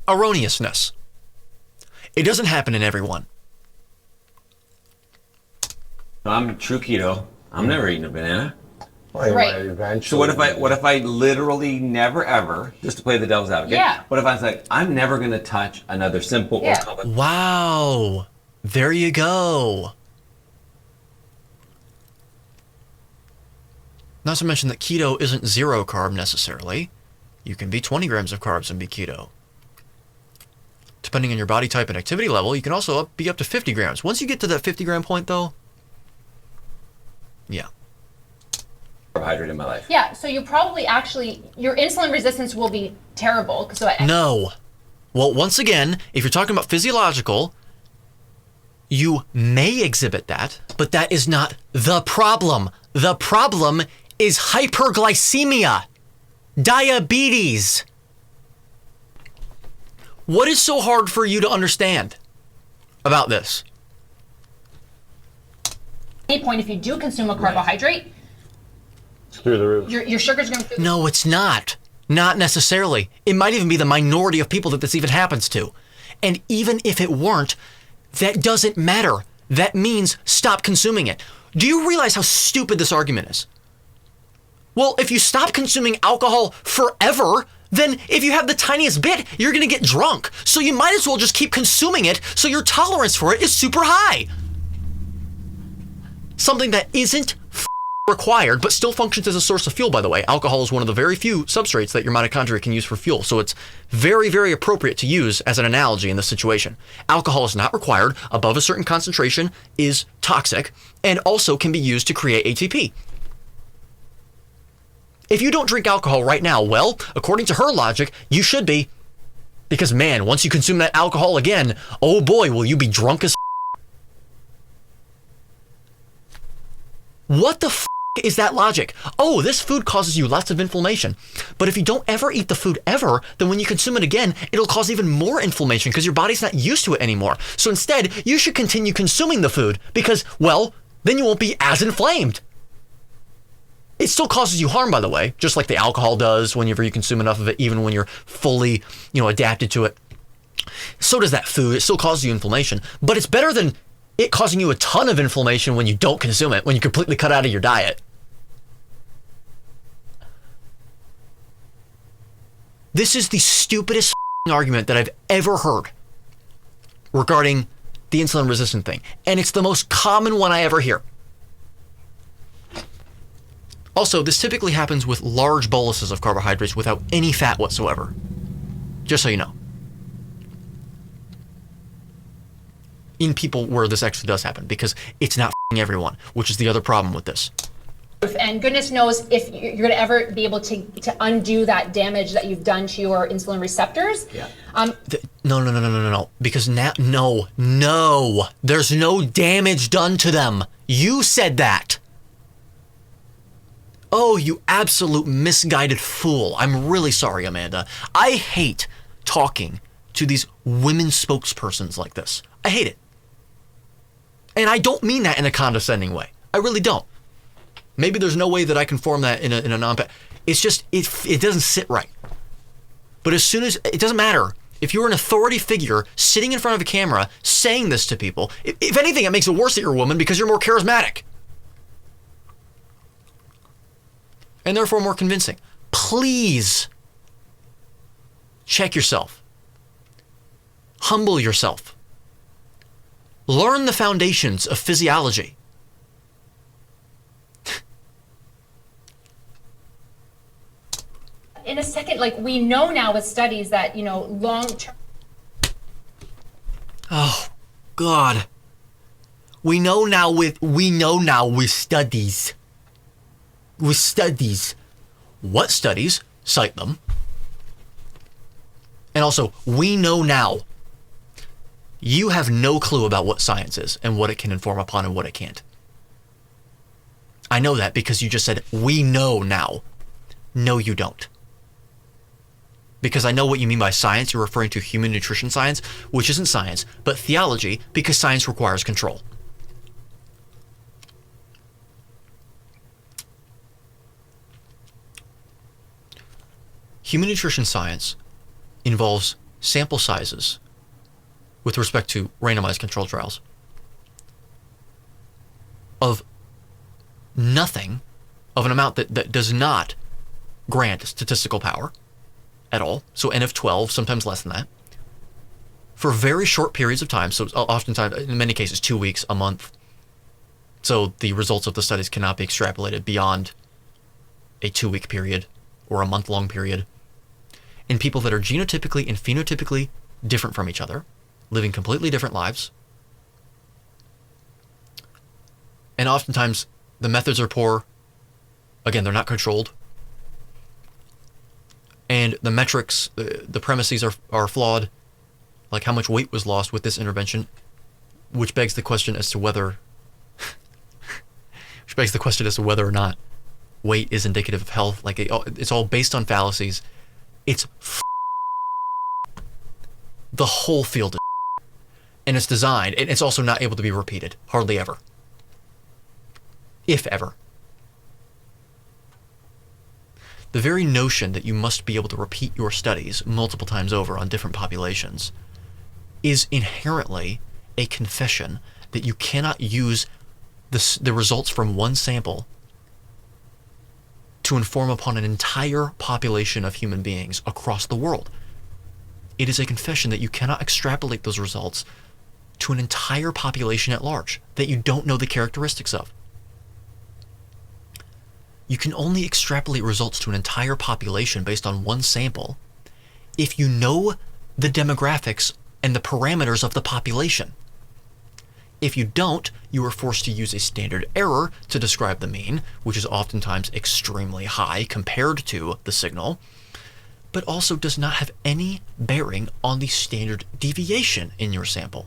Erroneousness. It doesn't happen in everyone. I'm true keto. I'm never eating a banana. Well, Right. Eventually. So what if I literally never ever, just to play the devil's advocate, Yeah. what if I was like, I'm never going to touch another simple Yeah. or complex. Wow. There you go. Not to mention that keto isn't zero carb necessarily. You can be 20 grams of carbs and be keto. Depending on your body type and activity level, you can also be up to 50 grams. Once you get to that 50 gram point though, yeah. Carbohydrate in my life. Yeah, so you probably actually, your insulin resistance will be terrible. So No. Well, once again, if you're talking about physiological, you may exhibit that, but that is not the problem. The problem is hyperglycemia, diabetes. What is so hard for you to understand about this? at any point, if you do consume a carbohydrate, Through the roof. your sugar's going to No, it's not. Not necessarily. It might even be the minority of people that this even happens to. And even if it weren't, that doesn't matter. That means stop consuming it. Do you realize how stupid this argument is? Well, if you stop consuming alcohol forever, then if you have the tiniest bit, you're going to get drunk. So you might as well just keep consuming it so your tolerance for it is super high. Something that isn't required, but still functions as a source of fuel, by the way. Alcohol is one of the very few substrates that your mitochondria can use for fuel, so it's very, very appropriate to use as an analogy in this situation. Alcohol is not required, above a certain concentration is toxic, and also can be used to create ATP. If you don't drink alcohol right now, well, according to her logic, you should be. Because man, once you consume that alcohol again, oh boy, will you be drunk as What the is that logic? Oh, this food causes you lots of inflammation. But if you don't ever eat the food ever, then when you consume it again, it'll cause even more inflammation because your body's not used to it anymore. So instead, you should continue consuming the food because, well, then you won't be as inflamed. It still causes you harm, by the way, just like the alcohol does whenever you consume enough of it, even when you're fully, adapted to it. So does that food. It still causes you inflammation, but it's better than it causing you a ton of inflammation when you don't consume it, when you completely cut out of your diet. This is the stupidest argument that I've ever heard regarding the insulin resistant thing. And it's the most common one I ever hear. Also, this typically happens with large boluses of carbohydrates without any fat whatsoever. Just so you know. In people where this actually does happen, because it's not everyone, which is the other problem with this. and goodness knows if you're going to ever be able to undo that damage that you've done to your insulin receptors. Yeah. No. Because now, no. There's no damage done to them. You said that. Oh, you absolute misguided fool. I'm really sorry, Amanda. I hate talking to these women spokespersons like this. I hate it. And I don't mean that in a condescending way. I really don't. Maybe there's no way that I can form that in a non- It's just, it doesn't sit right. But as soon as, it doesn't matter. If you're an authority figure sitting in front of a camera saying this to people, if anything, it makes it worse that you're a woman because you're more charismatic. And therefore more convincing. Please check yourself. Humble yourself. Learn the foundations of physiology. In a second, like we know now with studies that, long-term. Oh, God. We know now with studies. With studies. What studies? Cite them. And also, we know now. You have no clue about what science is and what it can inform upon and what it can't. I know that because you just said, we know now. No, you don't. Because I know what you mean by science. You're referring to human nutrition science, which isn't science, but theology, because science requires control. Human nutrition science involves sample sizes with respect to randomized controlled trials of nothing, of an amount that does not grant statistical power at all. So N of 12, sometimes less than that, for very short periods of time. So oftentimes, in many cases, 2 weeks, a month. So the results of the studies cannot be extrapolated beyond a 2-week period or a month-long period. In people that are genotypically and phenotypically different from each other, living completely different lives. And oftentimes, the methods are poor. Again, they're not controlled. And the metrics, the premises are flawed, like how much weight was lost with this intervention, which begs the question as to whether or not weight is indicative of health. Like it's all based on fallacies. It's the whole field is and it's designed, and it's also not able to be repeated, hardly ever, if ever. The very notion that you must be able to repeat your studies multiple times over on different populations is inherently a confession that you cannot use the results from one sample to inform upon an entire population of human beings across the world. It is a confession that you cannot extrapolate those results to an entire population at large that you don't know the characteristics of. You can only extrapolate results to an entire population based on one sample if you know the demographics and the parameters of the population. If you don't, you are forced to use a standard error to describe the mean, which is oftentimes extremely high compared to the signal, but also does not have any bearing on the standard deviation in your sample,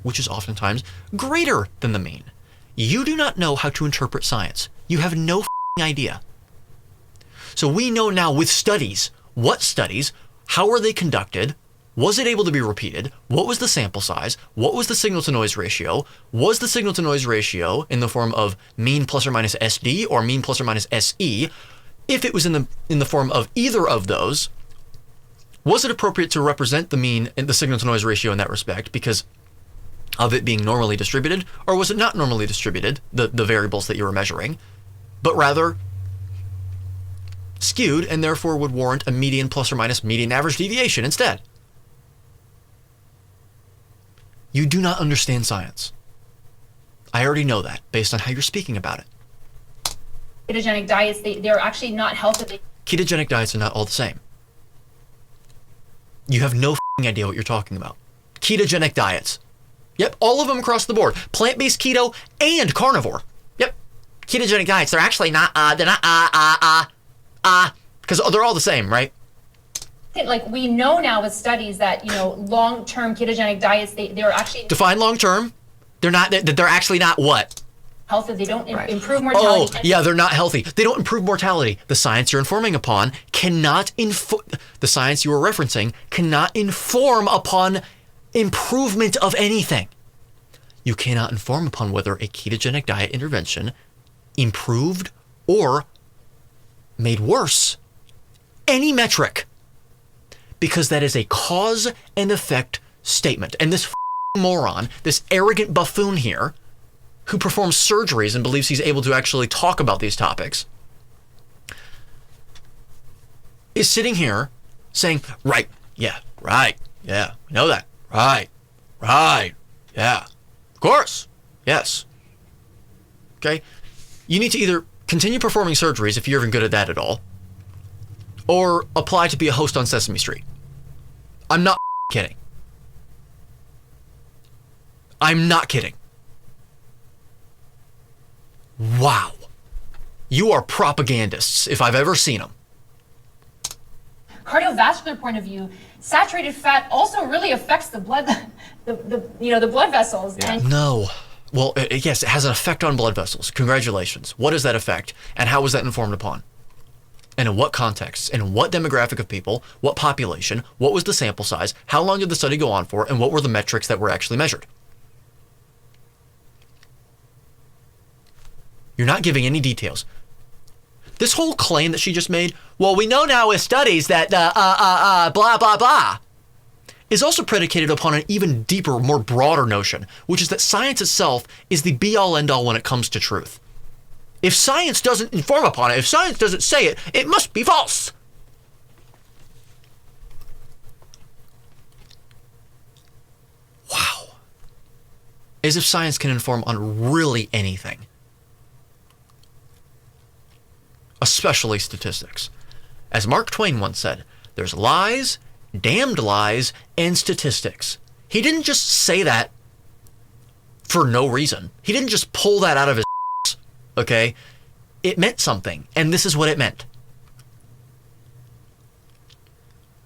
which is oftentimes greater than the mean. You do not know how to interpret science. You have no idea. So we know now with studies, what studies, how were they conducted, was it able to be repeated, what was the sample size, what was the signal to noise ratio, was the signal to noise ratio in the form of mean plus or minus SD or mean plus or minus SE, if it was in the form of either of those, was it appropriate to represent the mean and the signal to noise ratio in that respect because of it being normally distributed, or was it not normally distributed, the variables that you were measuring, but rather skewed and therefore would warrant a median plus or minus median average deviation instead. You do not understand science. I already know that based on how you're speaking about it. Ketogenic diets, they're actually not healthy. Ketogenic diets are not all the same. You have no idea what you're talking about. Ketogenic diets. Yep, all of them across the board. Plant-based keto and carnivore. Yep. Ketogenic diets, they're actually not, because they're all the same, right? Like we know now with studies that, long-term ketogenic diets, they're actually... Define long-term. They're actually not what? healthy. They don't Right. improve Oh, mortality. yeah, they're not healthy. They don't improve mortality. The science you're informing upon cannot the science you are referencing cannot inform upon improvement of anything. You cannot inform upon whether a ketogenic diet intervention improved or made worse any metric, because that is a cause and effect statement. And this moron, this arrogant buffoon here, who performs surgeries and believes he's able to actually talk about these topics, is sitting here saying, right, yeah, we know that, right, yeah, of course, yes. Okay, you need to either continue performing surgeries if you're even good at that at all, or apply to be a host on Sesame Street. I'm not kidding. I'm not kidding. Wow. You are propagandists, if I've ever seen them. Cardiovascular point of view, saturated fat also really affects the blood, the blood vessels. Yeah. And No. Well, yes, it has an effect on blood vessels. Congratulations. What is that effect, and how was that informed upon? And in what context, and in what demographic of people, what population, what was the sample size, how long did the study go on for, and what were the metrics that were actually measured? You're not giving any details. This whole claim that she just made, well, we know now with studies that blah, blah, blah, is also predicated upon an even deeper, more broader notion, which is that science itself is the be-all, end-all when it comes to truth. If science doesn't inform upon it, if science doesn't say it, it must be false. Wow. As if science can inform on really anything. Especially statistics. As Mark Twain once said, there's lies, damned lies, and statistics. He didn't just say that for no reason. He didn't just pull that out of his okay? It meant something, and this is what it meant.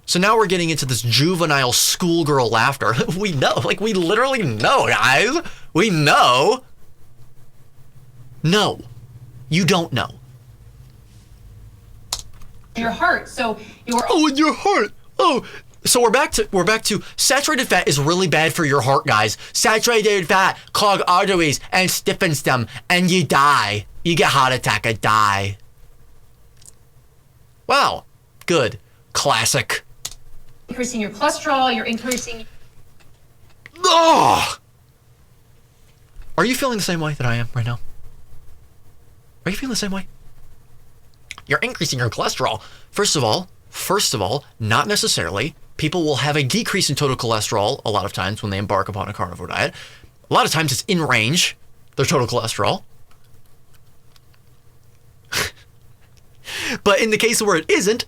So now we're getting into this juvenile schoolgirl laughter. We know, we literally know, guys. We know. No, you don't know. your heart. So your in your heart. Oh, so we're back to saturated fat is really bad for your heart, guys. Saturated fat clog arteries and stiffens them, and you die. You get heart attack and die. Wow, good, classic. increasing your cholesterol, you're increasing. Ugh! Are you feeling the same way that I am right now? Are you feeling the same way? You're increasing your cholesterol. First of all, not necessarily. People will have a decrease in total cholesterol a lot of times when they embark upon a carnivore diet. A lot of times it's in range, their total cholesterol. But in the case where it isn't,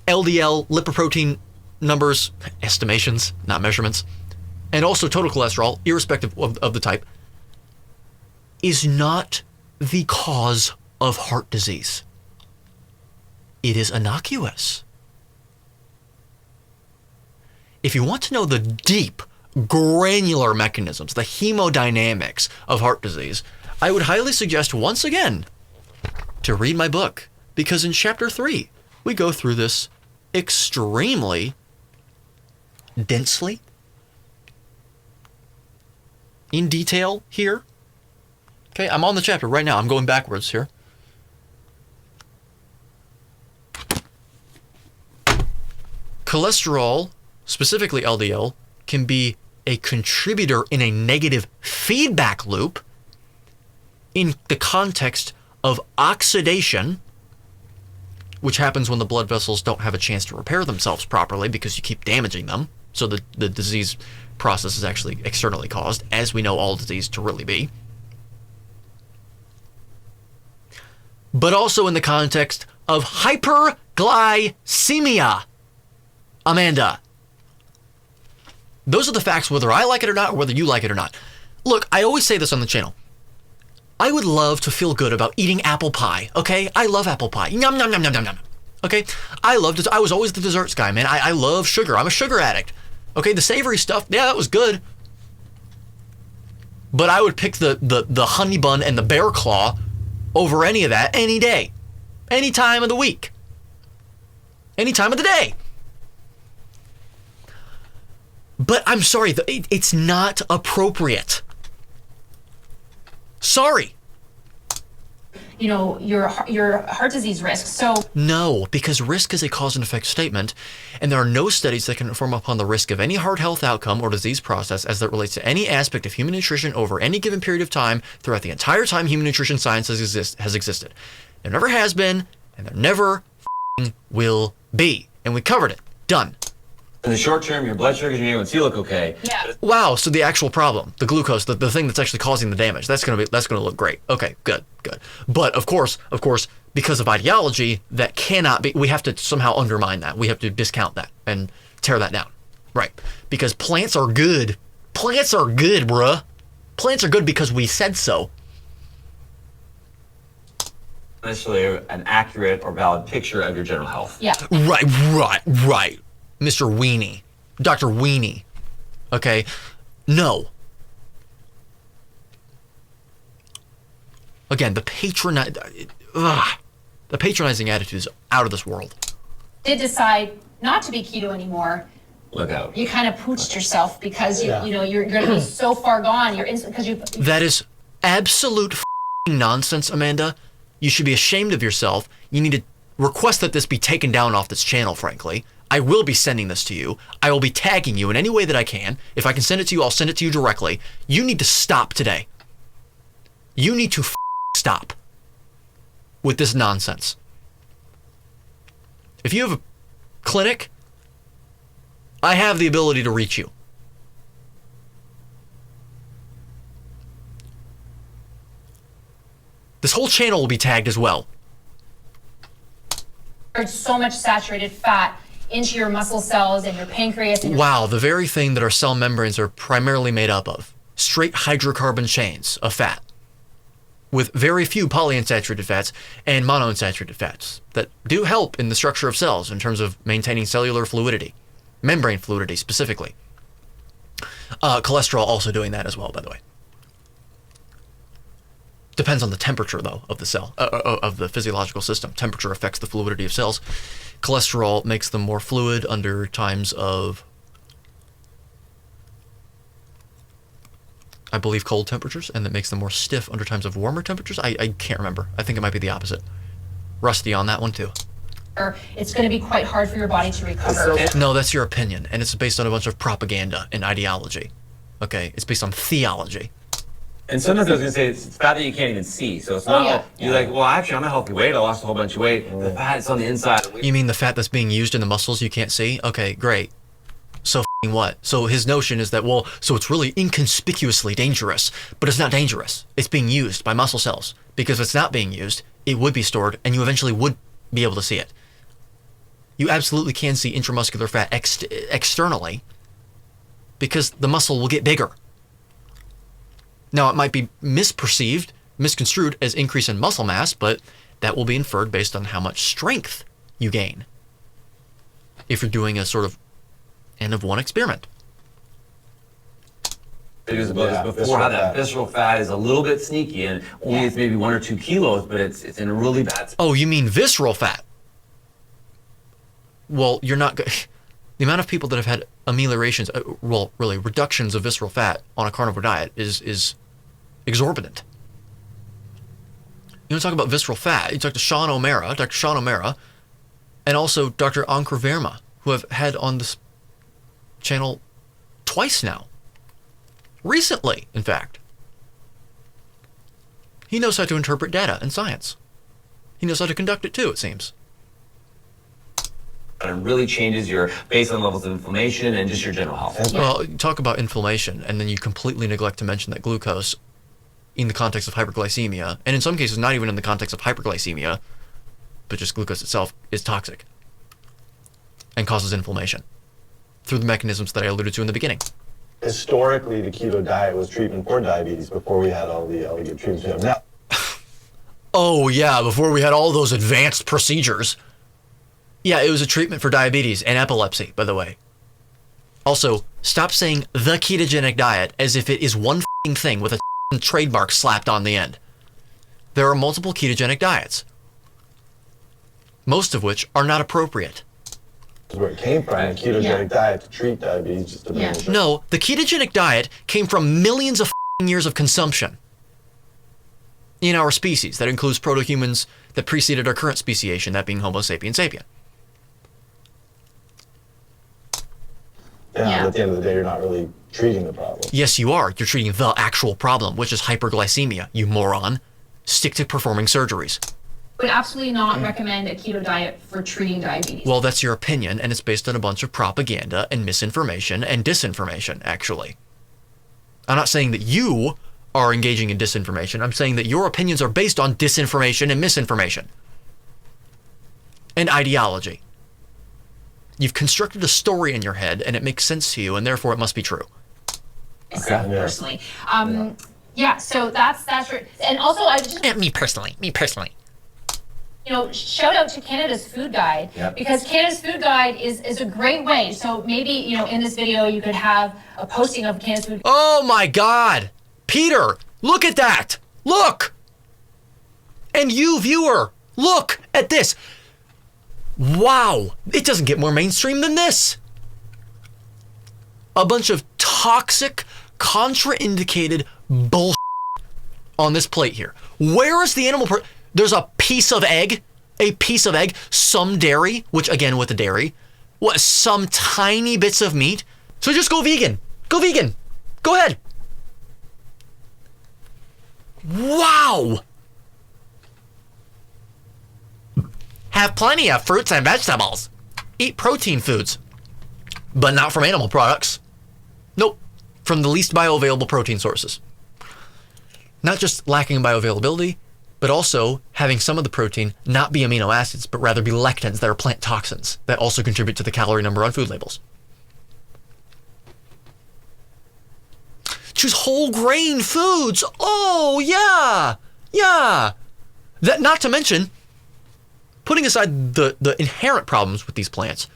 LDL, lipoprotein numbers, estimations, not measurements, and also total cholesterol, irrespective of the type, is not the cause of heart disease. It is innocuous. If you want to know the deep, granular mechanisms, the hemodynamics of heart disease, I would highly suggest once again to read my book, because in chapter 3, we go through this extremely densely, in detail here. Okay, I'm on the chapter right now. I'm going backwards here. Cholesterol, specifically LDL, can be a contributor in a negative feedback loop in the context of oxidation, which happens when the blood vessels don't have a chance to repair themselves properly because you keep damaging them. So the disease process is actually externally caused, as we know all disease to really be. But also in the context of hyperglycemia. Amanda. Those are the facts, whether I like it or not, or whether you like it or not. Look, I always say this on the channel. I would love to feel good about eating apple pie, okay? I love apple pie. Yum, yum, yum, yum, yum, yum. Okay? I was always the desserts guy, man. I love sugar. I'm a sugar addict. Okay, the savory stuff, yeah, that was good. But I would pick the honey bun and the bear claw over any of that any day, any time of the week, any time of the day. But I'm sorry, it's not appropriate. Sorry. You know, your heart disease risk. So No, because risk is a cause and effect statement, and there are no studies that can inform upon the risk of any heart health outcome or disease process as that relates to any aspect of human nutrition over any given period of time throughout the entire time human nutrition science has existed. There never has been, and there never will be. And we covered it. Done. In the short term, your blood sugars and your A1C look okay. yeah. Wow, so the actual problem, the glucose, the thing that's actually causing the damage, that's gonna look great. Okay, good. But of course, because of ideology, that cannot be. We have to somehow undermine that. We have to discount that and tear that down, right? Because plants are good. Plants are good, bruh. Plants are good because we said so. Necessarily an accurate or valid picture of your general health. Yeah. Right. Mr. Weenie. Dr. Weenie. Okay? No. Again, the patronizing attitude is out of this world. Did decide not to be keto anymore. Look out. You kind of pooched yourself because you know you're going to be so far gone. That is absolute nonsense, Amanda. You should be ashamed of yourself. You need to request that this be taken down off this channel, frankly. I will be sending this to you. I will be tagging you in any way that I can. If I can send it to you, I'll send it to you directly. You need to stop today. You need to stop with this nonsense. If you have a clinic, I have the ability to reach you. This whole channel will be tagged as well. There's so much saturated fat into your muscle cells and your pancreas. And Wow, the very thing that our cell membranes are primarily made up of. Straight hydrocarbon chains of fat with very few polyunsaturated fats and monounsaturated fats that do help in the structure of cells in terms of maintaining cellular fluidity, membrane fluidity specifically. Cholesterol also doing that as well, by the way. Depends on the temperature, though, of the cell, of the physiological system. Temperature affects the fluidity of cells. Cholesterol makes them more fluid under times of, I believe, cold temperatures, and that makes them more stiff under times of warmer temperatures. I can't remember. I think it might be the opposite. Rusty on that one, too. it's going to be quite hard for your body to recover. No, that's your opinion, and it's based on a bunch of propaganda and ideology. Okay? It's based on theology. And sometimes I was going to say it's fat that you can't even see. So it's not you're like, well, actually, I'm a healthy weight. I lost a whole bunch of weight. The fat is on the inside. You mean the fat that's being used in the muscles you can't see? Okay, great. So what? So his notion is that, well, so it's really inconspicuously dangerous, but it's not dangerous. It's being used by muscle cells. Because if it's not being used, it would be stored, and you eventually would be able to see it. You absolutely can see intramuscular fat externally, because the muscle will get bigger. Now, it might be misconstrued as increase in muscle mass, but that will be inferred based on how much strength you gain if you're doing a sort of N of one experiment. Before how that visceral fat is a little bit sneaky and only it's maybe 1 or 2 kilos, but it's in a really bad spot. Oh, you mean visceral fat? Well, you're not the amount of people that have had ameliorations, well, really reductions of visceral fat on a carnivore diet is exorbitant. You want to talk about visceral fat? You talk to Dr. Sean O'Mara, and also Dr. Ankur Verma, who have had on this channel twice now. Recently, in fact. He knows how to interpret data and science. He knows how to conduct it too, it seems. And it really changes your baseline levels of inflammation and just your general health. Well, talk about inflammation, and then you completely neglect to mention that glucose in the context of hyperglycemia, and in some cases not even in the context of hyperglycemia, but just glucose itself, is toxic and causes inflammation through the mechanisms that I alluded to in the beginning. Historically, the keto diet was treatment for diabetes before we had all the treatments we have now. Oh yeah, before we had all those advanced procedures. Yeah, it was a treatment for diabetes and epilepsy, by the way. Also, stop saying the ketogenic diet as if it is one f***ing thing with a trademark slapped on the end. There are multiple ketogenic diets, most of which are not appropriate. That's where it came from, the ketogenic diet to treat diabetes. Just to bring No, the ketogenic diet came from millions of f***ing years of consumption in our species. That includes proto-humans that preceded our current speciation, that being Homo sapiens sapien. But at the end of the day, you're not really treating the problem. Yes, you are. You're treating the actual problem, which is hyperglycemia, you moron. Stick to performing surgeries. I would absolutely not recommend a keto diet for treating diabetes. Well, that's your opinion, and it's based on a bunch of propaganda and misinformation and disinformation, actually. I'm not saying that you are engaging in disinformation. I'm saying that your opinions are based on disinformation and misinformation and ideology. You've constructed a story in your head, and it makes sense to you, and therefore it must be true. Personally. So that's right. And also, I just... Me personally. You know, shout out to Canada's Food Guide, because Canada's Food Guide is a great way. So maybe, you know, in this video, you could have a posting of Canada's Food Guide. Oh my God! Peter, look at that! Look! And you, viewer, look at this. Wow, it doesn't get more mainstream than this. A bunch of toxic, contraindicated bullshit on this plate here. Where is the animal? There's a piece of egg, some dairy, which again with the dairy, some tiny bits of meat. So just go vegan. Go vegan. Go ahead. Wow. Have plenty of fruits and vegetables. Eat protein foods, but not from animal products. Nope, from the least bioavailable protein sources. Not just lacking in bioavailability, but also having some of the protein not be amino acids, but rather be lectins that are plant toxins that also contribute to the calorie number on food labels. Choose whole grain foods. Oh, yeah. That, not to mention, putting aside the inherent problems with these plants,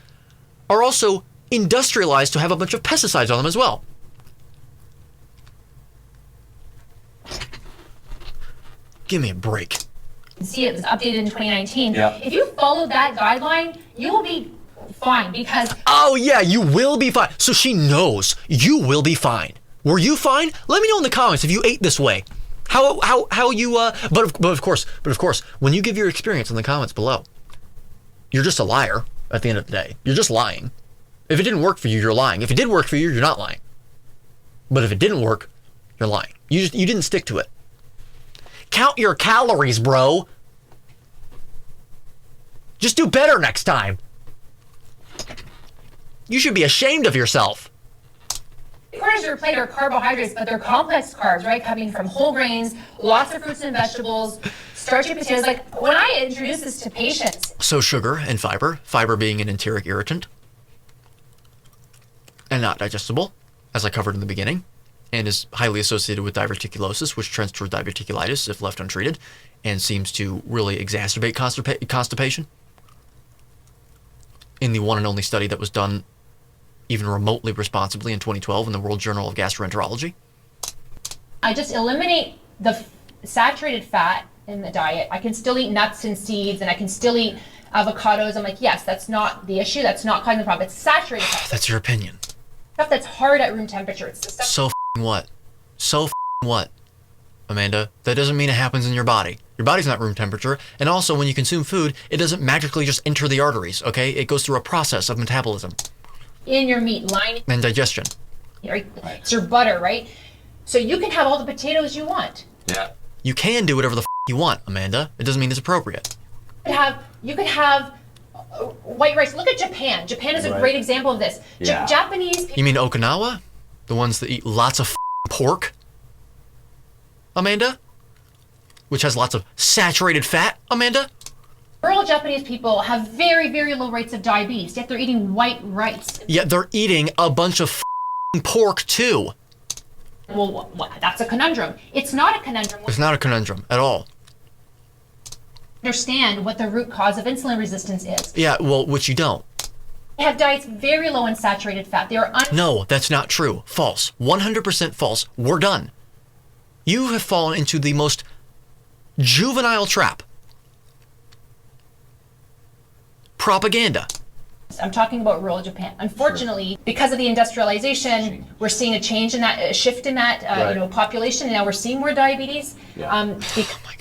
are also industrialized to have a bunch of pesticides on them as well. Give me a break. See, it was updated in 2019. If you follow that guideline, you will be fine because... Oh yeah, you will be fine. So she knows you will be fine. Were you fine? Let me know in the comments if you ate this way. How you but of course, when you give your experience in the comments below, you're just a liar at the end of the day. You're just lying. If it didn't work for you, you're lying. If it did work for you, you're not lying. But if it didn't work, you're lying. You didn't stick to it. Count your calories, bro. Just do better next time. You should be ashamed of yourself. Quarters of your plate are carbohydrates, but they're complex carbs, right? Coming from whole grains, lots of fruits and vegetables, starchy potatoes. Like when I introduce this to patients. So sugar and fiber being an enteric irritant and not digestible, as I covered in the beginning, and is highly associated with diverticulosis, which trends toward diverticulitis if left untreated, and seems to really exacerbate constipation. In the one and only study that was done even remotely responsibly in 2012 in the World Journal of Gastroenterology. I just eliminate the saturated fat in the diet. I can still eat nuts and seeds, and I can still eat avocados. I'm like, yes, that's not the issue. That's not causing the problem. It's saturated fat. That's your opinion. Stuff that's hard at room temperature. It's the stuff. So what? So what, Amanda? That doesn't mean it happens in your body. Your body's not room temperature. And also, when you consume food, it doesn't magically just enter the arteries, okay? It goes through a process of metabolism. In your meat lining. And digestion. Right? It's your butter, right? So you can have all the potatoes you want. Yeah. You can do whatever the you want, Amanda. It doesn't mean it's appropriate. You could have white rice. Look at Japan. Japan is a great example of this. Yeah. Japanese people. You mean Okinawa? The ones that eat lots of pork? Amanda? Which has lots of saturated fat, Amanda? Rural Japanese people have very, very low rates of diabetes, yet they're eating white rice. Yet they're eating a bunch of pork too. Well, that's a conundrum. It's not a conundrum. It's not a conundrum at all. Understand what the root cause of insulin resistance is. Yeah, well, which you don't. They have diets very low in saturated fat. They are No, that's not true. False. 100% false. We're done. You have fallen into the most juvenile trap. Propaganda. I'm talking about rural Japan. Unfortunately, because of the industrialization, we're seeing a change in that, a shift in that, population, and now we're seeing more diabetes. Oh my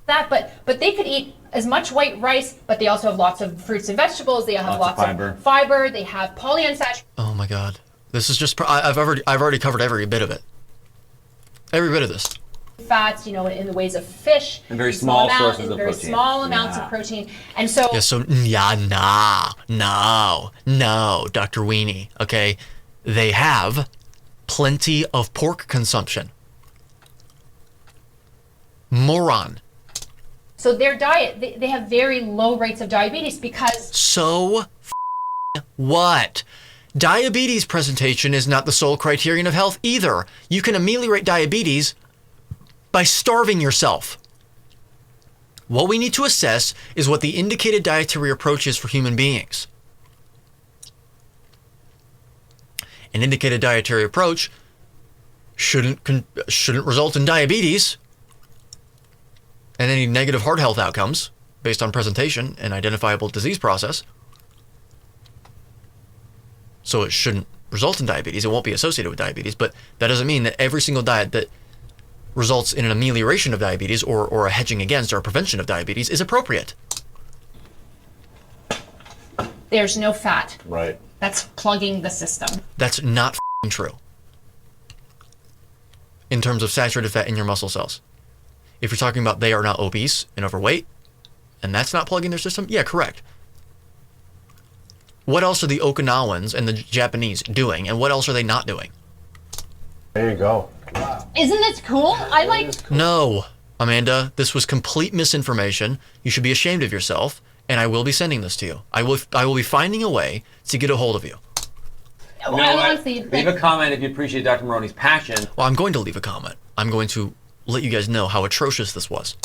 God. But they could eat as much white rice, but they also have lots of fruits and vegetables. They have lots of fiber. They have polyunsaturated. Oh my God. This is just, I've already covered every bit of it. Every bit of this. Fats, in the ways of fish, and very small sources of very protein. small amounts of protein, and so no, Dr. Weenie. Okay, they have plenty of pork consumption. Moron. So their diet, they have very low rates of diabetes because. So what? Diabetes presentation is not the sole criterion of health either. You can ameliorate diabetes by starving yourself. What we need to assess is what the indicated dietary approach is for human beings. An indicated dietary approach shouldn't result in diabetes and any negative heart health outcomes based on presentation and identifiable disease process. So it shouldn't result in diabetes. It won't be associated with diabetes, but that doesn't mean that every single diet that results in an amelioration of diabetes or a hedging against or a prevention of diabetes is appropriate. There's no fat. Right. That's plugging the system. That's not true. In terms of saturated fat in your muscle cells. If you're talking about they are not obese and overweight, and that's not plugging their system, yeah, correct. What else are the Okinawans and the Japanese doing, and what else are they not doing? There you go. Isn't this cool? I like. No, Amanda, this was complete misinformation. You should be ashamed of yourself, and I will be sending this to you. I will be finding a way to get a hold of you. Leave a comment if you appreciate Dr. Maroney's passion. Well, I'm going to leave a comment. I'm going to let you guys know how atrocious this was.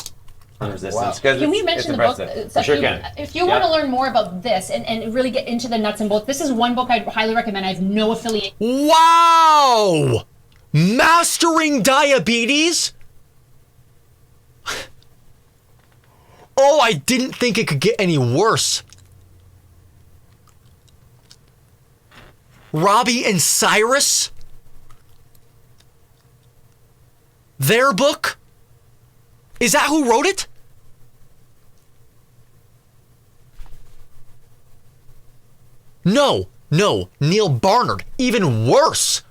Resistance. Can we mention the book? Sure can. If you want to learn more about this and really get into the nuts and bolts, this is one book I'd highly recommend. I have no affiliate. Wow! Mastering diabetes? Oh, I didn't think it could get any worse. Robbie and Cyrus? Their book? Is that who wrote it? No, Neil Barnard. Even worse.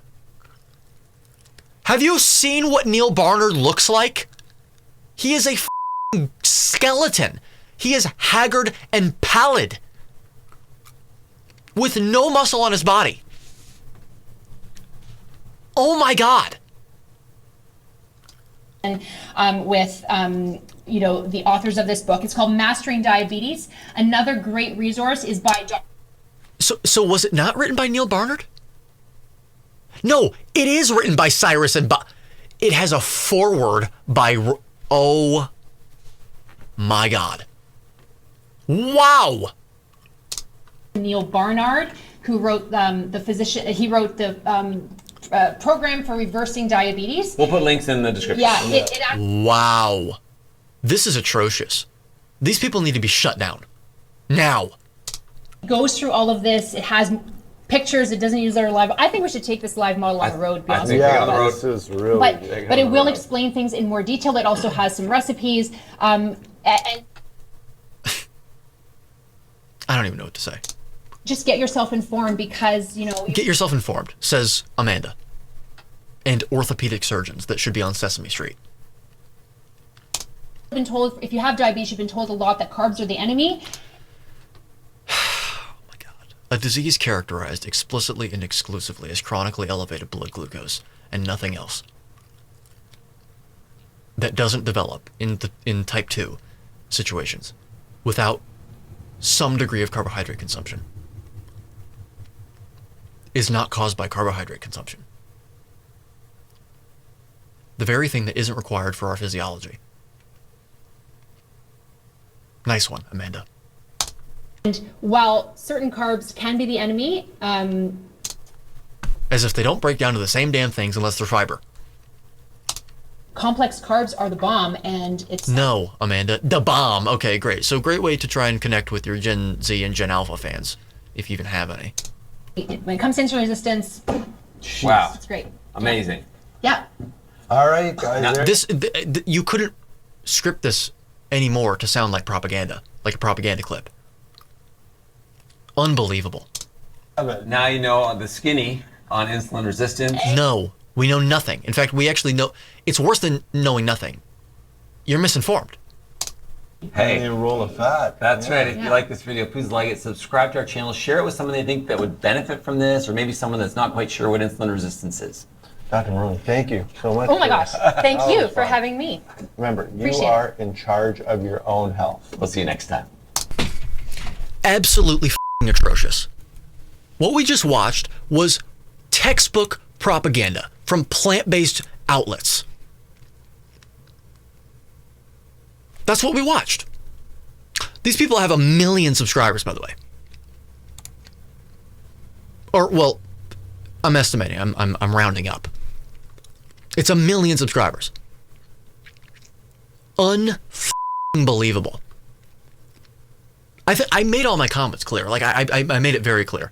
Have you seen what Neil Barnard looks like? He is a skeleton. He is haggard and pallid, with no muscle on his body. Oh my God. And with the authors of this book, it's called Mastering Diabetes. Another great resource is by. So was it not written by Neil Barnard? No, it is written by Cyrus and it has a foreword by. Oh my God. Wow. Neil Barnard, who wrote the physician. He wrote the program for reversing diabetes. We'll put links in the description. Yeah. Wow. This is atrocious. These people need to be shut down. Now. Goes through all of this. It has pictures. It doesn't use our live. I think we should take this live model on the road. I think on the road. This is really. But it will explain things in more detail. It also has some recipes. And I don't even know what to say. Just get yourself informed because, Get yourself informed, says Amanda. And orthopedic surgeons that should be on Sesame Street. Been told if you have diabetes, you've been told a lot that carbs are the enemy. Oh my God. A disease characterized explicitly and exclusively as chronically elevated blood glucose and nothing else. That doesn't develop in type 2 situations without some degree of carbohydrate consumption. Is not caused by carbohydrate consumption. The very thing that isn't required for our physiology. Nice one, Amanda. And while certain carbs can be the enemy, As if they don't break down to the same damn things unless they're fiber. complex carbs are the bomb, and it's No, Amanda, the bomb. Okay, great. So great way to try and connect with your Gen Z and Gen Alpha fans, if you even have any. when it comes to insulin resistance, Wow. it's great. Amazing. Yeah. All right, guys. there- You couldn't script this anymore to sound like propaganda, like a propaganda clip. Unbelievable. Now you know the skinny on insulin resistance. No, we know nothing. In fact, we actually know it's worse than knowing nothing. You're misinformed. Hey, a roll of fat. that's right. If Yeah. you like this video, please like it, subscribe to our channel, share it with someone they think that would benefit from this, or maybe someone that's not quite sure what insulin resistance is. Dr. Maroney, thank you so much. Oh my gosh. Thank you was for fun. having me. Remember, you Appreciate are in charge of your own health. We'll see you next time. Absolutely f***ing atrocious. What we just watched was textbook propaganda from plant-based outlets. That's what we watched. These people have 1 million subscribers, by the way. Or, well, I'm estimating. I'm rounding up. It's 1 million subscribers. Unbelievable. I made all my comments clear. Like, I made it very clear.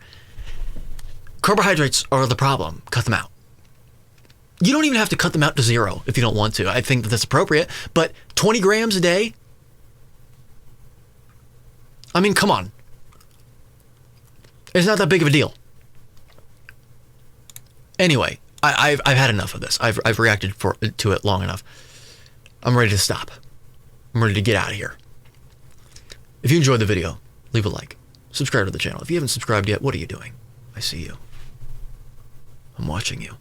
Carbohydrates are the problem. Cut them out. You don't even have to cut them out to 0 if you don't want to. I think that's appropriate. But 20 grams a day? I mean, come on. It's not that big of a deal. Anyway, I've had enough of this. I've reacted to it long enough. I'm ready to stop. I'm ready to get out of here. If you enjoyed the video, leave a like. Subscribe to the channel. If you haven't subscribed yet, what are you doing? I see you. I'm watching you.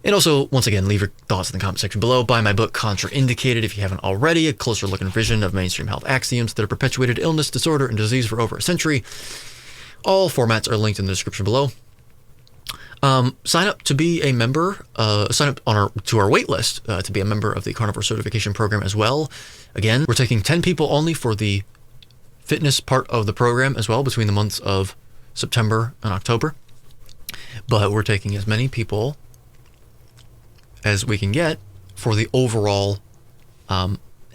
And also, once again, leave your thoughts in the comment section below. Buy my book, Contrainidicated, if you haven't already. A closer look and vision of mainstream health axioms that have perpetuated illness, disorder, and disease for over a century. All formats are linked in the description below. Sign up to be a member. Sign up to our wait list to be a member of the Carnivore Certification Program as well. Again, we're taking 10 people only for the fitness part of the program as well between the months of September and October. But we're taking as many people as we can get for the overall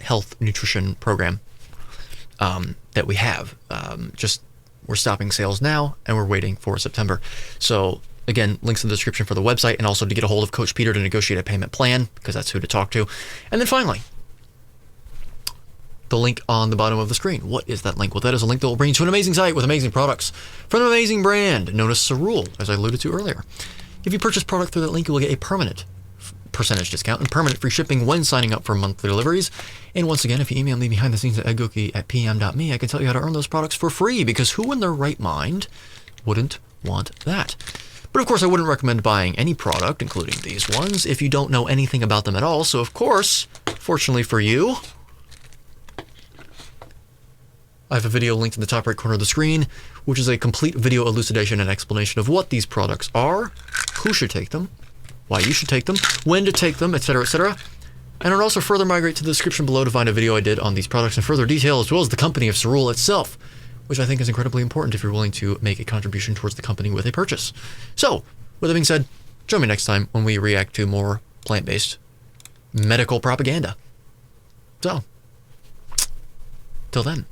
health nutrition program that we have. We're stopping sales now and we're waiting for September. So again, links in the description for the website and also to get a hold of Coach Peter to negotiate a payment plan because that's who to talk to. And then finally, the link on the bottom of the screen. What is that link? Well, that is a link that will bring you to an amazing site with amazing products from an amazing brand known as Cerule, as I alluded to earlier. If you purchase product through that link, you will get a permanent percentage discount and permanent free shipping when signing up for monthly deliveries. And once again, if you email me behind the scenes at eggookie@pm.me, I can tell you how to earn those products for free because who in their right mind wouldn't want that? But of course, I wouldn't recommend buying any product, including these ones, if you don't know anything about them at all. So of course, fortunately for you, I have a video linked in the top right corner of the screen, which is a complete video elucidation and explanation of what these products are, who should take them, why you should take them, when to take them, etc., etc. And I'd also further migrate to the description below to find a video I did on these products in further detail, as well as the company of Cerule itself, which I think is incredibly important if you're willing to make a contribution towards the company with a purchase. So, with that being said, join me next time when we react to more plant-based medical propaganda. So, till then.